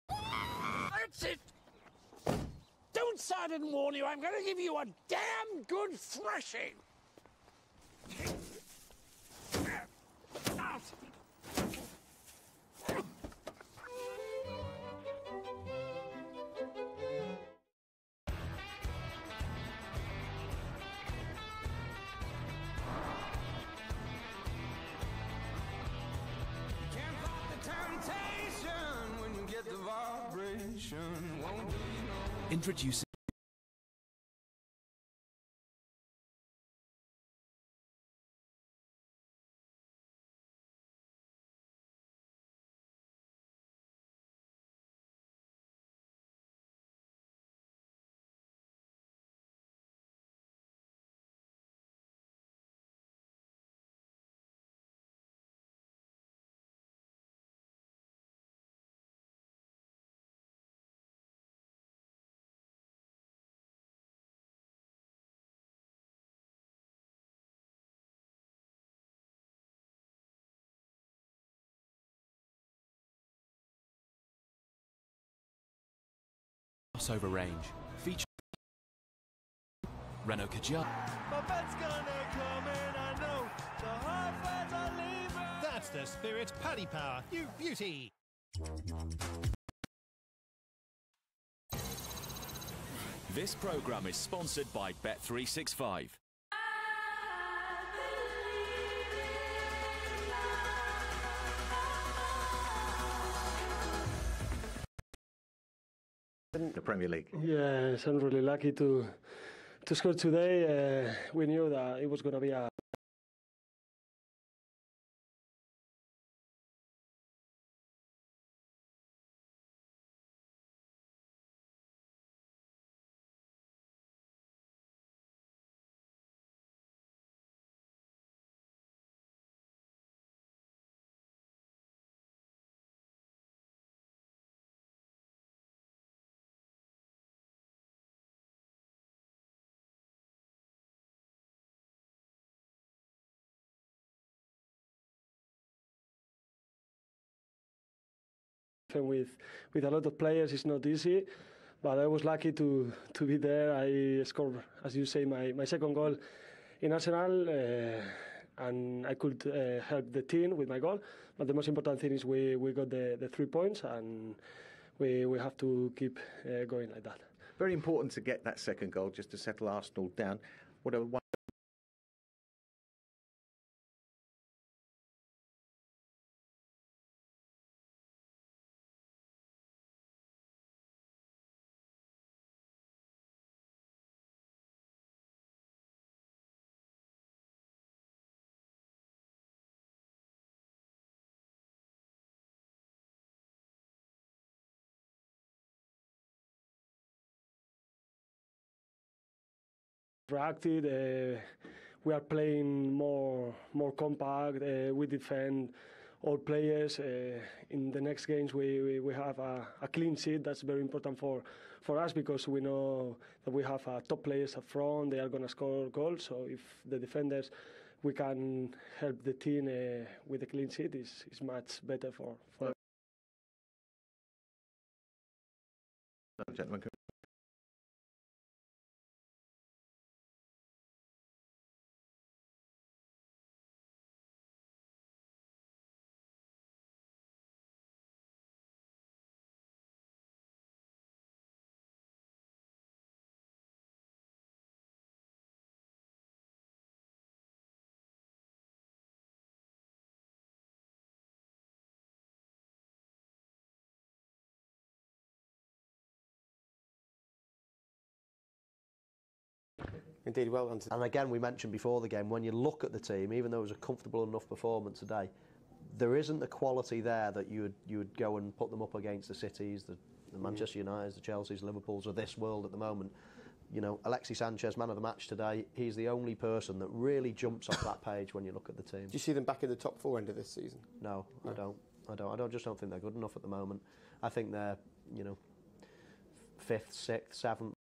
That's it! Don't say I didn't warn you. I'm going to give you a damn good thrashing. Introducing crossover range featuring Renault Cagliari. My bed's gonna come in, I know. The hard are leaving. That's the spirit. Paddy Power, you beauty. This programme is sponsored by Bet365. The Premier League. Yes, I'm really lucky to score today. We knew that it was going to be a with a lot of players. It's not easy, but I was lucky to be there. I scored, as you say, my second goal in Arsenal, and I could help the team with my goal. But the most important thing is we got the 3 points, and we have to keep going like that. Very important to get that second goal just to settle Arsenal down. What a reacted. We are playing more compact. We defend all players. In the next games, we have a clean sheet. That's very important for us because we know that we have top players up front. They are going to score goals. So if the defenders, we can help the team with a clean sheet, is much better for. Gentlemen. Indeed, well done. And again, we mentioned before the game, when you look at the team, even though it was a comfortable enough performance today, there isn't the quality there that you would go and put them up against the Cities, the Manchester Uniteds, the Chelseas, Liverpools of this world at the moment. You know, Alexis Sanchez, man of the match today, he's the only person that really jumps off that page when you look at the team. Do you see them back in the top 4 end of this season? No, I don't. I just don't think they're good enough at the moment. I think they're, you know, 5th, 6th, 7th.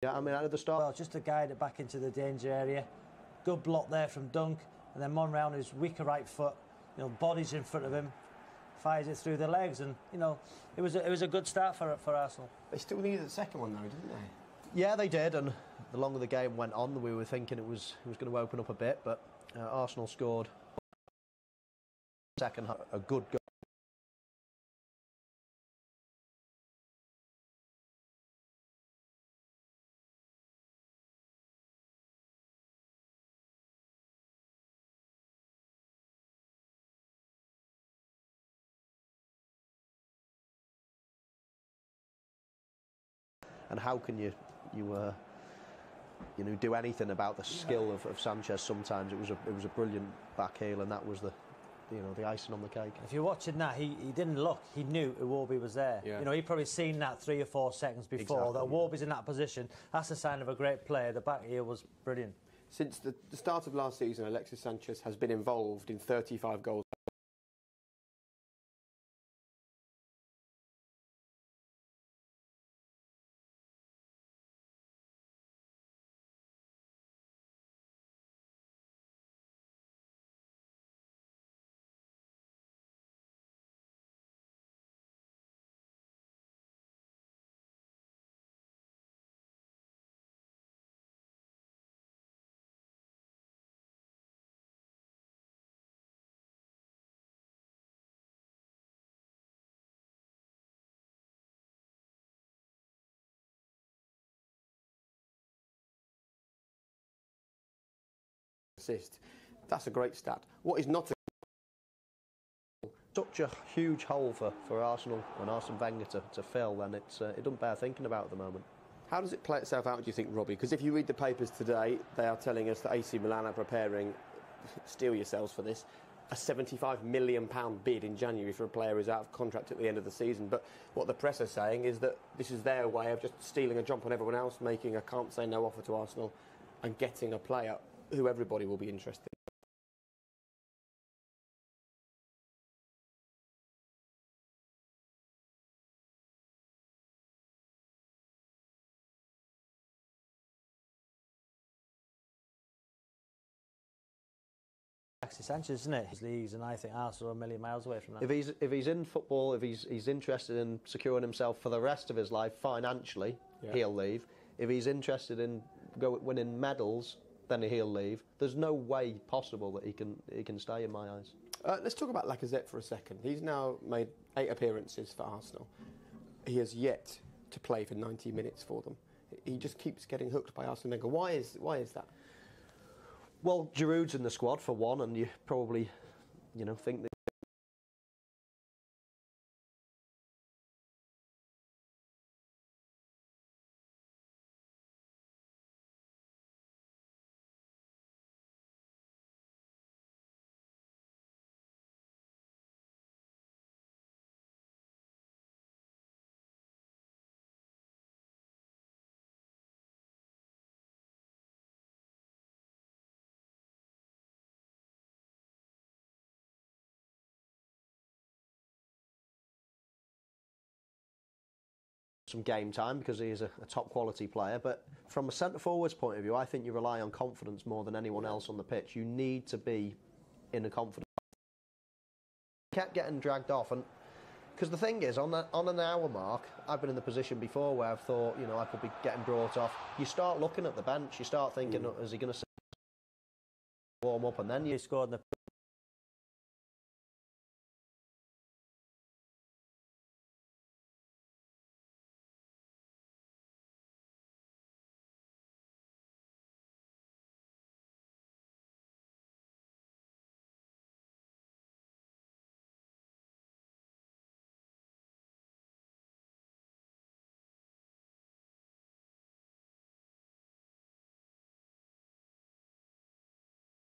Yeah, I mean, at the start. Well, just to guide it back into the danger area. Good block there from Dunk, and then Monreal on his weaker right foot, body's in front of him, fires it through the legs, and it was a good start for Arsenal. They still needed the second one though, didn't they? Yeah, they did, and the longer the game went on, we were thinking it was going to open up a bit, but Arsenal scored second half, a good goal. And how can you do anything about the skill of Sanchez? Sometimes it was a brilliant back heel, and that was the icing on the cake. If you're watching that, he didn't look. He knew Iwobi was there. Yeah. He'd probably seen that 3 or 4 seconds before. Exactly, that Iwobi's in that position. That's a sign of a great player. The back heel was brilliant. Since the start of last season, Alexis Sanchez has been involved in 35 goals. Assist. That's a great stat. What is not such a huge hole for Arsenal and Arsene Wenger to fill, and it doesn't bear thinking about at the moment. How does it play itself out, do you think, Robbie? Because if you read the papers today, they are telling us that AC Milan are preparing, steel yourselves for this, a £75 million bid in January for a player who's out of contract at the end of the season. But what the press are saying is that this is their way of just stealing a jump on everyone else, making a can't say no offer to Arsenal and getting a player who everybody will be interested in. Alexis Sanchez, isn't it? His leagues, and I think Arsenal are a million miles away from that. If he's in football, if he's interested in securing himself for the rest of his life financially, he'll leave. If he's interested in winning medals, then he'll leave. There's no way possible that he can stay, in my eyes. Let's talk about Lacazette for a second. He's now made 8 appearances for Arsenal. He has yet to play for 90 minutes for them. He just keeps getting hooked by Arsene Wenger. Why is that? Well, Giroud's in the squad for one, and you probably, think that. Some game time because he is a top quality player, but from a centre forward's point of view, I think you rely on confidence more than anyone else on the pitch. You need to be in a confident. Kept getting dragged off, and because the thing is, on an hour mark, I've been in the position before where I've thought, I could be getting brought off. You start looking at the bench, you start thinking, is he going to warm up, and then you scored in the.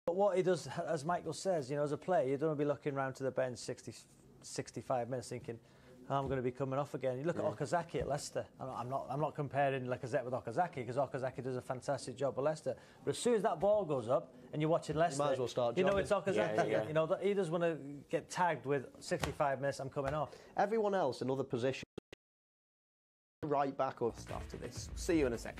But what he does, as Michael says, as a player, you don't want to be looking around to the bench 65 minutes thinking, I'm going to be coming off again. You look at Okazaki at Leicester. I'm not comparing Lacazette with Okazaki because Okazaki does a fantastic job at Leicester. But as soon as that ball goes up and you're watching Leicester, you might as well start jogging. It's Okazaki. He does want to get tagged with 65 minutes. I'm coming off. Everyone else in other positions Right back or after this. See you in a sec.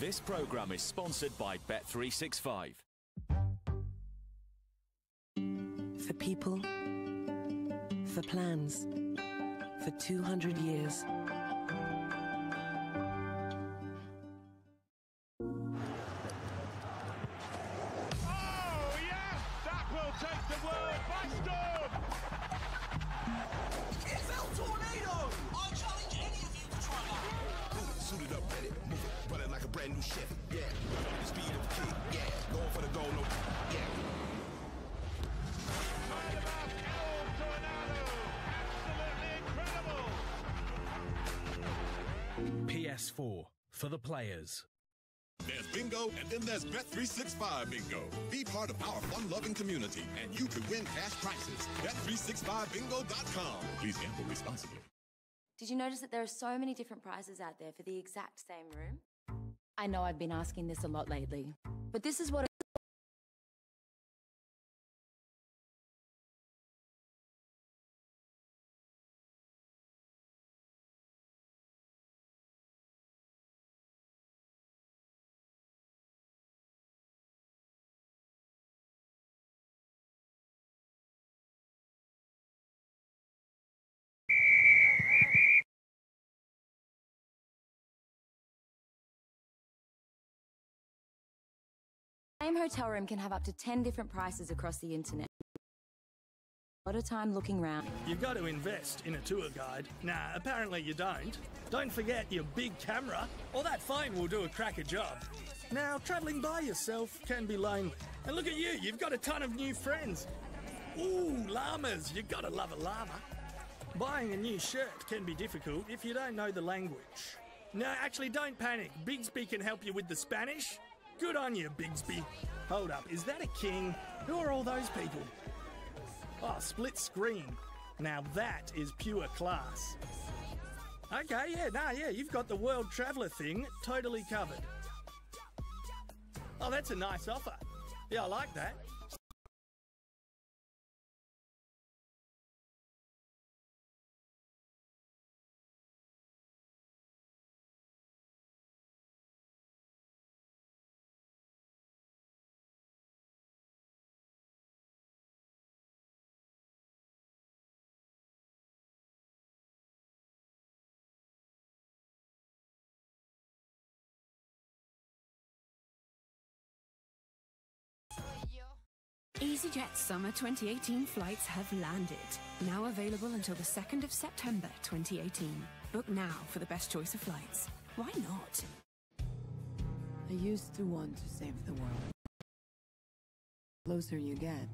This programme is sponsored by Bet365. For people, for plans, for 200 years. PS4 for the players. There's bingo, and then there's Bet365 bingo. Be part of our fun-loving community, and you could win cash prizes. Bet365bingo.com. Please gamble responsibly. Did you notice that there are so many different prizes out there for the exact same room? I know I've been asking this a lot lately, but this is what the same hotel room can have up to 10 different prices across the internet. A lot of time looking around. You've got to invest in a tour guide. Nah, apparently you don't. Don't forget your big camera, or that phone will do a cracker job. Now, travelling by yourself can be lonely. And look at you, you've got a ton of new friends. Ooh, llamas, you've got to love a llama. Buying a new shirt can be difficult if you don't know the language. No, actually, don't panic. Bigsby can help you with the Spanish. Good on you, Bigsby. Hold up, is that a king? Who are all those people? Oh, split screen. Now that is pure class. Okay, yeah, you've got the world traveller thing totally covered. Oh, that's a nice offer. Yeah, I like that. EasyJet's summer 2018 flights have landed. Now available until the 2nd of September 2018. Book now for the best choice of flights. Why not? I used to want to save the world. The closer you get.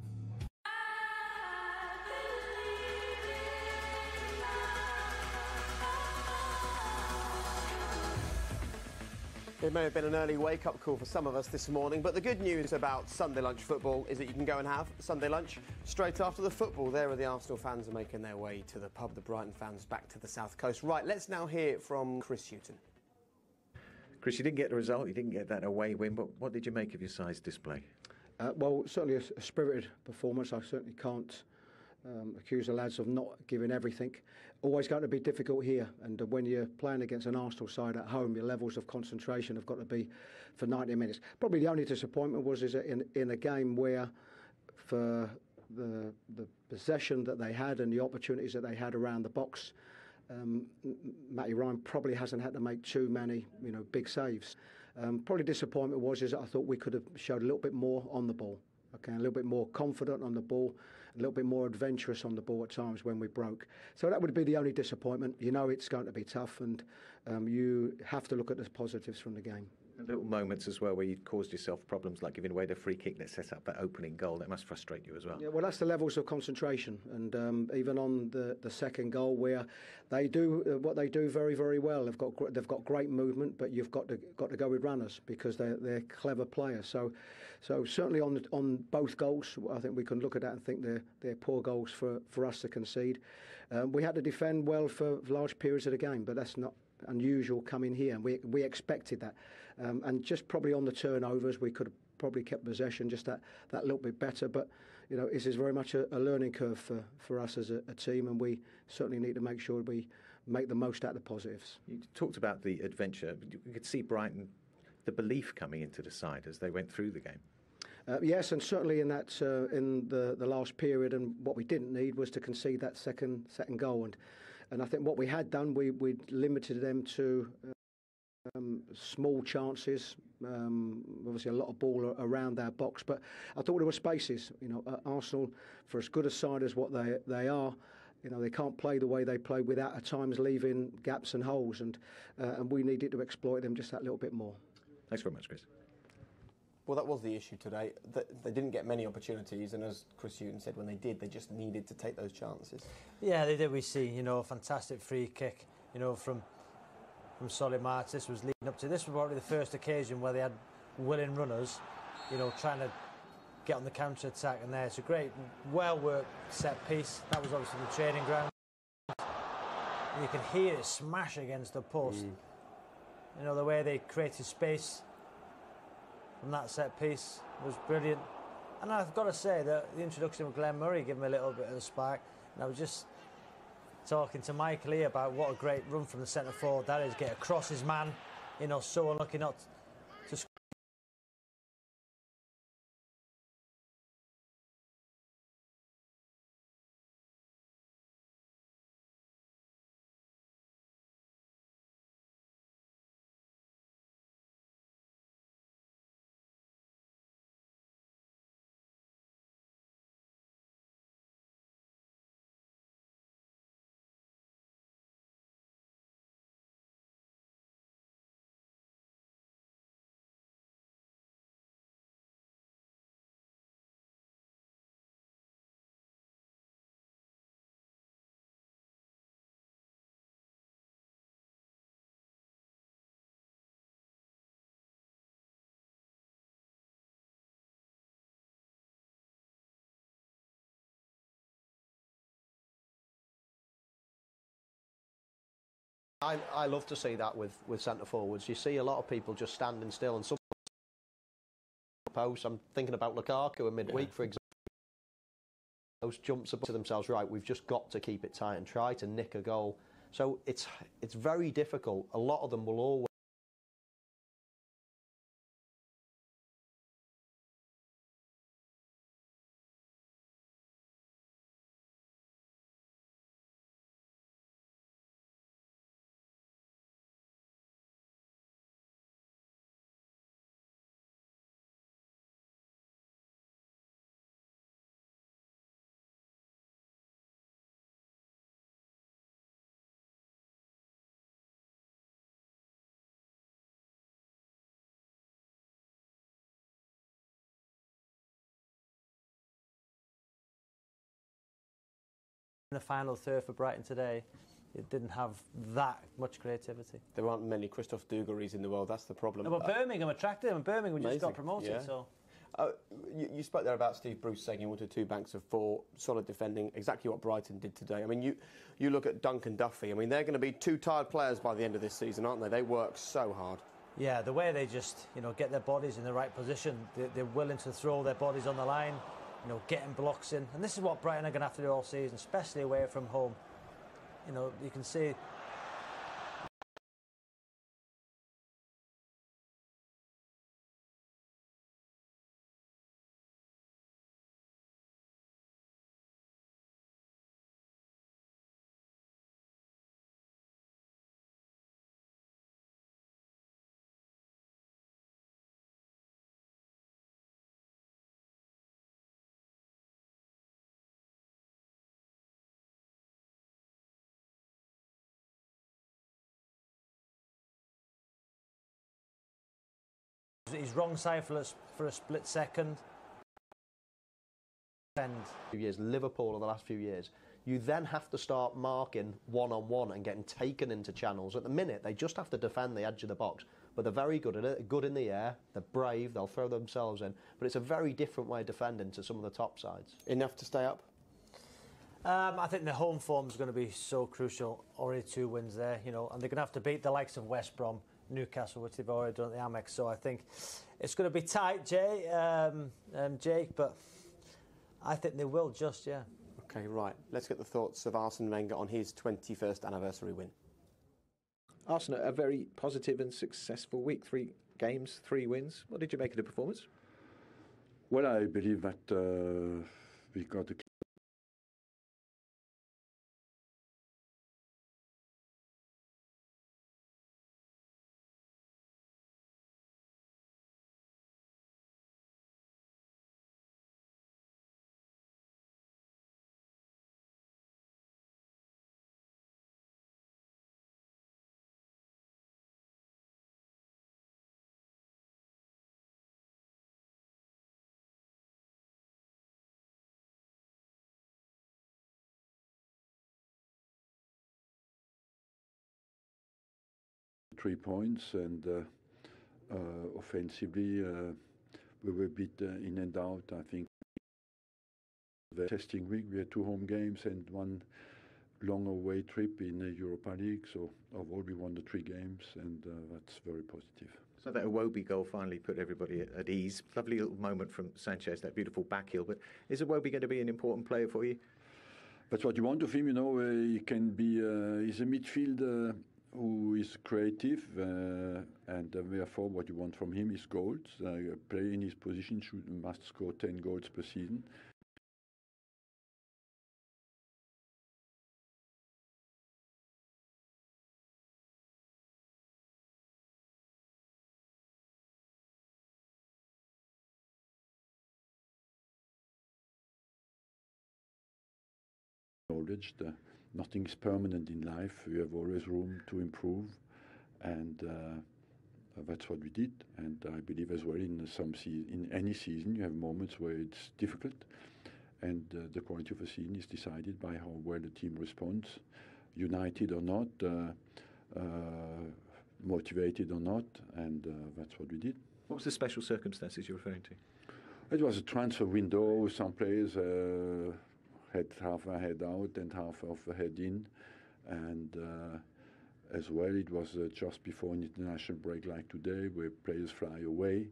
It may have been an early wake-up call for some of us this morning, but the good news about Sunday lunch football is that you can go and have Sunday lunch straight after the football. There are the Arsenal fans are making their way to the pub, the Brighton fans back to the south coast. Right, let's now hear from Chris Hughton. Chris, you didn't get the result, you didn't get that away win, but what did you make of your side's display? Well, certainly a spirited performance. I certainly can't accuse the lads of not giving everything. Always going to be difficult here, and when you're playing against an Arsenal side at home, your levels of concentration have got to be for 90 minutes. Probably the only disappointment was in a game where, for the possession that they had and the opportunities that they had around the box, Matty Ryan probably hasn't had to make too many, big saves. Probably disappointment was that I thought we could have showed a little bit more on the ball. Okay, a little bit more confident on the ball, a little bit more adventurous on the ball at times when we broke. So that would be the only disappointment. It's going to be tough, and you have to look at the positives from the game. Little moments as well where you caused yourself problems, like giving away the free kick that set up that opening goal. That must frustrate you as well. Yeah, well, that's the levels of concentration, and even on the second goal, where they do what they do very, very well. They've got great movement, but you've got to go with runners because they're clever players. So certainly on both goals, I think we can look at that and think they're poor goals for us to concede. We had to defend well for large periods of the game, but that's not unusual coming here, and we expected that. And just probably on the turnovers, we could have probably kept possession just that little bit better. But this is very much a learning curve for us as a team, and we certainly need to make sure we make the most out of the positives. You talked about the adventure. You could see Brighton, the belief coming into the side as they went through the game. Yes, and certainly in that in the last period, and what we didn't need was to concede that second goal. And I think what we had done, we limited them to small chances, obviously a lot of ball around our box, but I thought there were spaces. Arsenal, for as good a side as what they are, they can't play the way they play without at times leaving gaps and holes, and we needed to exploit them just that little bit more. Thanks very much, Chris. Well, that was the issue today. They didn't get many opportunities, and as Chris Hughton said, when they did, they just needed to take those chances. Yeah, they did. We see, a fantastic free kick, from Solly March. This was leading up to. This was probably the first occasion where they had willing runners, trying to get on the counter attack. And there, it's a great, well worked set piece. That was obviously the training ground. You can hear it smash against the post. The way they created space from that set piece was brilliant. And I've got to say that the introduction of Glenn Murray gave me a little bit of a spark. And I was just talking to Michael here about what a great run from the centre forward that is. Get across his man, so unlucky not to score. I love to see that with centre forwards. You see a lot of people just standing still, and some post. I'm thinking about Lukaku in midweek, for example. Those jumps up to themselves. Right, we've just got to keep it tight and try to nick a goal. So it's very difficult. A lot of them will always. In the final third for Brighton today, it didn't have that much creativity. There aren't many Christoph Dugaries in the world, that's the problem. No, but Birmingham attracted him, and Birmingham just got promoted. Yeah. So you spoke there about Steve Bruce saying he wanted two banks of four, solid defending, exactly what Brighton did today. I mean, you look at Duncan Duffy, I mean, they're going to be two tired players by the end of this season, aren't they? They work so hard. Yeah, the way they just, get their bodies in the right position, they're willing to throw their bodies on the line, getting blocks in. And this is what Brighton are going to have to do all season, especially away from home. You can see He's wrong side for a split second. Few years, Liverpool in the last few years, you then have to start marking one-on-one and getting taken into channels. At the minute, they just have to defend the edge of the box, but they're very good at it, good in the air, they're brave, they'll throw themselves in, but it's a very different way of defending to some of the top sides. Enough to stay up? I think the home form is going to be so crucial. Already 2 wins there, and they're going to have to beat the likes of West Brom, Newcastle, which they've already done at the Amex. So I think it's going to be tight, Jake, but I think they will just, yeah. OK, right. Let's get the thoughts of Arsene Wenger on his 21st anniversary win. Arsenal, a very positive and successful week. 3 games, 3 wins. What did you make of the performance? Well, I believe that we got a 3 points, and offensively we were a bit in and out. I think the testing week we had 2 home games and 1 long away trip in the Europa League. So overall we won the 3 games, and that's very positive. So that Iwobi goal finally put everybody at ease. Lovely little moment from Sanchez, that beautiful back heel. But is Iwobi going to be an important player for you? That's what you want of him. He can be. He's a midfielder who is creative, and therefore what you want from him is goals. A player in his position must score 10 goals per season. Knowledge that nothing is permanent in life. We have always room to improve, and that's what we did. And I believe as well in any season you have moments where it's difficult, and the quality of a season is decided by how well the team responds, united or not, motivated or not, and that's what we did. What was the special circumstances you're referring to? It was a transfer window. Some players had half a head out and half of a head in, and as well it was just before an international break like today, where players fly away.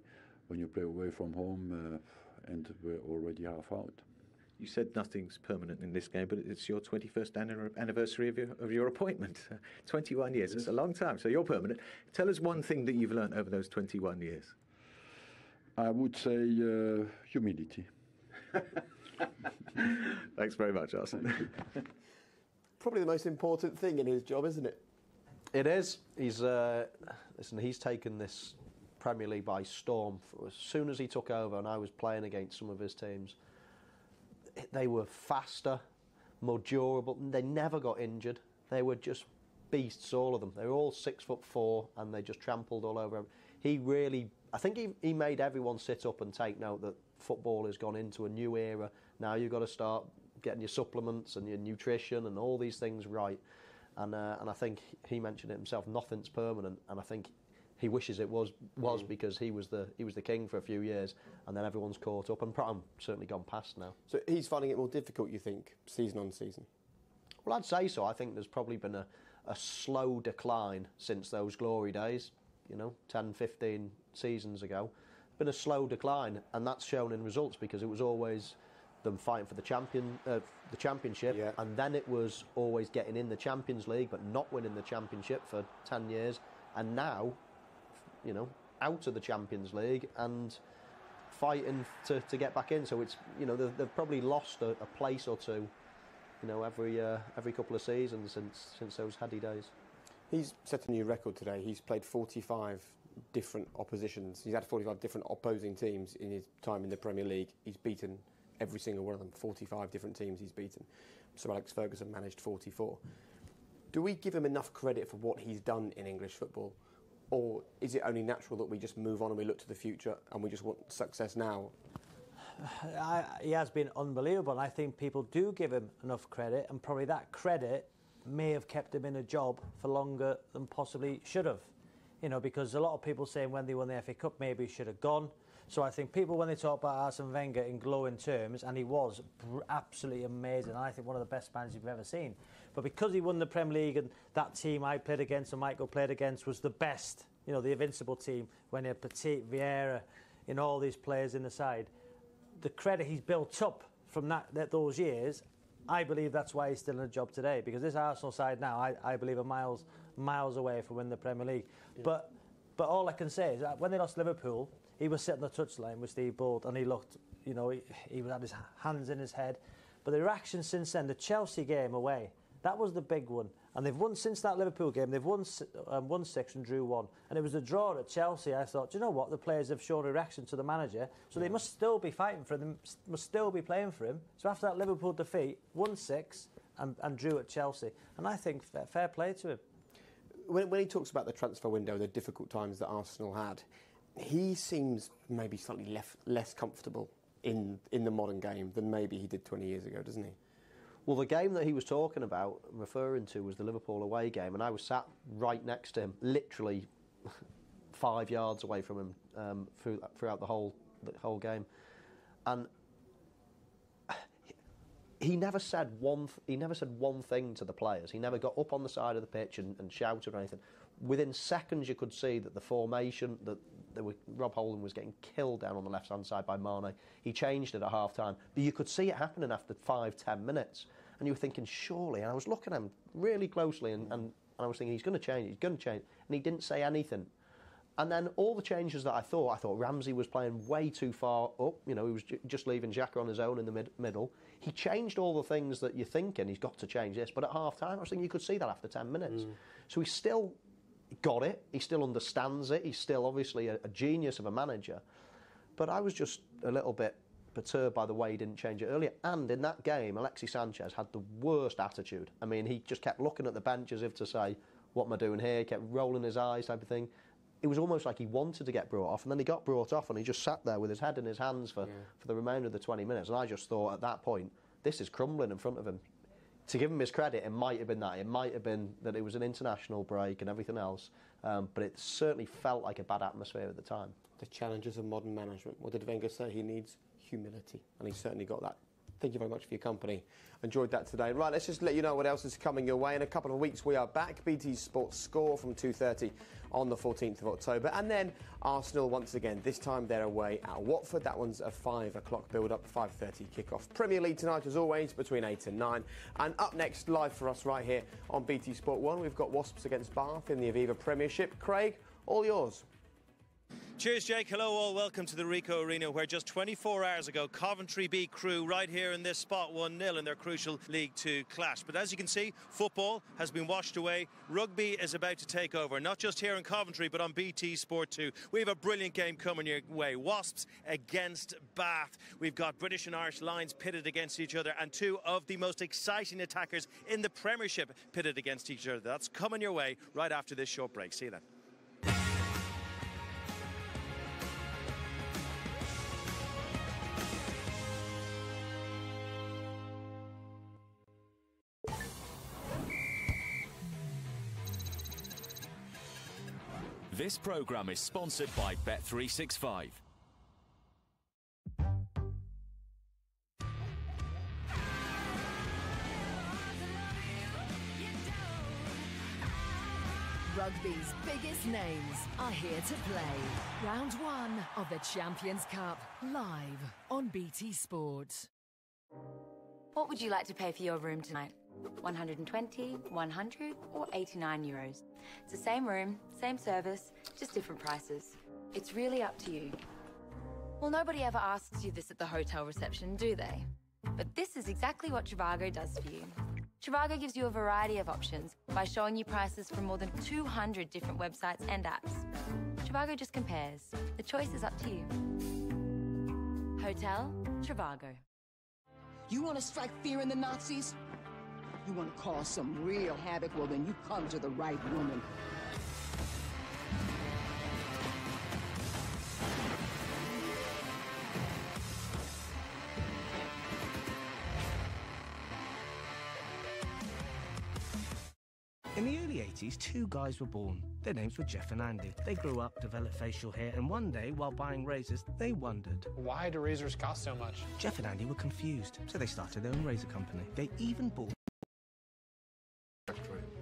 When you play away from home, and we're already half out. You said nothing's permanent in this game, but it's your 21st anniversary of your appointment. 21 years, it's a long time, so you're permanent. Tell us one thing that you've learned over those 21 years. I would say humility. Thanks very much, Arsene. Probably the most important thing in his job, isn't it? It is. He's taken this Premier League by storm. As soon as he took over, and I was playing against some of his teams, they were faster, more durable. They never got injured. They were just beasts, all of them. They were all 6'4", and they just trampled all over him. I think he made everyone sit up and take note that football has gone into a new era. Now you've got to start getting your supplements and your nutrition and all these things right. And I think he mentioned it himself. Nothing's permanent, and I think he wishes it was because he was the king for a few years, and then everyone's caught up, and certainly gone past now. So he's finding it more difficult, you think, season on season? Well, I'd say so. I think there's probably been a slow decline since those glory days. 10, 15 seasons ago. Been a slow decline, and that's shown in results because it was always them fighting for the championship, yeah. And then it was always getting in the Champions League but not winning the championship for 10 years, and now, out of the Champions League and fighting to get back in. So it's, they've probably lost a place or two, every couple of seasons since those heady days. He's set a new record today. He's played 45 different oppositions. He's had 45 different opposing teams in his time in the Premier League. He's beaten every single one of them. 45 different teams he's beaten. Sir Alex Ferguson managed 44. Do we give him enough credit for what he's done in English football? Or is it only natural that we just move on and we look to the future and we just want success now? He has been unbelievable, and I think people do give him enough credit, and probably that credit may have kept him in a job for longer than possibly should have. You know, because a lot of people saying when they won the FA Cup maybe he should have gone. So I think people, when they talk about Arsene Wenger in glowing terms, and he was absolutely amazing, and I think one of the best managers you've ever seen. But because he won the Premier League and that team I played against and Michael played against was the best, you know, the invincible team, when he had Petit, Vieira, you know, all these players in the side, the credit he's built up from those years, I believe that's why he's still in a job today. Because this Arsenal side now, I believe, are miles away from winning the Premier League. Yeah. But all I can say is that when they lost Liverpool, he was sitting on the touchline with Steve Bould, and he looked, you know, he had his hands in his head. But the reaction since then, the Chelsea game away, that was the big one. And they've won since that Liverpool game. They've won 6 and drew 1. And it was a draw at Chelsea. I thought, do you know what? The players have shown a reaction to the manager, so they must still be fighting for him. They must still be playing for him. So after that Liverpool defeat, won 6 and drew at Chelsea. And I think fair play to him. When he talks about the transfer window, the difficult times that Arsenal had, he seems maybe slightly less comfortable in the modern game than maybe he did 20 years ago, doesn't he? Well, the game that he was talking about, referring to, was the Liverpool away game, and I was sat right next to him, literally 5 yards away from him throughout the whole game, and he never said one thing to the players. He never got up on the side of the pitch and shouted or anything. Within seconds, you could see that the formation that Rob Holding was getting killed down on the left-hand side by Mane. He changed it at half-time, but you could see it happening after 5-10 minutes, and you were thinking, surely. And I was looking at him really closely, and I was thinking, he's going to change, and he didn't say anything. And then all the changes that I thought Ramsey was playing way too far up. You know, he was just leaving Xhaka on his own in the middle. He changed all the things that you're thinking, he's got to change this. But at half-time, I was thinking you could see that after 10 minutes. So he still got it. He still understands it. He's still obviously a genius of a manager. But I was just a little bit perturbed by the way he didn't change it earlier. And in that game, Alexis Sanchez had the worst attitude. I mean, he just kept looking at the bench as if to say, what am I doing here? He kept rolling his eyes type of thing. It was almost like he wanted to get brought off, and then he got brought off, and he just sat there with his head in his hands for the remainder of the 20 minutes. And I just thought at that point, this is crumbling in front of him. To give him his credit, it might have been that. It might have been that it was an international break and everything else, but it certainly felt like a bad atmosphere at the time. The challenges of modern management. What did Wenger say? He needs humility, and he certainly got that. Thank you very much for your company. Enjoyed that today. Right, let's just let you know what else is coming your way. In a couple of weeks, we are back. BT Sports Score from 2:30 on the 14th of October. And then Arsenal once again. This time they're away at Watford. That one's a 5 o'clock build-up, 5:30 kick-off. Premier League tonight, as always, between 8 and 9. And up next, live for us right here on BT Sport 1, we've got Wasps against Bath in the Aviva Premiership. Craig, all yours. Cheers, Jake. Hello, all. Welcome to the Ricoh Arena, where just 24 hours ago, Coventry beat Crewe right here in this spot 1-0 in their crucial League 2 clash. But as you can see, football has been washed away. Rugby is about to take over, not just here in Coventry, but on BT Sport 2. We have a brilliant game coming your way. Wasps against Bath. We've got British and Irish Lions pitted against each other, and two of the most exciting attackers in the Premiership pitted against each other. That's coming your way right after this short break. See you then. This programme is sponsored by Bet365. Rugby's biggest names are here to play. Round 1 of the Champions Cup, live on BT Sport. What would you like to pay for your room tonight? 120, 100 or 89 euros. It's the same room, same service, just different prices. It's really up to you. Well, nobody ever asks you this at the hotel reception, do they? But this is exactly what Trivago does for you. Trivago gives you a variety of options by showing you prices from more than 200 different websites and apps. Trivago just compares. The choice is up to you. Hotel Trivago. You want to strike fear in the Nazis? You want to cause some real havoc? Well, then you come to the right woman. early 80s, two guys were born. Their names were Jeff and Andy. They grew up, developed facial hair, and one day, while buying razors, they wondered, why do razors cost so much? Jeff and Andy were confused, so they started their own razor company. They even bought...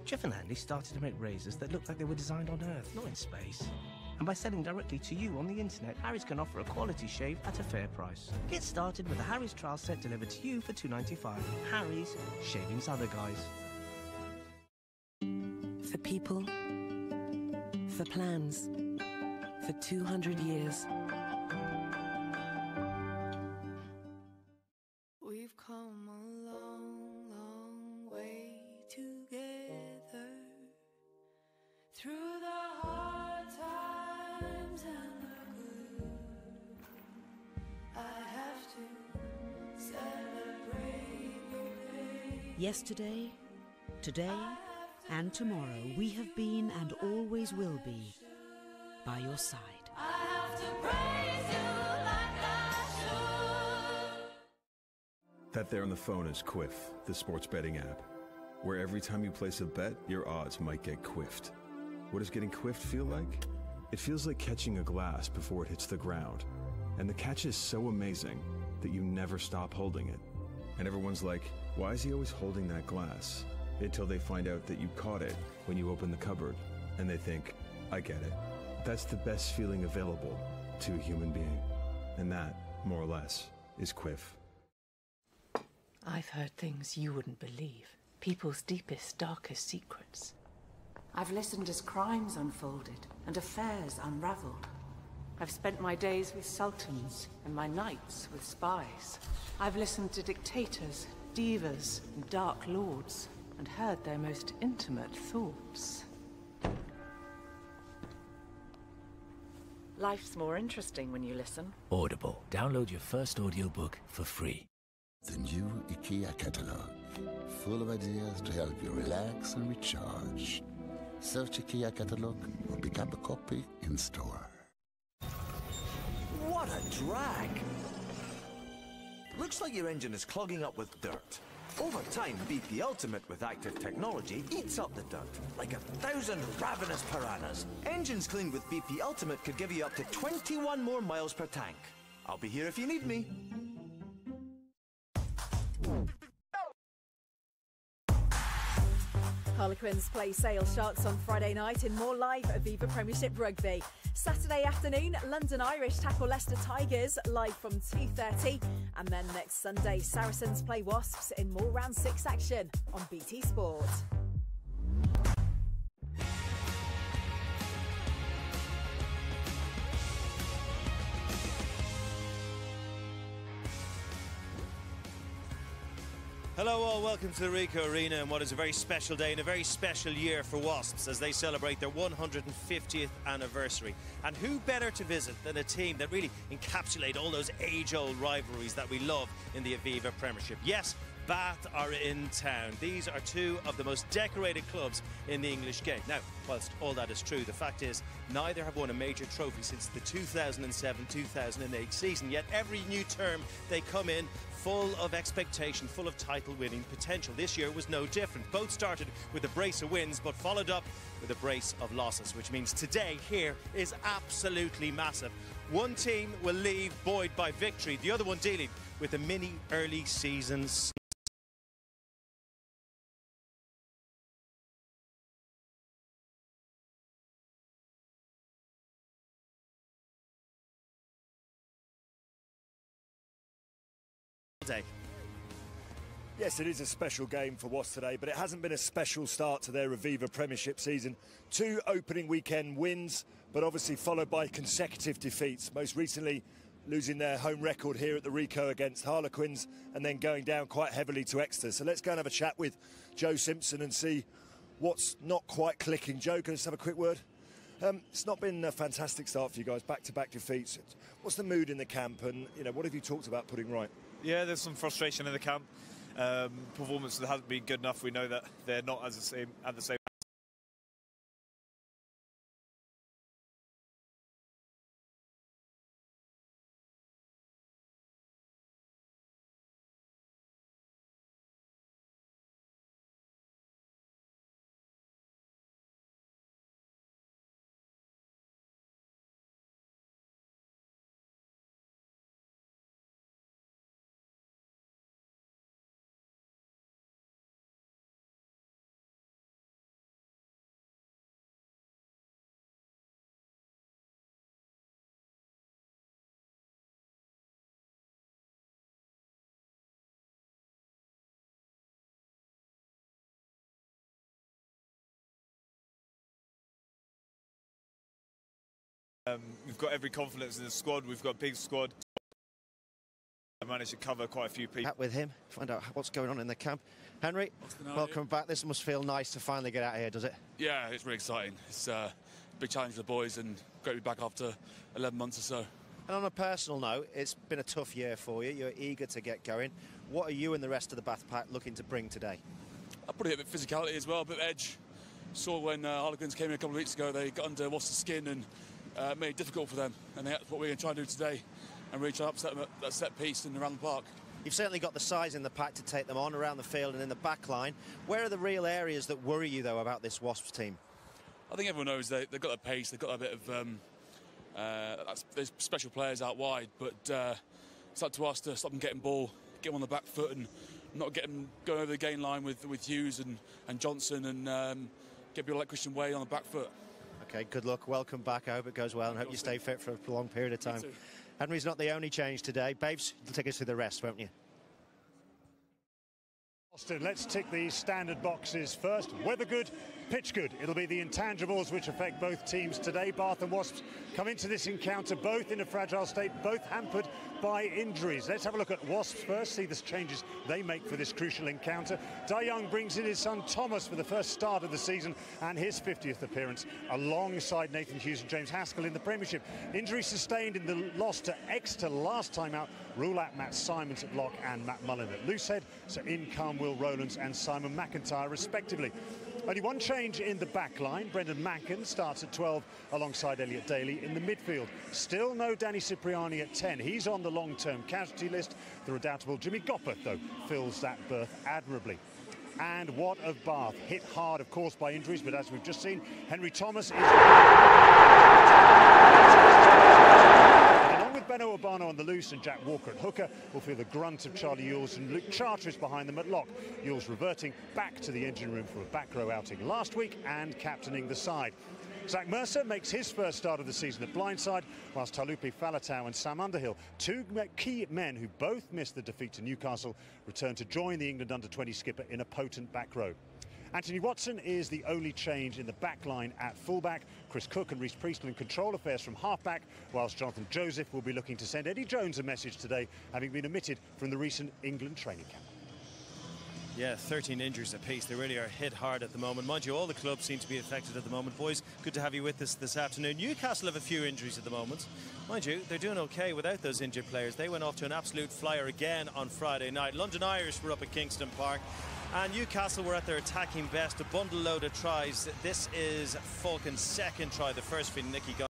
Jeff and Andy started to make razors that looked like they were designed on Earth, not in space. And by selling directly to you on the internet, Harry's can offer a quality shave at a fair price. Get started with a Harry's trial set delivered to you for $2.95. Harry's, shaving's other guys. For people, for plans, for 200 years. We've come a long, long way together through the hard times and the good. I have to celebrate the day. Yesterday, today, and tomorrow, we have been and always will be by your side. I have to praise you like I should. That there on the phone is Quiff, the sports betting app, where every time you place a bet, your odds might get quiffed. What does getting quiffed feel like? It feels like catching a glass before it hits the ground. And the catch is so amazing that you never stop holding it. And everyone's like, why is he always holding that glass? Until they find out that you caught it when you open the cupboard, and they think, I get it. That's the best feeling available to a human being. And that, more or less, is Quiff. I've heard things you wouldn't believe. People's deepest, darkest secrets. I've listened as crimes unfolded and affairs unraveled. I've spent my days with sultans and my nights with spies. I've listened to dictators, divas, and dark lords, and heard their most intimate thoughts. Life's more interesting when you listen. Audible. Download your first audiobook for free. The new IKEA catalogue, full of ideas to help you relax and recharge. Search IKEA catalogue or pick up a copy in store. What a drag! Looks like your engine is clogging up with dirt. Over time, BP Ultimate with active technology eats up the dirt, like 1,000 ravenous piranhas. Engines cleaned with BP Ultimate could give you up to 21 more miles per tank. I'll be here if you need me. Harlequins play Sale Sharks on Friday night in more live Aviva Premiership Rugby. Saturday afternoon, London Irish tackle Leicester Tigers live from 2:30. And then next Sunday, Saracens play Wasps in more Round 6 action on BT Sport. Hello all, welcome to the Ricoh Arena and what is a very special day and a very special year for Wasps as they celebrate their 150th anniversary. And who better to visit than a team that really encapsulate all those age-old rivalries that we love in the Aviva Premiership. Yes, Bath are in town. These are two of the most decorated clubs in the English game. Now, whilst all that is true, the fact is neither have won a major trophy since the 2007-2008 season, yet every new term they come in full of expectation, full of title-winning potential. This year was no different. Both started with a brace of wins, but followed up with a brace of losses, which means today here is absolutely massive. One team will leave buoyed by victory, the other one dealing with a mini early season. Day. Yes, it is a special game for Wasps today, but it hasn't been a special start to their Aviva Premiership season. 2 opening weekend wins, but obviously followed by consecutive defeats. Most recently, losing their home record here at the Ricoh against Harlequins and then going down quite heavily to Exeter. So let's go and have a chat with Joe Simpson and see what's not quite clicking. Joe, can I just have a quick word? It's not been a fantastic start for you guys, back-to-back defeats. What's the mood in the camp and, you know, what have you talked about putting right? Yeah, there's some frustration in the camp. Performance that hasn't been good enough. We know that they're not at the same We've got every confidence in the squad. We've got a big squad. I managed to cover quite a few people. Chat with him, find out what's going on in the camp. Henry, welcome back. This must feel nice to finally get out of here, does it? Yeah, it's really exciting. It's a big challenge for the boys and great to be back after 11 months or so. And on a personal note, it's been a tough year for you. You're eager to get going. What are you and the rest of the Bath Pack looking to bring today? I'll probably hit a bit of physicality as well, a bit of edge. Saw when Harlequins came in a couple of weeks ago, they got under Wasps' skin and made it difficult for them. And that's what we're going to try and do today and really try to upset them at that set piece and around the park. You've certainly got the size in the pack to take them on around the field and in the back line. Where are the real areas that worry you, though, about this Wasps team? I think everyone knows they've got the pace, they've got a bit of there's special players out wide, but it's up to us to stop them getting ball, get them on the back foot and not get them going over the gain line with Hughes and Johnson and get people like Christian Wade on the back foot. OK, good luck. Welcome back. I hope it goes well and hope you stay fit for a long period of time. Henry's not the only change today. Babes, you'll take us through the rest, won't you? Austin, let's tick the standard boxes first. Weather good, pitch good. It'll be the intangibles which affect both teams today. Bath and Wasps come into this encounter both in a fragile state, both hampered by injuries. Let's have a look at Wasps first, see the changes they make for this crucial encounter. Di Young brings in his son Thomas for the first start of the season and his 50th appearance alongside Nathan Hughes and James Haskell in the Premiership. Injury sustained in the loss to Exeter last time out rule out Matt Simons at lock and Matt Mullen at loosehead, so in come Will Rowlands and Simon McIntyre respectively. Only one change in the back line. Brendan Mankin starts at 12 alongside Elliot Daly in the midfield. Still no Danny Cipriani at 10. He's on the long-term casualty list. The redoubtable Jimmy Gopperth, though, fills that berth admirably. And what of Bath? Hit hard, of course, by injuries, but as we've just seen, Henry Thomas is... Along with Benno Urbano on the loose and Jack Walker at hooker, will feel the grunt of Charlie Ewells and Luke Charteris behind them at lock. Ewells reverting back to the engine room for a back row outing last week and captaining the side. Zach Mercer makes his first start of the season at blindside, whilst Talupi Falatau and Sam Underhill, two key men who both missed the defeat to Newcastle, return to join the England under-20 skipper in a potent back row. Anthony Watson is the only change in the back line at fullback. Chris Cook and Reece Priestland control affairs from halfback, whilst Jonathan Joseph will be looking to send Eddie Jones a message today, having been omitted from the recent England training camp. Yeah, 13 injuries apiece. They really are hit hard at the moment. Mind you, all the clubs seem to be affected at the moment. Boys, good to have you with us this afternoon. Newcastle have a few injuries at the moment. Mind you, they're doing OK without those injured players. They went off to an absolute flyer again on Friday night. London Irish were up at Kingston Park. And Newcastle were at their attacking best, a bundle load of tries. This is Falcon's second try, the first for Nicky Gunn.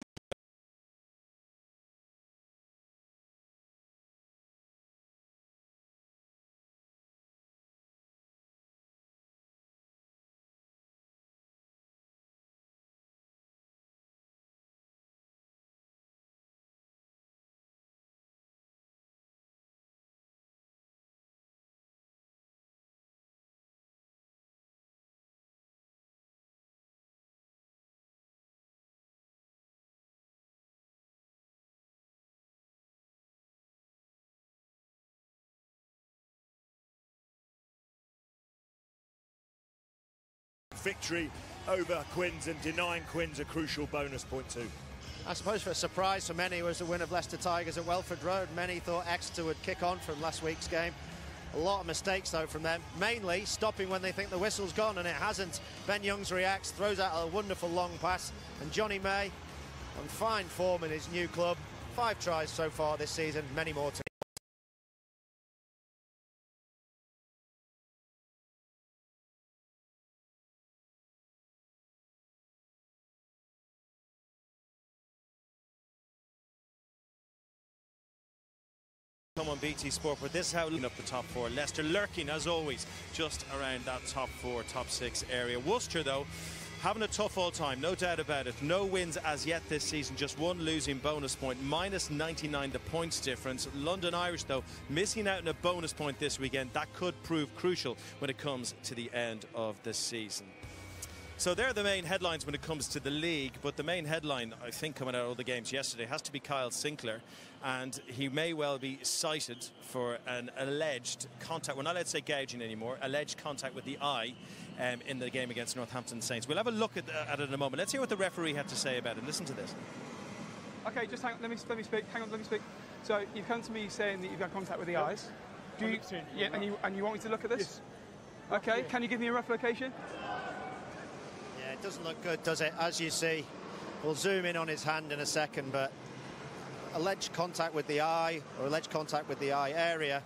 Victory over Quins and denying Quins a crucial bonus point too. I suppose for a surprise for many was the win of Leicester Tigers at Welford Road. Many thought Exeter would kick on from last week's game. A lot of mistakes though from them, mainly stopping when they think the whistle's gone, and it hasn't. Ben Youngs reacts, throws out a wonderful long pass, and Johnny May on fine form in his new club. 5 tries so far this season, many more to come on BT Sport, but this is how looking up the top 4. Leicester lurking as always just around that top 4, top 6 area. Worcester though having a tough all time, no doubt about it. No wins as yet this season, just one losing bonus point, minus 99 the points difference. London Irish though missing out on a bonus point this weekend. That could prove crucial when it comes to the end of the season. So they're the main headlines when it comes to the league, but the main headline, I think, coming out of all the games yesterday has to be Kyle Sinclair, and he may well be cited for an alleged contact. We're not allowed to say gouging anymore. Alleged contact with the eye in the game against Northampton Saints. We'll have a look at it in a moment. Let's hear what the referee had to say about it. Listen to this. Okay, just hang on. Let me speak. Hang on, let me speak. So you've come to me saying that you've had contact with the eyes. Do you? Yeah, and you want me to look at this? Yes. Okay. Can you give me a rough location? Yeah, it doesn't look good, does it? As you see, we'll zoom in on his hand in a second, but alleged contact with the eye, or alleged contact with the eye area.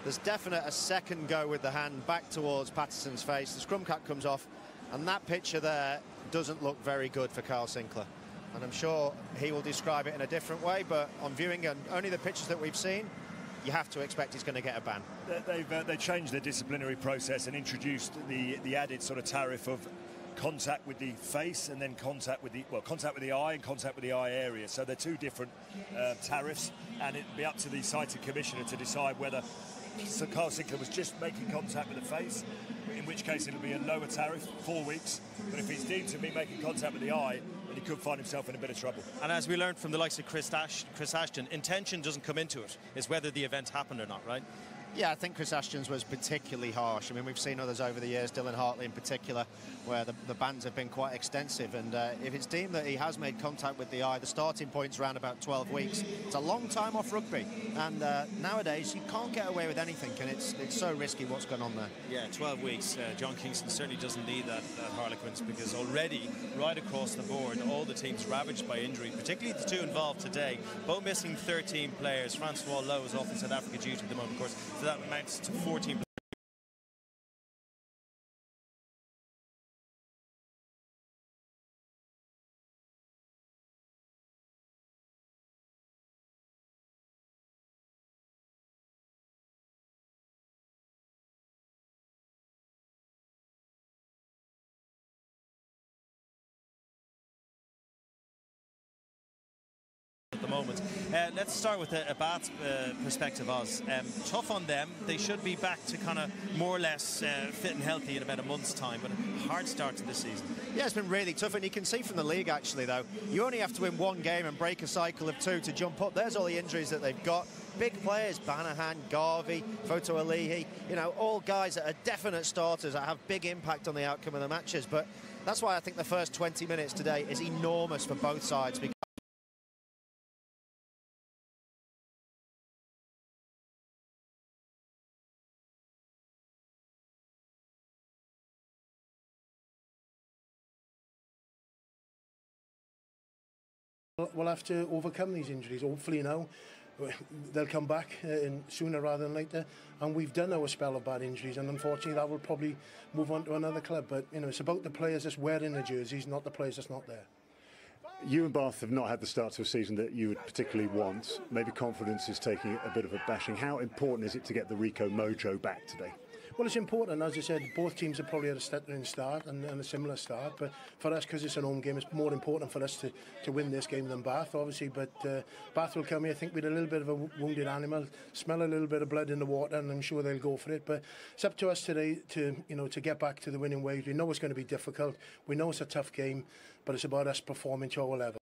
There's definite a second go with the hand back towards Patterson's face. The scrum cap comes off, and that picture there doesn't look very good for Carl Sinclair. And I'm sure he will describe it in a different way, but on viewing and only the pictures that we've seen, you have to expect he's going to get a ban. They've changed the disciplinary process and introduced the added sort of tariff of contact with the face and then contact with the eye and contact with the eye area. So they're two different tariffs, and it'd be up to the citing commissioner to decide whether Carl Sinclair was just making contact with the face, in which case it'll be a lower tariff, 4 weeks. But if he's deemed to be making contact with the eye, then he could find himself in a bit of trouble. And as we learned from the likes of Chris Ashton, intention doesn't come into it. It's whether the event happened or not, right? Yeah, I think Chris Ashton's was particularly harsh. I mean, we've seen others over the years, Dylan Hartley in particular, where the bans have been quite extensive. And if it's deemed that he has made contact with the eye, the starting point's around about 12 weeks. It's a long time off rugby. And nowadays, you can't get away with anything, and it's so risky what's going on there. Yeah, 12 weeks. John Kingston certainly doesn't need that Harlequins, because already, right across the board, all the teams ravaged by injury, particularly the two involved today, both missing 13 players. Francois Lowe is off in South Africa due to the moment, of course. So that amounts to 14. At the moment. Let's start with a Bath perspective, Oz. Tough on them. They should be back to kind of more or less fit and healthy in about a month's time, but a hard start to this season. Yeah, it's been really tough, and you can see from the league, actually, though, you only have to win one game and break a cycle of 2 to jump up. There's all the injuries that they've got. Big players, Banahan, Garvey, Foto Alihi, all guys that are definite starters that have big impact on the outcome of the matches. But that's why I think the first 20 minutes today is enormous for both sides. Because we'll have to overcome these injuries, hopefully now. They'll come back sooner rather than later, and we've done our spell of bad injuries, and unfortunately that will probably move on to another club. But it's about the players that's wearing the jerseys, not the players that's not there. You and Bath have not had the start to a season that you would particularly want. Maybe confidence is taking a bit of a bashing. How important is it to get the Rico mojo back today? Well, it's important. As I said, both teams have probably had a stuttering start and a similar start. But for us, because it's an home game, it's more important for us to win this game than Bath, obviously. But Bath will come here, I think, with a little bit of a wounded animal, smell a little bit of blood in the water, and I'm sure they'll go for it. But it's up to us today to get back to the winning ways. We know it's going to be difficult. We know it's a tough game, but it's about us performing to our level.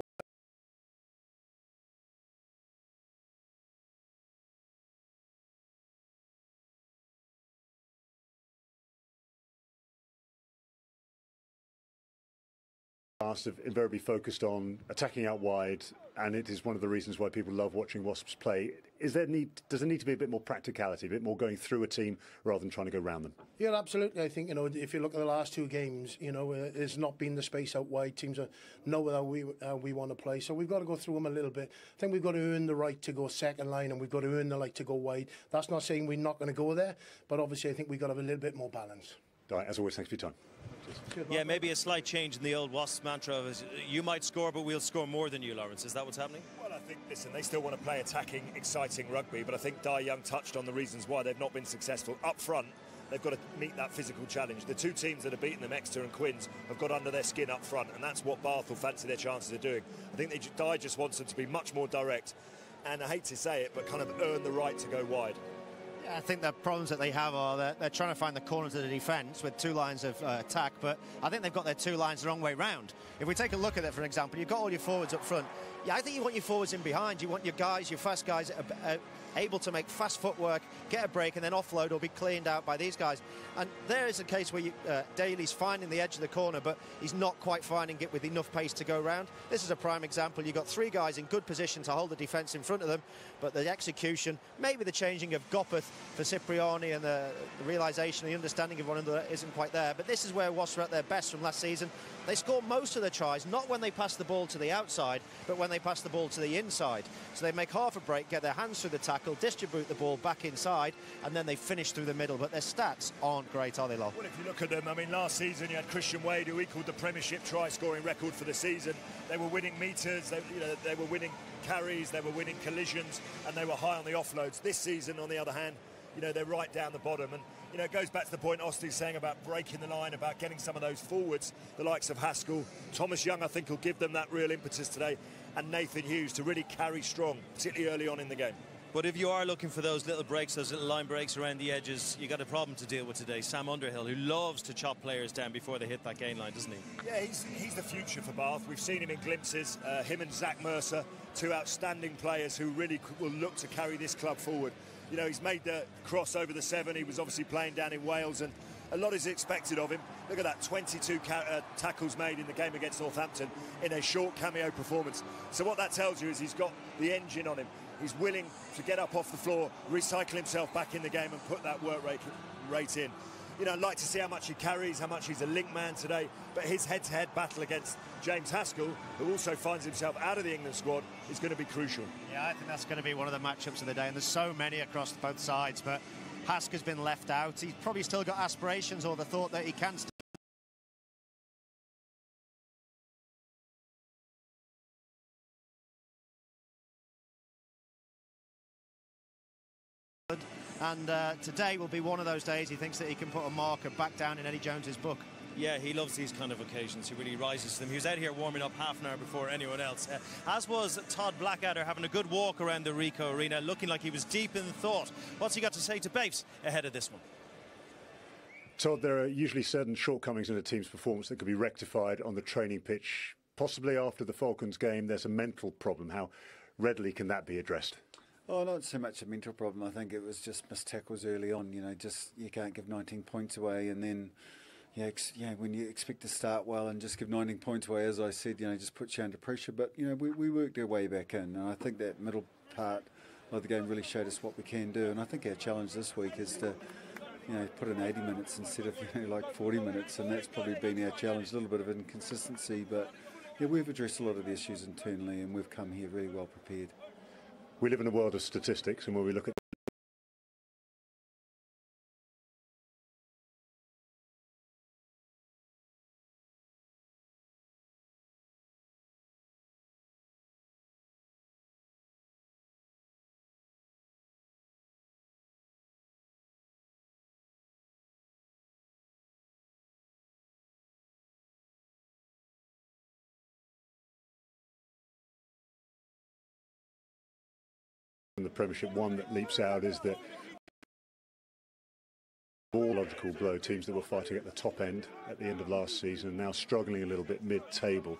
Have invariably focused on attacking out wide, and it is one of the reasons why people love watching Wasps play. Does there need to be a bit more practicality, a bit more going through a team rather than trying to go round them? Yeah, absolutely. I think if you look at the last 2 games, there's not been the space out wide. Teams know how we want to play, so we've got to go through them a little bit. I think we've got to earn the right to go second line, and we've got to earn the right to go wide. That's not saying we're not going to go there, but obviously I think we've got to have a little bit more balance. All right, as always, thanks for your time. Yeah, maybe a slight change in the old Wasps mantra of you might score, but we'll score more than you, Lawrence. Is that what's happening? Well, I think, listen, they still want to play attacking, exciting rugby, but I think Dai Young touched on the reasons why they've not been successful. Up front, they've got to meet that physical challenge. The 2 teams that have beaten them, Exeter and Quins, have got under their skin up front, and that's what Bath will fancy their chances of doing. I think Dai just wants them to be much more direct, and I hate to say it, but kind of earn the right to go wide. I think the problems that they have are that they're trying to find the corners of the defence with 2 lines of attack, but I think they've got their 2 lines the wrong way round. If we take a look at it, for example, you've got all your forwards up front. Yeah, I think you want your forwards in behind. You want your guys, your fast guys, able to make fast footwork, get a break, and then offload or be cleaned out by these guys. And there is a case where Daly's finding the edge of the corner, but he's not quite finding it with enough pace to go round. This is a prime example. You've got three guys in good position to hold the defence in front of them, but the execution, maybe the changing of Gopeth for Cipriani and the realisation, the understanding of one another isn't quite there. But this is where Wasps were at their best from last season. They score most of their tries, not when they pass the ball to the outside, but when they pass the ball to the inside. So they make half a break, get their hands through the tackle, distribute the ball back inside, and then they finish through the middle. But their stats aren't great, are they, Lol? Well, if you look at them, I mean, last season you had Christian Wade, who equalled the Premiership try-scoring record for the season. They were winning metres, they were winning carries, they were winning collisions, and they were high on the offloads. This season, on the other hand, they're right down the bottom. And, it goes back to the point Osty's saying about breaking the line, about getting some of those forwards, the likes of Haskell. Thomas Young, I think, will give them that real impetus today, and Nathan Hughes to really carry strong, particularly early on in the game. But if you are looking for those little breaks, those little line breaks around the edges, you got a problem to deal with today. Sam Underhill, who loves to chop players down before they hit that gain line, doesn't he? Yeah, he's the future for Bath. We've seen him in glimpses. Him and Zach Mercer, two outstanding players who really will look to carry this club forward. He's made the cross over the 7. He was obviously playing down in Wales, and a lot is expected of him. Look at that, 22 tackles made in the game against Northampton in a short cameo performance. So what that tells you is he's got the engine on him. He's willing to get up off the floor, recycle himself back in the game and put that work rate in. I'd like to see how much he carries, how much he's a link man today, but his head-to-head battle against James Haskell, who also finds himself out of the England squad, is going to be crucial. Yeah, I think that's going to be one of the matchups of the day, and there's so many across both sides, but Haskell's been left out. He's probably still got aspirations or the thought that he can still and today will be one of those days he thinks that he can put a marker back down in Eddie Jones's book. Yeah, he loves these kind of occasions. He really rises to them. He was out here warming up half an hour before anyone else. As was Todd Blackadder, having a good walk around the Ricoh Arena, looking like he was deep in thought. What's he got to say to Babes ahead of this one? Todd, there are usually certain shortcomings in a team's performance that could be rectified on the training pitch. Possibly after the Falcons game, there's a mental problem. How readily can that be addressed? Oh, not so much a mental problem. I think it was just missed tackles early on. Just you can't give 19 points away, and then, when you expect to start well and just give 19 points away, as I said, just puts you under pressure. But we worked our way back in, and I think that middle part of the game really showed us what we can do. And I think our challenge this week is to, put in 80 minutes instead of 40 minutes, and that's probably been our challenge. A little bit of inconsistency, but we've addressed a lot of the issues internally, and we've come here really well prepared. We live in a world of statistics, and when we look at the Premiership, one that leaps out is that logical blow. Teams that were fighting at the top end at the end of last season now struggling a little bit mid-table.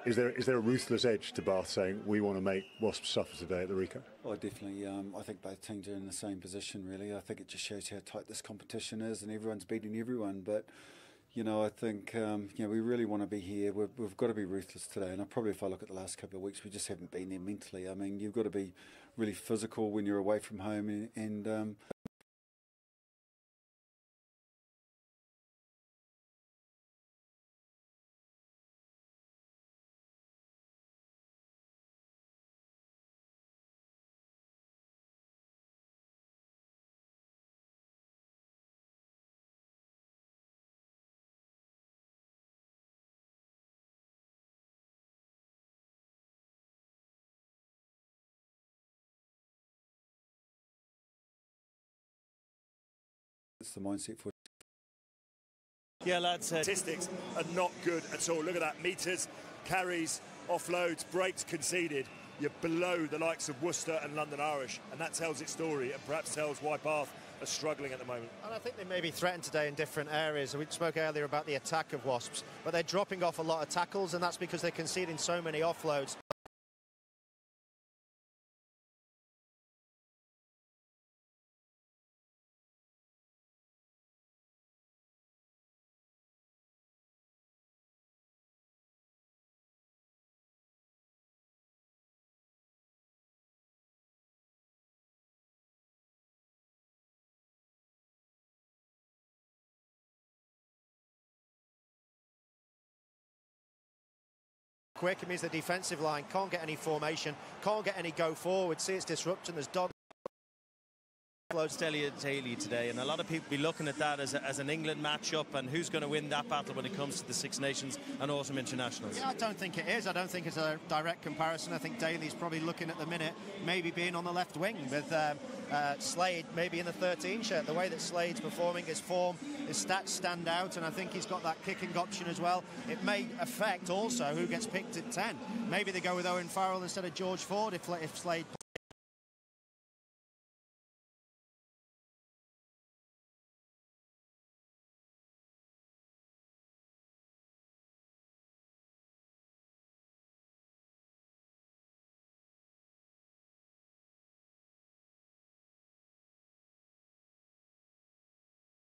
Is there a ruthless edge to Bath saying we want to make Wasps suffer today at the Ricoh? Oh, definitely. I think both teams are in the same position, really. I think it just shows how tight this competition is, and everyone's beating everyone. But I think we really want to be here. We've got to be ruthless today. And if I look at the last couple of weeks, we just haven't been there mentally. I mean, you've got to be really physical when you're away from home, and it's the mindset for. Yeah, lads. Statistics are not good at all. Look at that. Metres, carries, offloads, breaks conceded. You're below the likes of Worcester and London Irish, and that tells its story and perhaps tells why Bath are struggling at the moment. And I think they may be threatened today in different areas. We spoke earlier about the attack of Wasps, but they're dropping off a lot of tackles, and that's because they're conceding so many offloads. quick. It means the defensive line can't get any formation, can't get any go forward. See its disruption. There's dog floats daily today, and a lot of people be looking at that as an England matchup and who's going to win that battle when it comes to the Six Nations and Autumn Internationals. Yeah, I don't think it is. I don't think it's a direct comparison. I think Daly's probably looking at the minute, maybe being on the left wing with Slade maybe in the 13 shirt. The way that Slade's performing, his form, his stats stand out, and I think he's got that kicking option as well. It may affect also who gets picked at 10. Maybe they go with Owen Farrell instead of George Ford if Slade.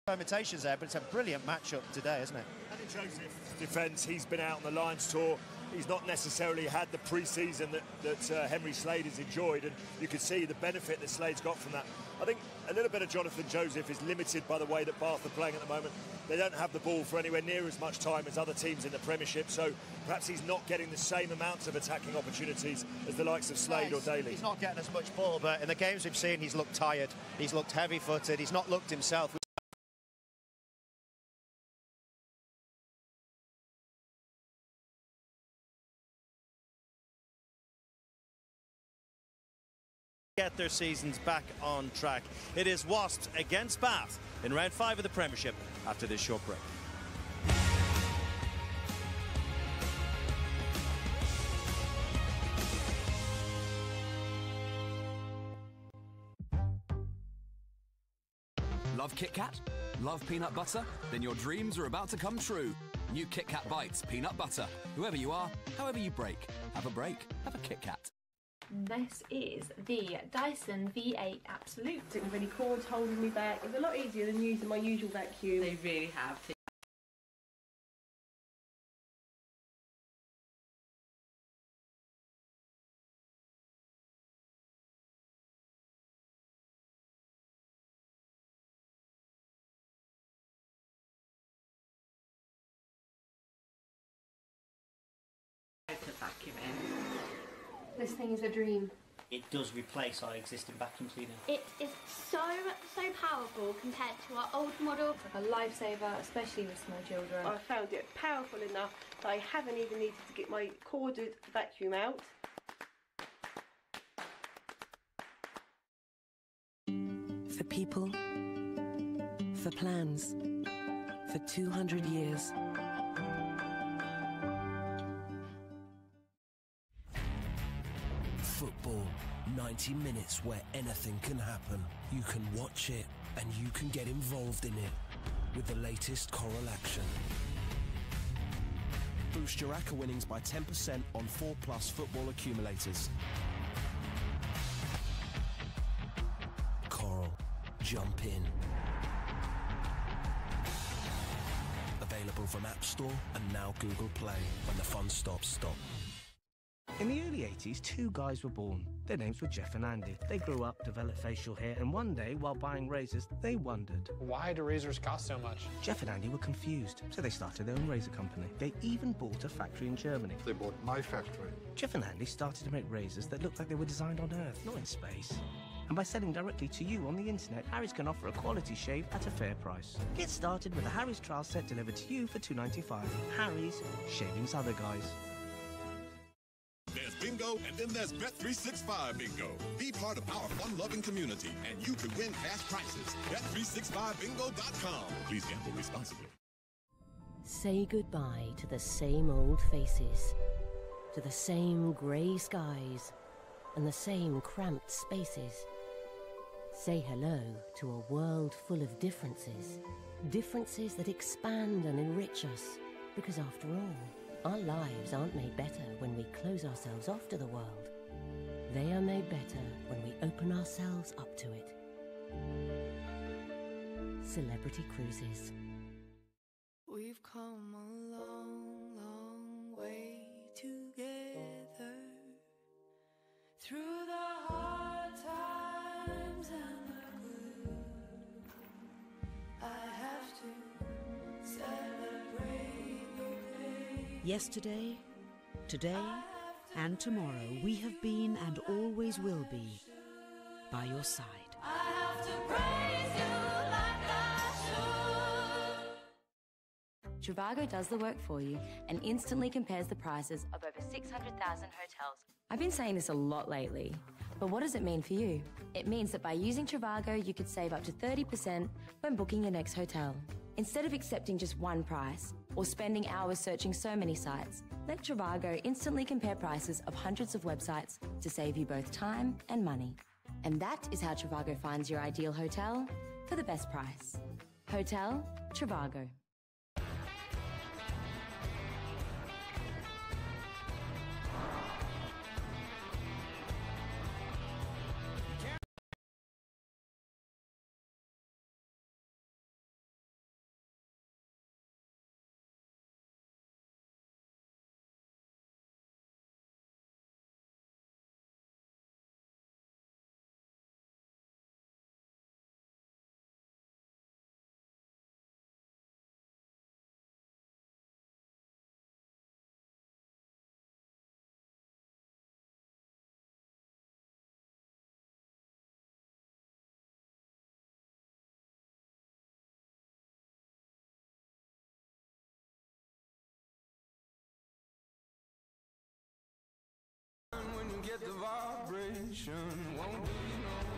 Permutations there, but it's a brilliant matchup today, isn't it? And in Joseph's defence, he's been out on the Lions tour. He's not necessarily had the pre-season that Henry Slade has enjoyed, and you can see the benefit that Slade's got from that. I think a little bit of Jonathan Joseph is limited by the way that Bath are playing at the moment. They don't have the ball for anywhere near as much time as other teams in the Premiership, so perhaps he's not getting the same amounts of attacking opportunities as the likes of Slade or Daly. He's not getting as much ball, but in the games we've seen, he's looked tired, he's looked heavy-footed, he's not looked himself. Get their seasons back on track. It is Wasps against Bath in round 5 of the Premiership after this short break. Love Kit Kat? Love peanut butter? Then your dreams are about to come true. New Kit Kat Bites Peanut Butter. Whoever you are, however you break, have a break, have a Kit Kat. This is the Dyson V8 Absolute. Didn't really cords holding me back. It's a lot easier than using my usual vacuum. They really have. Vacuum in. This thing is a dream. It does replace our existing vacuum cleaner. It is so powerful compared to our old model. It's like a lifesaver, especially with small children. I found it powerful enough that I haven't even needed to get my corded vacuum out. For people, for plans, for 200 years. Football, 90 minutes where anything can happen. You can watch it and you can get involved in it with the latest Coral action. Boost your ACCA winnings by 10% on 4+ football accumulators. Coral, jump in. Available from App Store and now Google Play. When the fun stops, stop. In the early 80s, two guys were born. Their names were Jeff and Andy. They grew up, developed facial hair, and one day, while buying razors, they wondered, why do razors cost so much? Jeff and Andy were confused, so they started their own razor company. They even bought a factory in Germany. They bought my factory. Jeff and Andy started to make razors that looked like they were designed on Earth, not in space. And by selling directly to you on the internet, Harry's can offer a quality shave at a fair price. Get started with a Harry's trial set delivered to you for $2.95. Harry's, shaving's other guys. There's bingo, and then there's Bet365 Bingo. Be part of our fun-loving community, and you could win cash prizes. Bet365bingo.com. Please gamble responsibly. Say goodbye to the same old faces, to the same grey skies, and the same cramped spaces. Say hello to a world full of differences. Differences that expand and enrich us, because after all, our lives aren't made better when we close ourselves off to the world. They are made better when we open ourselves up to it. Celebrity Cruises. We've come a long, long way together, through the hard times and the good. I have to celebrate the day. Yesterday, Today and tomorrow, we have been and always will be by your side. Trivago does the work for you and instantly compares the prices of over 600,000 hotels. I've been saying this a lot lately, but what does it mean for you? It means that by using Trivago, you could save up to 30% when booking your next hotel. Instead of accepting just one price or spending hours searching so many sites, let Trivago instantly compare prices of hundreds of websites to save you both time and money. And that is how Trivago finds your ideal hotel for the best price. Hotel Trivago.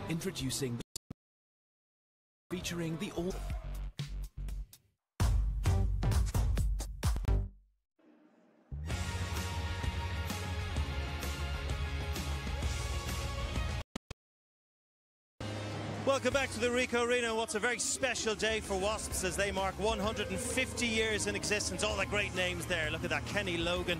Introducing, featuring the all. Welcome back to the Ricoh Arena. What's a very special day for Wasps as they mark 150 years in existence. All the great names there. Look at that, Kenny Logan.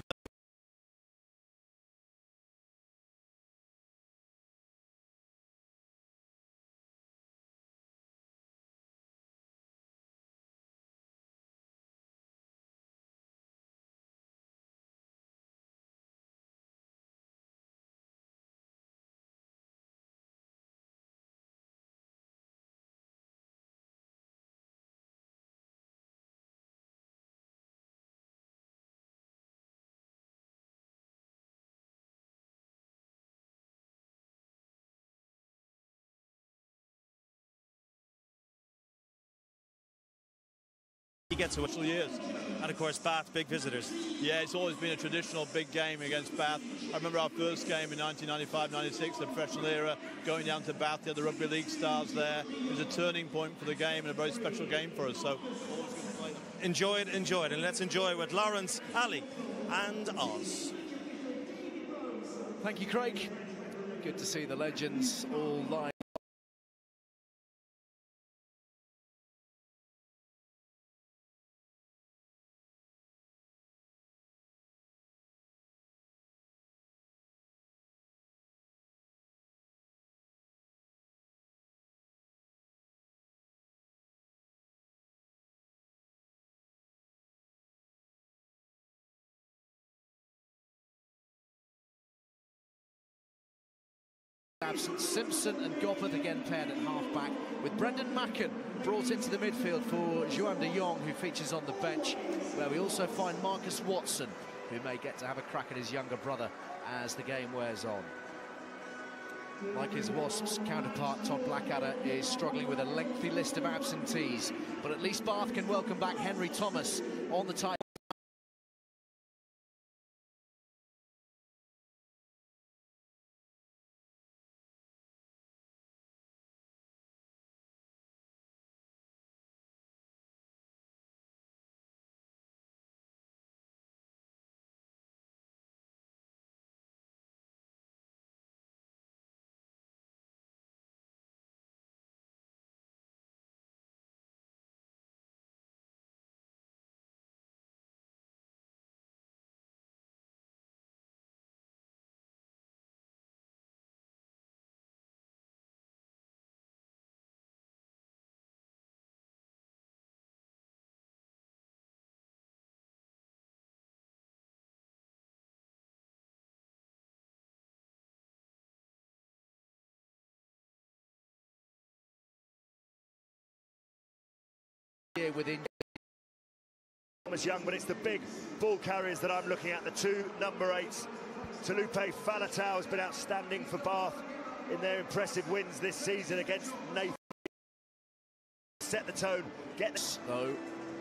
He gets a years. And of course, Bath, big visitors. Yeah, it's always been a traditional big game against Bath. I remember our first game in 1995-96, the professional era, going down to Bath. They had the Rugby League stars there. It was a turning point for the game and a very special game for us. So, enjoy it, and let's enjoy it with Lawrence, Ali, and Oz. Thank you, Craig. Good to see the legends all live. Absent Simpson and Goppert again paired at half-back, with Brendan Macken brought into the midfield for Juan de Jong, who features on the bench, where we also find Marcus Watson, who may get to have a crack at his younger brother as the game wears on. Like his Wasps counterpart, Todd Blackadder is struggling with a lengthy list of absentees, but at least Bath can welcome back Henry Thomas on the tight. Within Thomas Young, but it's the big ball carriers that I'm looking at, the two number 8s. Talupe Falatau has been outstanding for Bath in their impressive wins this season against Napoli. Set the tone, though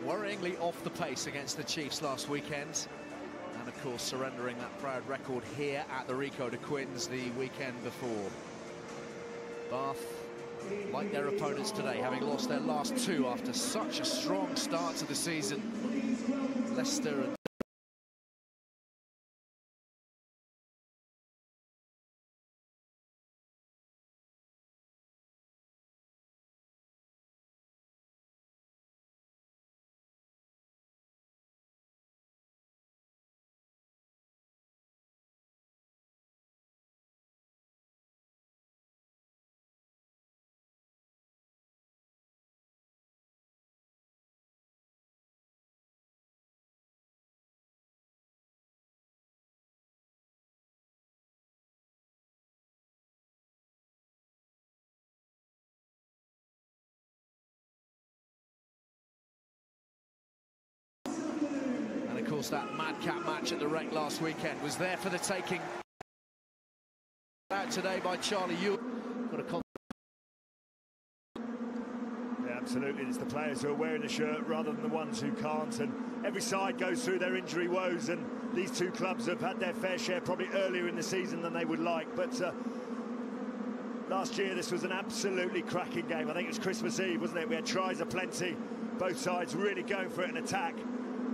worryingly off the pace against the Chiefs last weekend, and of course surrendering that proud record here at the Rico de Quins the weekend before. Bath, like their opponents today, having lost their last 2 after such a strong start to the season. Leicester and of course that madcap match at the Rec last weekend was there for the taking. Out today by Charlie Ewell. Got a Yeah, absolutely. It's the players who are wearing the shirt rather than the ones who can't. And every side goes through their injury woes. And these two clubs have had their fair share probably earlier in the season than they would like. But last year, this was an absolutely cracking game. I think it was Christmas Eve, wasn't it? We had tries aplenty. Both sides really going for it in attack.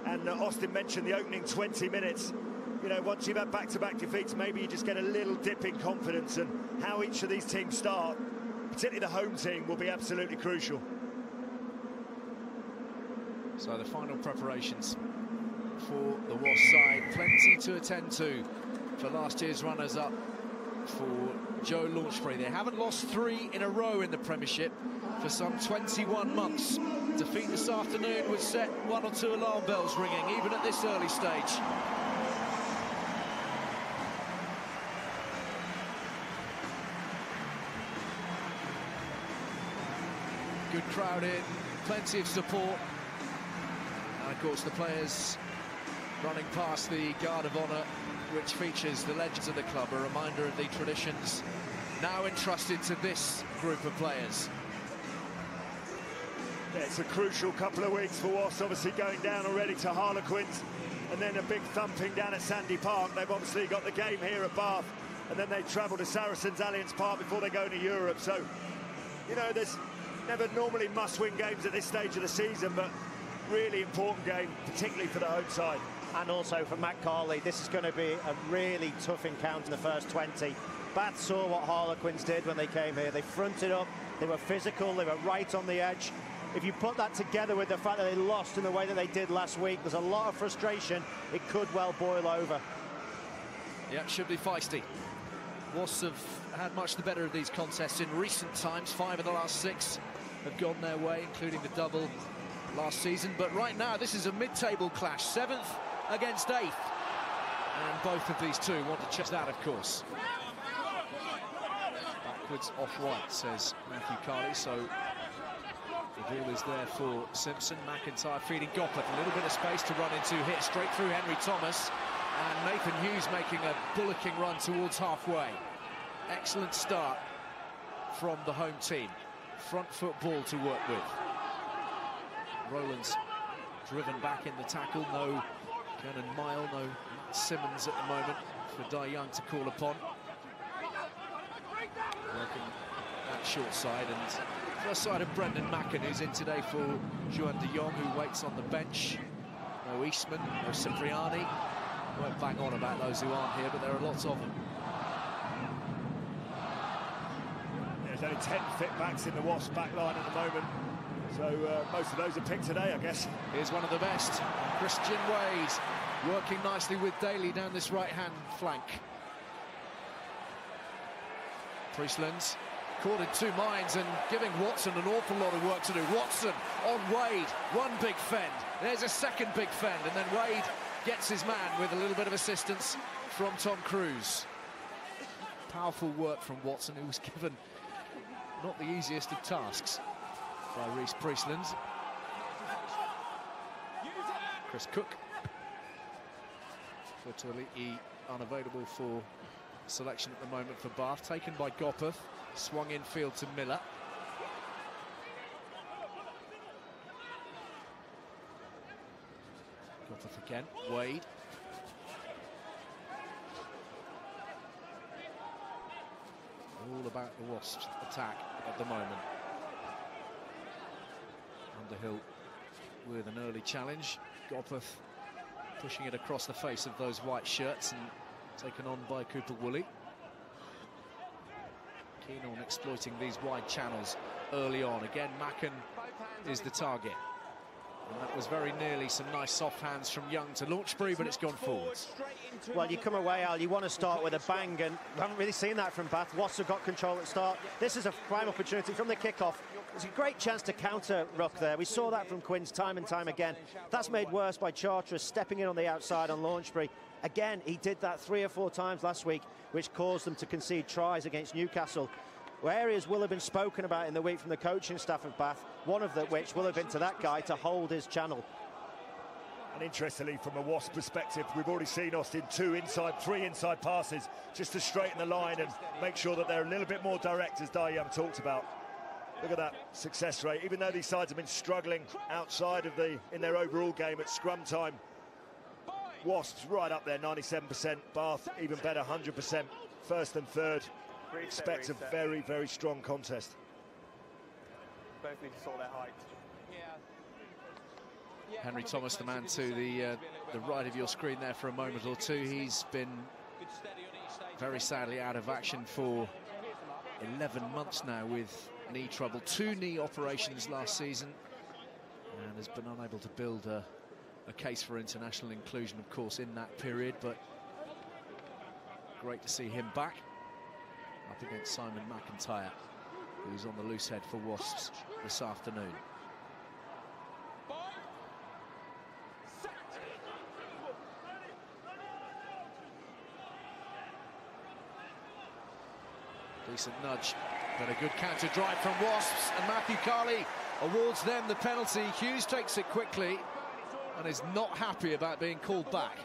And Austin mentioned the opening 20 minutes. You know, once you've had back-to-back defeats, maybe you just get a little dip in confidence, and how each of these teams start, particularly the home team, will be absolutely crucial. So the final preparations for the Wasps side, plenty to attend to for last year's runners-up for Joe Launchbury. They haven't lost 3 in a row in the Premiership for some 21 months. Defeat this afternoon would set 1 or 2 alarm bells ringing, even at this early stage. Good crowd in, plenty of support. And of course the players running past the Guard of Honour, which features the legends of the club, a reminder of the traditions now entrusted to this group of players. Yeah, it's a crucial couple of weeks for Wasps, obviously going down already to Harlequins, and then a big thumping down at Sandy Park. They've obviously got the game here at Bath, and then they travel to Saracens Allianz Park before they go to Europe. So, you know, there's never normally must-win games at this stage of the season, but really important game, particularly for the home side. And also for Matt Carley, this is going to be a really tough encounter in the first 20. Bath saw what Harlequins did when they came here. They fronted up, they were physical, they were right on the edge. If you put that together with the fact that they lost in the way that they did last week, there's a lot of frustration. It could well boil over. Yeah, it should be feisty. Wasps have had much the better of these contests in recent times. 5 of the last 6 have gone their way, including the double last season. But right now, this is a mid-table clash. 7th against 8th. And both of these two want to check that, of course. Backwards off-white, says Matthew Carley. So the ball is there for Simpson. McIntyre feeding Goppert. A little bit of space to run into, hit straight through Henry Thomas. And Nathan Hughes making a bullocking run towards halfway. Excellent start from the home team. Front foot ball to work with. Rowland's driven back in the tackle. No Cannon Mile, no Matt Simmons at the moment for Dai Young to call upon. Working that short side, and first side of Brendan Macken, who's in today for Juan de Jong, who waits on the bench. No Eastman, no Cipriani. Won't bang on about those who aren't here, but there are lots of them. There's only 10 fit backs in the Wasps back line at the moment, so most of those are picked today, I guess. Here's one of the best, Christian Wade, working nicely with Daly down this right-hand flank. Priestlands caught in 2 minds and giving Watson an awful lot of work to do. Watson on Wade, one big fend. There's a second big fend, and then Wade gets his man with a little bit of assistance from Tom Cruise. Powerful work from Watson, who was given not the easiest of tasks by Rhys Priestlands. Chris Cook. Virtually unavailable for selection at the moment for Bath. Taken by Gopeth, swung infield to Miller. Gopeth again, Wade. All about the Wasps' attack at the moment. Underhill with an early challenge. Gopeth pushing it across the face of those white shirts and taken on by Cooper Woolley. Keen on exploiting these wide channels early on. Again, Macken is the target. And that was very nearly some nice soft hands from Young to Launchbury, but it's gone forwards. Well, you come away, Al, you want to start with a bang, and we haven't really seen that from Bath. Wasps have got control at the start. This is a prime opportunity from the kick-off. It's a great chance to counter Ruck there. We saw that from Quins time and time again. That's made worse by Charteris stepping in on the outside on Launchbury. Again, he did that 3 or 4 times last week, which caused them to concede tries against Newcastle. Areas will have been spoken about in the week from the coaching staff of Bath, one of which will have been to that guy to hold his channel. And interestingly, from a Wasp perspective, we've already seen Austin 3 inside passes just to straighten the line and make sure that they're a little bit more direct, as Dai Young talked about. Look at that success rate. Even though these sides have been struggling outside of in their overall game at scrum time, Wasps right up there, 97%. Bath even better, 100%. First and third. Expect a very, very strong contest. Both need to sort their height. Henry Thomas, the man to the right of your screen there for a moment or two. He's been very sadly out of action for 11 months now with knee trouble. 2 knee operations last season, and has been unable to build a case for international inclusion, of course, in that period. But great to see him back up against Simon McIntyre, who's on the loose head for Wasps this afternoon. Decent nudge, but a good counter drive from Wasps, and Matthew Carley awards them the penalty. Hughes takes it quickly and is not happy about being called back.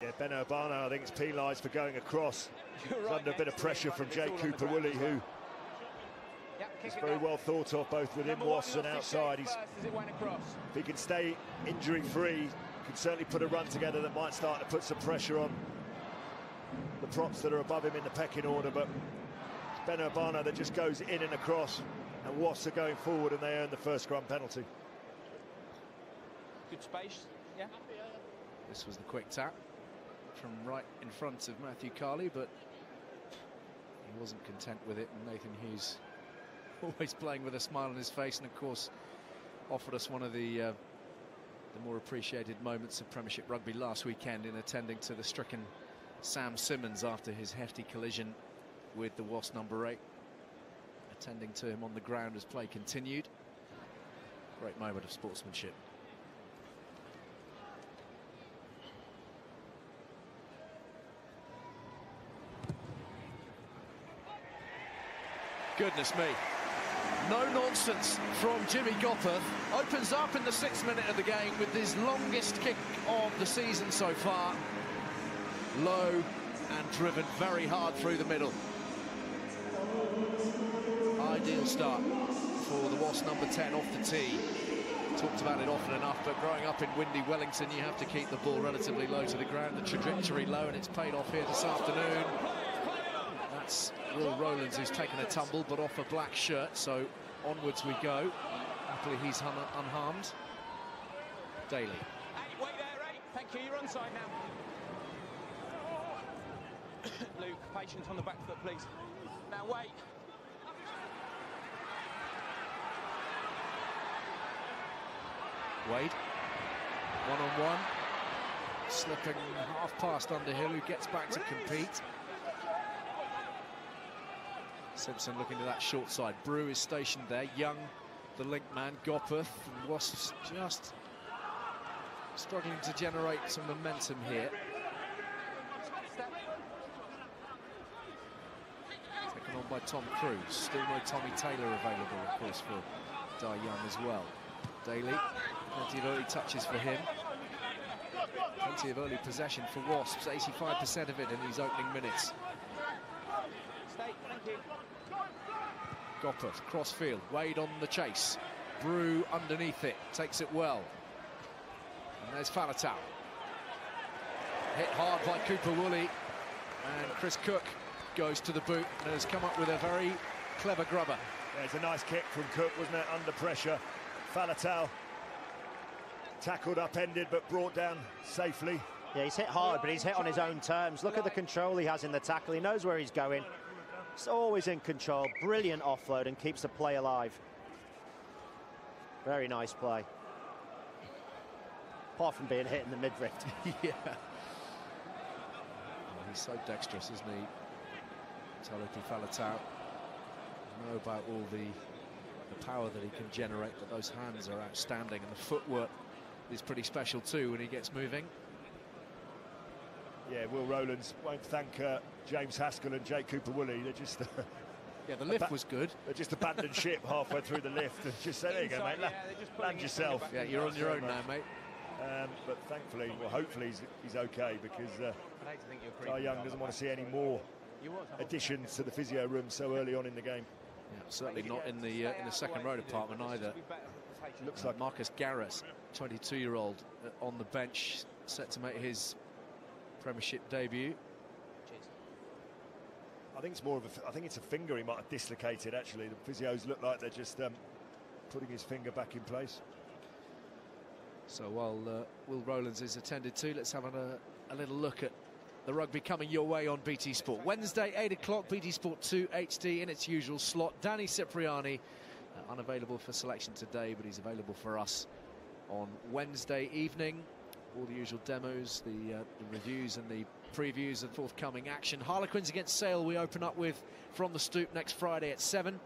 Yeah, Ben Urbano, I think, is penalised for going across. He's under a bit of pressure from Jake Cooper Woolley, who is very well thought of both within Wasps and outside. If he can stay injury-free, can certainly put a run together that might start to put some pressure on the props that are above him in the pecking order. But it's Ben Urbano that just goes in and across, and Wasps are going forward, and they earn the first scrum penalty. Good space, yeah. This was the quick tap from right in front of Matthew Carley, but he wasn't content with it, and Nathan Hughes always playing with a smile on his face, and of course offered us one of the more appreciated moments of Premiership rugby last weekend in attending to the stricken Sam Simmons after his hefty collision with the Wasp number 8, attending to him on the ground as play continued. Great moment of sportsmanship. Goodness me. No nonsense from Jimmy Gopeth. Opens up in the 6th minute of the game with his longest kick of the season so far. Low and driven very hard through the middle. Ideal start for the Wasp number 10 off the tee. Talked about it often enough, but growing up in windy Wellington, you have to keep the ball relatively low to the ground, the trajectory low, and it's paid off here this afternoon. That's Will Rowlands, who's taken a tumble, but off a black shirt, so onwards we go. Happily, he's unharmed. Daly. Hey, wait there, hey. Thank you, you're onside now. Luke, patience on the back foot, please. Now, wait. Wade, one-on-one, slipping half past Underhill, who gets back to compete. Simpson looking to that short side. Brew is stationed there. Young, the link man. Gopeth and Wasps just struggling to generate some momentum here. Taken on by Tom Cruise. Still no Tommy Taylor available, of course, for Dai Young as well. Daly, plenty of early touches for him. Plenty of early possession for Wasps, 85% of it in these opening minutes. Gopper, crossfield, Wade on the chase. Brew underneath it, takes it well. And there's Falatau. Hit hard by Cooper Woolley. And Chris Cook goes to the boot and has come up with a very clever grubber. Yeah, it's a nice kick from Cook, wasn't it? Under pressure. Falatau tackled upended but brought down safely. Yeah, he's hit hard, but he's hit on his own terms. Look at the control he has in the tackle. He knows where he's going. He's always in control. Brilliant offload and keeps the play alive. Very nice play. Apart from being hit in the midriff. Yeah. Oh, he's so dexterous, isn't he? Talopi Falatau. Know about all the power that he can generate, but those hands are outstanding, and the footwork is pretty special too when he gets moving. Yeah, Will Rowlands won't thank James Haskell and Jake Cooper-Woolley. They're just... yeah, the lift was good. They just abandoned ship halfway through the lift and just said, there you go, mate, land yourself. Yeah, you're on your own now, mate. But thankfully, well, hopefully he's okay, because Ty Young doesn't want to see any more additions to the physio room so early on in the game. Yeah, certainly not in the second row department either. Looks like Marcus Garris, 22-year-old, on the bench, set to make his Premiership debut. I think it's more of I think it's a finger he might have dislocated. Actually, the physios look like they're just putting his finger back in place. So while Will Rowlands is attended to, let's have a little look at the rugby coming your way on BT Sport. Wednesday, 8 o'clock, BT Sport 2 HD in its usual slot. Danny Cipriani, unavailable for selection today, but he's available for us on Wednesday evening. All the usual demos, the reviews and the previews of forthcoming action. Harlequins against Sale we open up with from the Stoop next Friday at 7.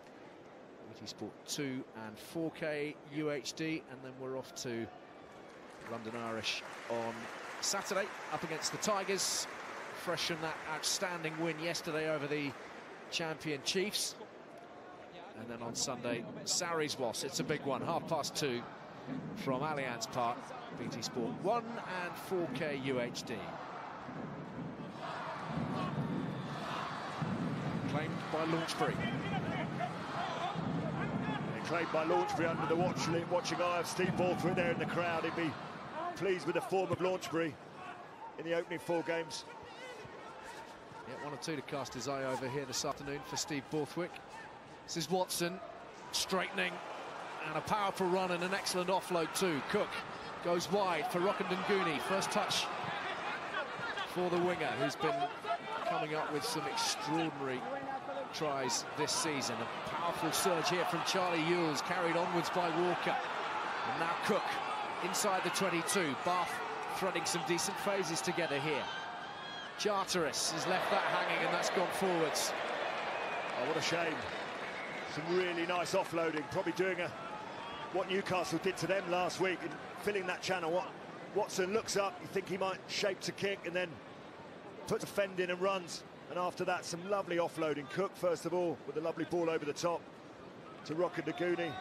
BT Sport 2 and 4K UHD, and then we're off to London Irish on Saturday up against the Tigers, fresh from that outstanding win yesterday over the champion Chiefs. And then on Sunday, Sarries Wasps. It's a big one, 2:30 from Allianz Park. BT Sport 1 and 4K UHD. Claimed by Launchbury. Claimed by Launchbury under the watching eye of Steve Borthwick there in the crowd. He'd be pleased with the form of Launchbury in the opening 4 games. Yeah, 1 or 2 to cast his eye over here this afternoon for Steve Borthwick. This is Watson, straightening, and a powerful run and an excellent offload too. Cook goes wide for Rokandanguni. First touch for the winger, who's been coming up with some extraordinary tries this season. A powerful surge here from Charlie Ewells, carried onwards by Walker. And now Cook inside the 22. Bath threading some decent phases together here. Charteris has left that hanging, and that's gone forwards. Oh, what a shame. Some really nice offloading, probably doing what Newcastle did to them last week in filling that channel. Watson looks up, you think he might shape to kick, and then puts a fend in and runs. And after that, some lovely offloading. Cook, first of all, with a lovely ball over the top to Rokandanguni.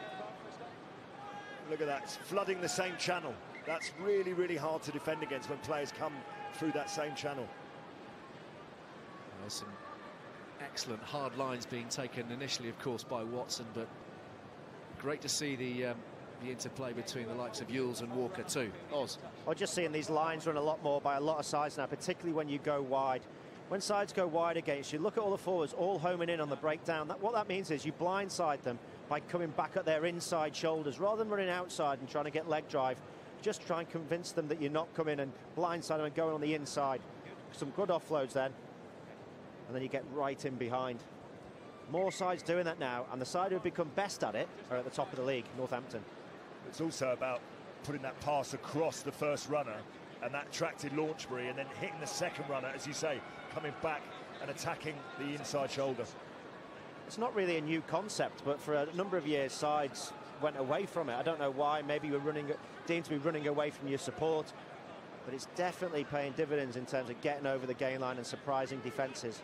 Look at that, it's flooding the same channel. That's really, really hard to defend against when players come through that same channel. There's some excellent hard lines being taken initially, of course, by Watson, but great to see the interplay between the likes of Ewells and Walker too. Oz. Well, just seeing these lines run a lot more by a lot of sides now, particularly when you go wide. When sides go wide against you, look at all the forwards all homing in on the breakdown. What that means is you blindside them by coming back at their inside shoulders rather than running outside and trying to get leg drive. Just try and convince them that you're not coming and blindside them and going on the inside. Some good offloads then. And then you get right in behind. More sides doing that now, and the side who have become best at it are at the top of the league, Northampton. It's also about putting that pass across the first runner, and that attracted Launchbury, and then hitting the second runner, as you say, coming back and attacking the inside shoulder. It's not really a new concept, but for a number of years, sides went away from it. I don't know why. Maybe you were deemed to be running away from your support, but it's definitely paying dividends in terms of getting over the gain line and surprising defences.